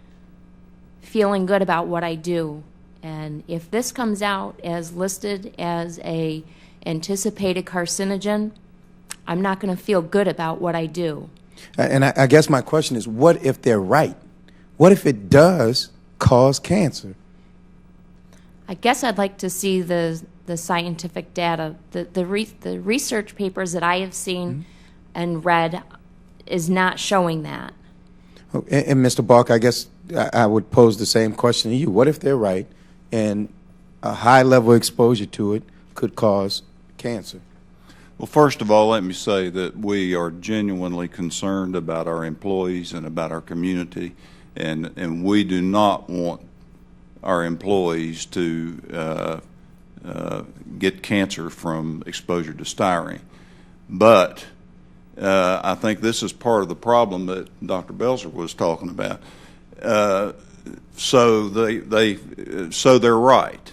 feeling good about what I do. And if this comes out as listed as a anticipated carcinogen, I'm not going to feel good about what I do. And I guess my question is, what if they're right? What if it does cause cancer? I guess I'd like to see the scientific data. The research papers that I have seen and read is not showing that. And Mr. Barker, I guess I would pose the same question to you. What if they're right and a high-level exposure to it could cause cancer? Well, first of all, let me say that we are genuinely concerned about our employees and about our community, and we do not want our employees to get cancer from exposure to styrene. But I think this is part of the problem that Dr. Belzer was talking about. So they're right.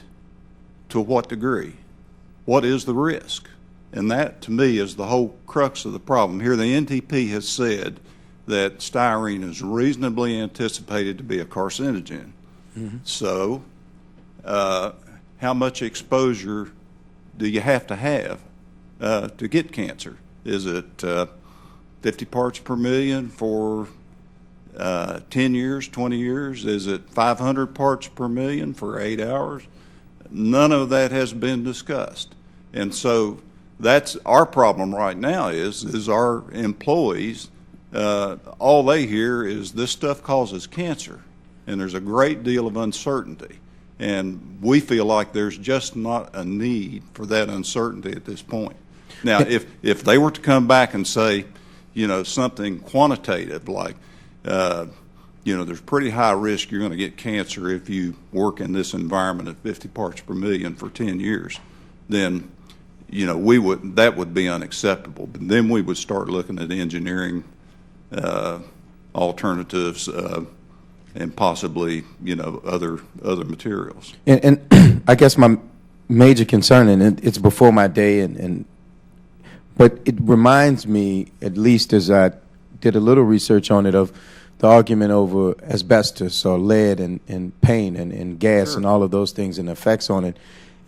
To what degree? What is the risk? And that, to me, is the whole crux of the problem. Here, the NTP has said that styrene is reasonably anticipated to be a carcinogen. Mm-hmm. So, how much exposure do you have to get cancer? Is it 50 parts per million for 10 years, 20 years? Is it 500 parts per million for 8 hours? None of that has been discussed. And so that's our problem right now is our employees, all they hear is this stuff causes cancer, and there's a great deal of uncertainty. And we feel like there's just not a need for that uncertainty at this point. Now, if they were to come back and say, something quantitative like, there's pretty high risk you're going to get cancer if you work in this environment at 50 parts per million for 10 years, then that would be unacceptable. But then we would start looking at engineering alternatives and possibly other materials. And I guess my major concern, and it's before my day, but it reminds me, at least as I did a little research on it, of the argument over asbestos or lead and paint and gas Sure. and all of those things and effects on it.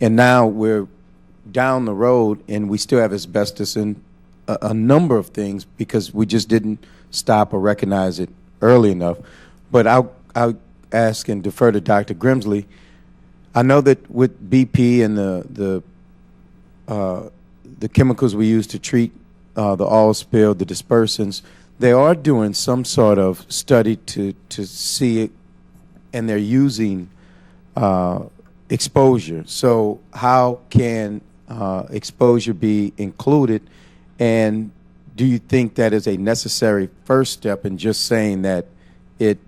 And now we're down the road and we still have asbestos in a number of things because we just didn't stop or recognize it early enough. But I'll ask and defer to Dr. Grimsley. I know that with BP and the the chemicals we use to treat the oil spill, the dispersants, they are doing some sort of study to see it, and they're using exposure. So how can exposure be included, and do you think that is a necessary first step in just saying that it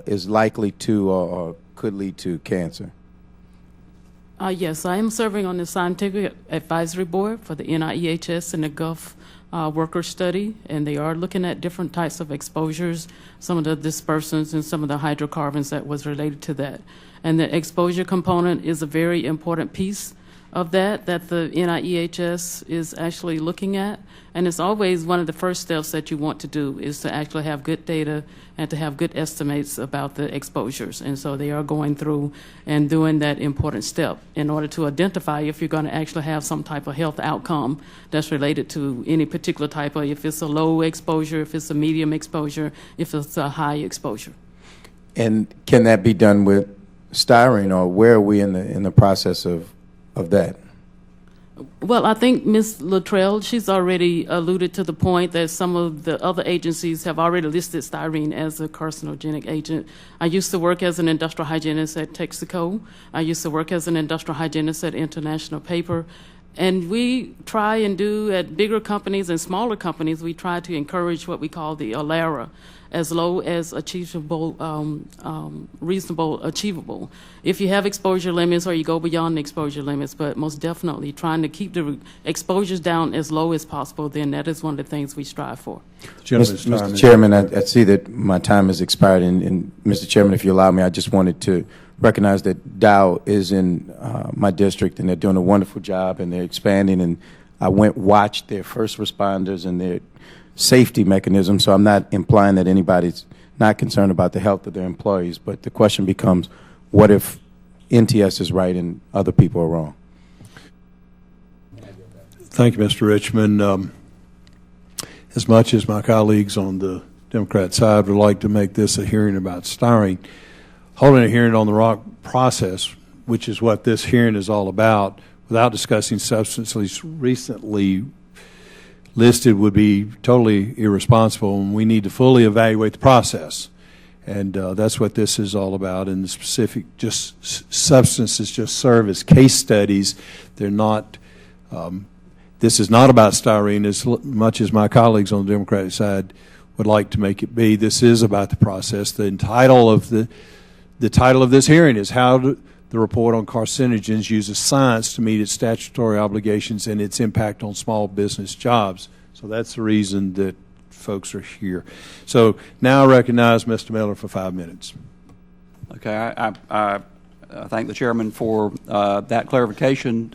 is likely to or could lead to cancer? Yes, I am serving on the Scientific Advisory Board for the NIEHS and the Gulf Worker Study, and they are looking at different types of exposures, some of the dispersants and some of the hydrocarbons that was related to that. And the exposure component is a very important piece of that the NIEHS is actually looking at. And it's always one of the first steps that you want to do is to actually have good data and to have good estimates about the exposures. And so they are going through and doing that important step in order to identify if you're going to actually have some type of health outcome that's related to any particular type of, if it's a low exposure, if it's a medium exposure, if it's a high exposure. And can that be done with styrene, or where are we in the process of that? Well, I think Ms. Luttrell, she's already alluded to the point that some of the other agencies have already listed styrene as a carcinogenic agent. I used to work as an industrial hygienist at Texaco. I used to work as an industrial hygienist at International Paper. And we try and do at bigger companies and smaller companies, we try to encourage what we call the ALARA, as low as achievable, reasonable, achievable. If you have exposure limits or you go beyond the exposure limits, but most definitely trying to keep the exposures down as low as possible, then that is one of the things we strive for. Mr. Chairman, I see that my time has expired, and Mr. Chairman, if you allow me, I just wanted to recognize that Dow is in my district, and they're doing a wonderful job, and they're expanding, and I watched their first responders and their safety mechanism, so I'm not implying that anybody's not concerned about the health of their employees, but the question becomes, what if NTS is right and other people are wrong? Thank you, Mr. Richmond. As much as my colleagues on the Democrat side would like to make this a hearing about styrene, holding a hearing on the rock process, which is what this hearing is all about, without discussing substances recently listed would be totally irresponsible, and we need to fully evaluate the process. And that's what this is all about. And the specific substances just serve as case studies. They're not, this is not about styrene as much as my colleagues on the Democratic side would like to make it be. This is about the process. The title of this hearing is How the Report on Carcinogens Uses Science to Meet Its Statutory Obligations and Its Impact on Small Business Jobs. So that's the reason that folks are here. So now I recognize Mr. Miller for 5 minutes. Okay, I thank the chairman for that clarification,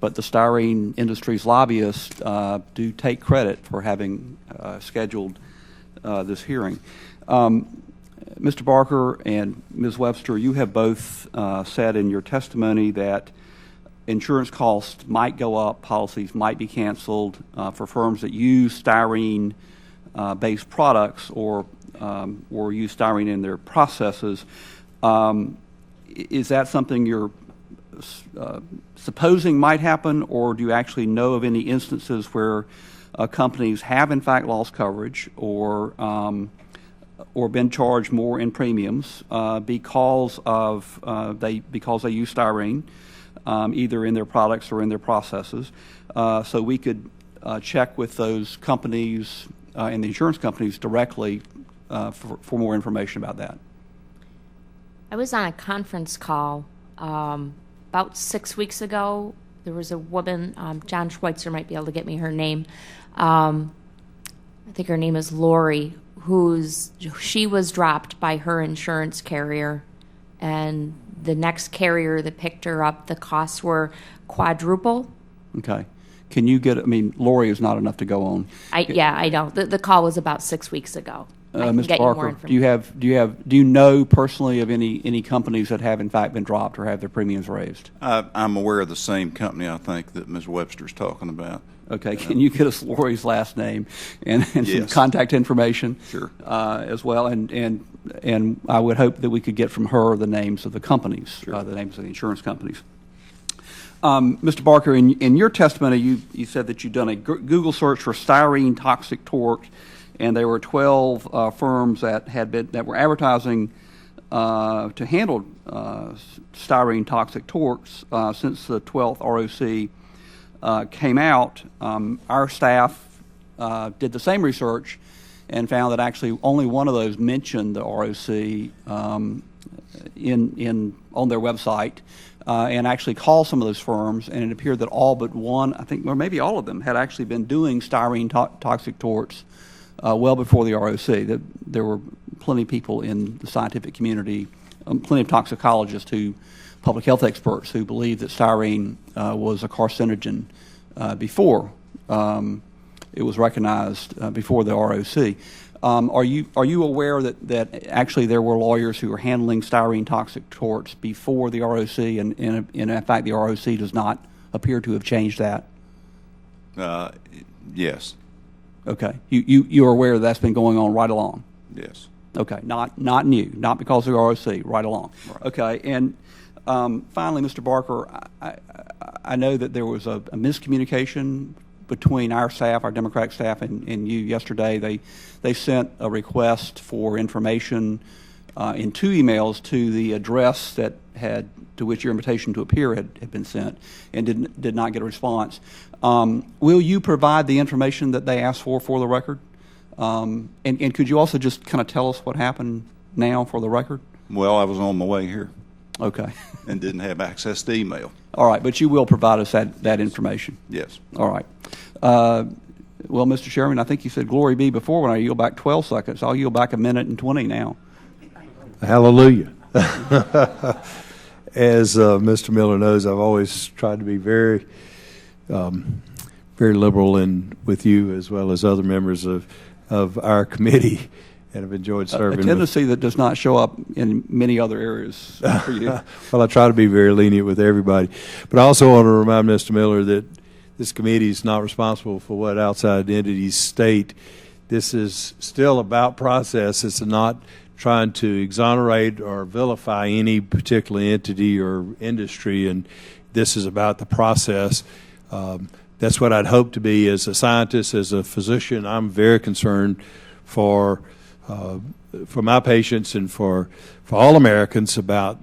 but the styrene industry's lobbyists do take credit for having scheduled this hearing. Mr. Barker and Ms. Webster, you have both said in your testimony that insurance costs might go up, policies might be canceled for firms that use styrene-based products or use styrene in their processes. Is that something you're supposing might happen, or do you actually know of any instances where companies have in fact lost coverage or been charged more in premiums because they use styrene, either in their products or in their processes? So we could check with those companies and the insurance companies directly for more information about that. I was on a conference call about 6 weeks ago. There was a woman, John Schweitzer might be able to get me her name. I think her name is Lori, she was dropped by her insurance carrier, and the next carrier that picked her up, the costs were quadruple. Okay. Can you get, Lori is not enough to go on. Yeah, I know. The call was about 6 weeks ago. Mr. Barker, do you know personally of any companies that have in fact been dropped or have their premiums raised? I'm aware of the same company, I think, that Ms. Webster's talking about. Okay, can you get us Lori's last name and yes, some contact information? Sure. As well, and I would hope that we could get from her the names of the companies, sure, the names of the insurance companies. Mr. Barker, in your testimony, you said that you'd done a Google search for styrene toxic torch, and there were 12 firms that were advertising to handle styrene toxic torques since the 12th ROC came out. Our staff did the same research and found that actually only one of those mentioned the ROC on their website, and actually called some of those firms, and it appeared that all but one, I think, or maybe all of them, had actually been doing styrene toxic torques well before the ROC. There were plenty of people in the scientific community, plenty of toxicologists, public health experts, who believed that styrene was a carcinogen before it was recognized before the ROC. Are you aware that actually there were lawyers who were handling styrene toxic torts before the ROC, and in fact the ROC does not appear to have changed that? Yes. Okay. You are aware that's been going on right along? Yes. Okay. Not new, not because of the ROC, right along. Right. Okay. And finally, Mr. Barker, I know that there was a miscommunication between our staff, our Democratic staff, and you yesterday. They sent a request for information in 2 emails to the address to which your invitation to appear had been sent, and did not get a response. Will you provide the information that they asked for the record? And could you also just kind of tell us what happened now for the record? Well, I was on my way here. Okay. And didn't have access to email. All right, but you will provide us that information? Yes. All right. Well, Mr. Chairman, I think you said glory be before when I yield back 12 seconds. I'll yield back 1:20 now. Hallelujah. As Mr. Miller knows, I've always tried to be very, very liberal with you as well as other members of our committee, and have enjoyed serving. A tendency that does not show up in many other areas for you. Well, I try to be very lenient with everybody. But I also want to remind Mr. Miller that this committee is not responsible for what outside entities state. This is still about process. It's not trying to exonerate or vilify any particular entity or industry, and this is about the process. That's what I'd hope to be as a scientist, as a physician. I'm very concerned for my patients and for all Americans about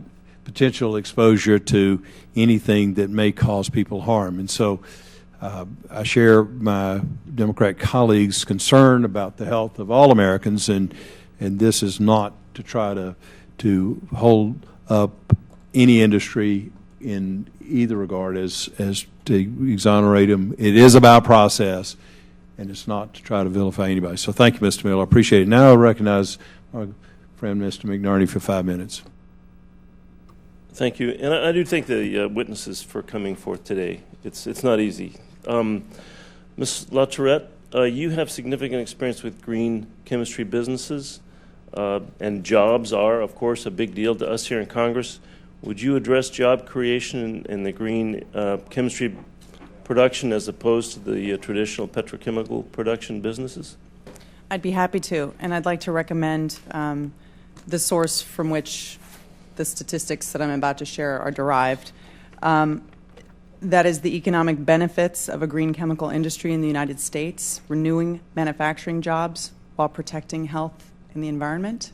potential exposure to anything that may cause people harm. And so I share my Democrat colleagues' concern about the health of all Americans, and this is not to try to hold up any industry in either regard as to exonerate them. It is about process, and it's not to try to vilify anybody. So thank you, Mr. Miller. I appreciate it. Now I recognize my friend, Mr. McNerney, for 5 minutes. Thank you. And I do thank the witnesses for coming forth today. It's not easy. Ms. LaTourette, you have significant experience with green chemistry businesses, and jobs are, of course, a big deal to us here in Congress. Would you address job creation in the green chemistry production as opposed to the traditional petrochemical production businesses? I'd be happy to, and I'd like to recommend the source from which the statistics that I'm about to share are derived. That is the economic benefits of a green chemical industry in the United States, renewing manufacturing jobs while protecting health and the environment.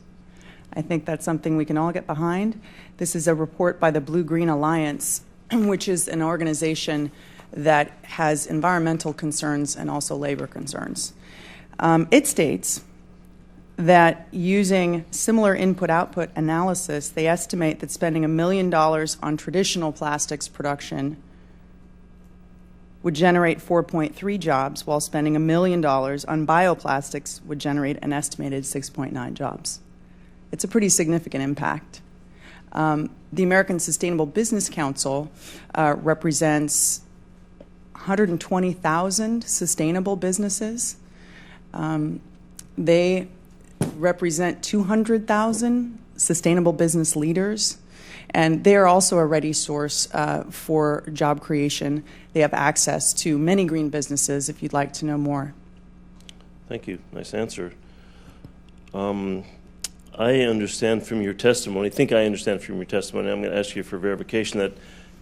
I think that's something we can all get behind. This is a report by the Blue-Green Alliance, which is an organization that has environmental concerns and also labor concerns. It states that using similar input-output analysis, they estimate that spending $1 million on traditional plastics production would generate 4.3 jobs, while spending $1 million on bioplastics would generate an estimated 6.9 jobs. It's a pretty significant impact. The American Sustainable Business Council represents 120,000 sustainable businesses. They represent 200,000 sustainable business leaders, and they are also a ready source for job creation. They have access to many green businesses if you'd like to know more. Thank you. Nice answer. I understand from your testimony, I'm going to ask you for verification, that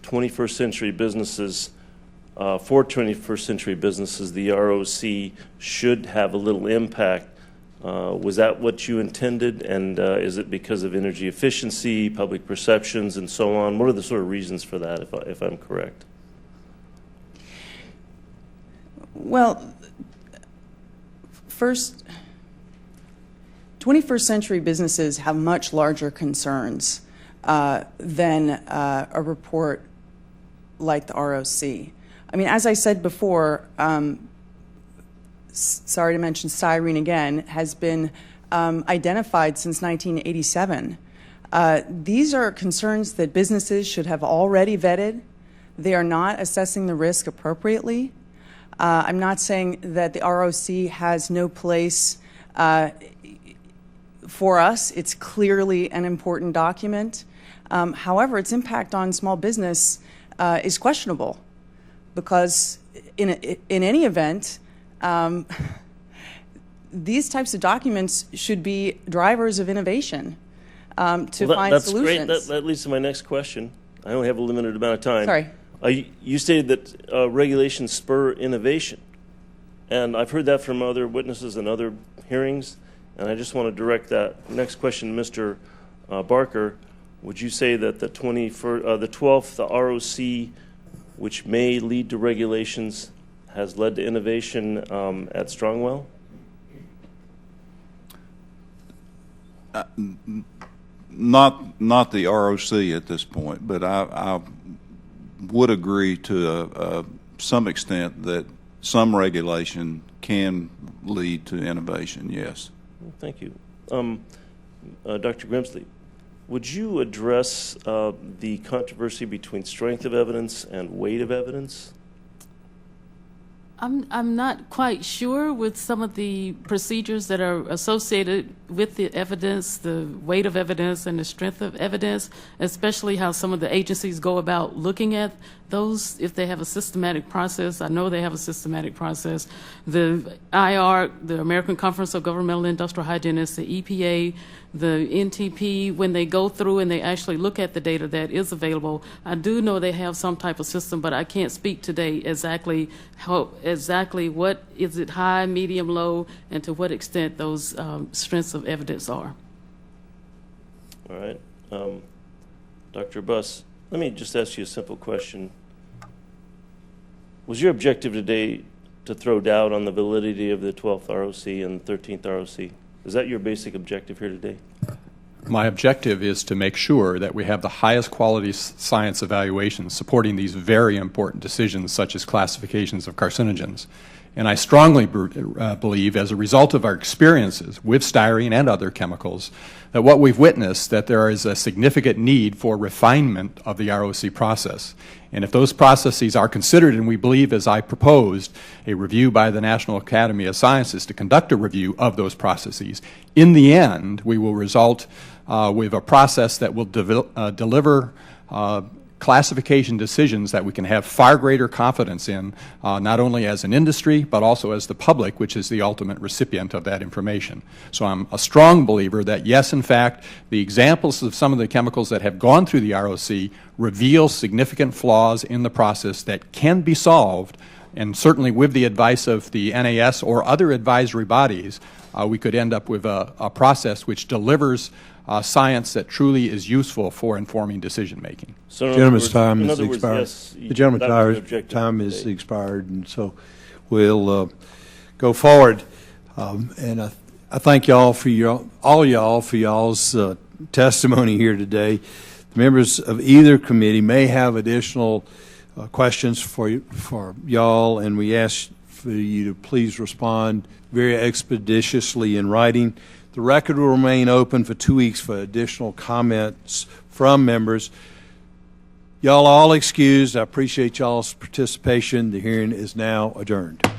21st century businesses, for 21st century businesses, the ROC should have a little impact. Was that what you intended, and is it because of energy efficiency, public perceptions, and so on? What are the sort of reasons for that, if I'm correct? Well, first, 21st century businesses have much larger concerns than a report like the ROC. I mean, as I said before, sorry to mention styrene again, has been identified since 1987. These are concerns that businesses should have already vetted. They are not assessing the risk appropriately. I'm not saying that the ROC has no place for us. It's clearly an important document. However, its impact on small business is questionable because in any event, these types of documents should be drivers of innovation to find that's solutions. Great. That leads to my next question. I only have a limited amount of time. Sorry. You stated that regulations spur innovation, and I've heard that from other witnesses and other hearings, and I just want to direct that next question to Mr. Barker. Would you say that the 12th, the ROC, which may lead to regulations, has led to innovation at Strongwell? Not the ROC at this point, but I would agree to some extent that some regulation can lead to innovation, yes. Thank you. Dr. Grimsley, would you address the controversy between strength of evidence and weight of evidence? I'm not quite sure with some of the procedures that are associated with the evidence, the weight of evidence and the strength of evidence, especially how some of the agencies go about looking at those, if they have a systematic process. I know they have a systematic process. The IR, the American Conference of Governmental Industrial Hygienists, the EPA, the NTP, when they go through and they actually look at the data that is available, I do know they have some type of system, but I can't speak today exactly what is it, high, medium, low, and to what extent those strengths of evidence are. All right. Dr. Buss, let me just ask you a simple question. Was your objective today to throw doubt on the validity of the 12th ROC and the 13th ROC? Is that your basic objective here today? My objective is to make sure that we have the highest quality science evaluations supporting these very important decisions, such as classifications of carcinogens. And I strongly believe, as a result of our experiences with styrene and other chemicals, that what we've witnessed, that there is a significant need for refinement of the ROC process. And if those processes are considered, and we believe, as I proposed, a review by the National Academy of Sciences to conduct a review of those processes, in the end, we will result with a process that will deliver classification decisions that we can have far greater confidence in, not only as an industry, but also as the public, which is the ultimate recipient of that information. So I'm a strong believer that, yes, in fact, the examples of some of the chemicals that have gone through the ROC reveal significant flaws in the process that can be solved, and certainly with the advice of the NAS or other advisory bodies, we could end up with a process which delivers science that truly is useful for informing decision-making. So the gentleman's time is expired. Yes, the gentleman's time is expired, and so we'll go forward. And I thank y'all for all y'all for y'all's testimony here today. The members of either committee may have additional questions for y'all, and we ask for you to please respond very expeditiously in writing. The record will remain open for 2 weeks for additional comments from members. Y'all all excused. I appreciate y'all's participation. The hearing is now adjourned.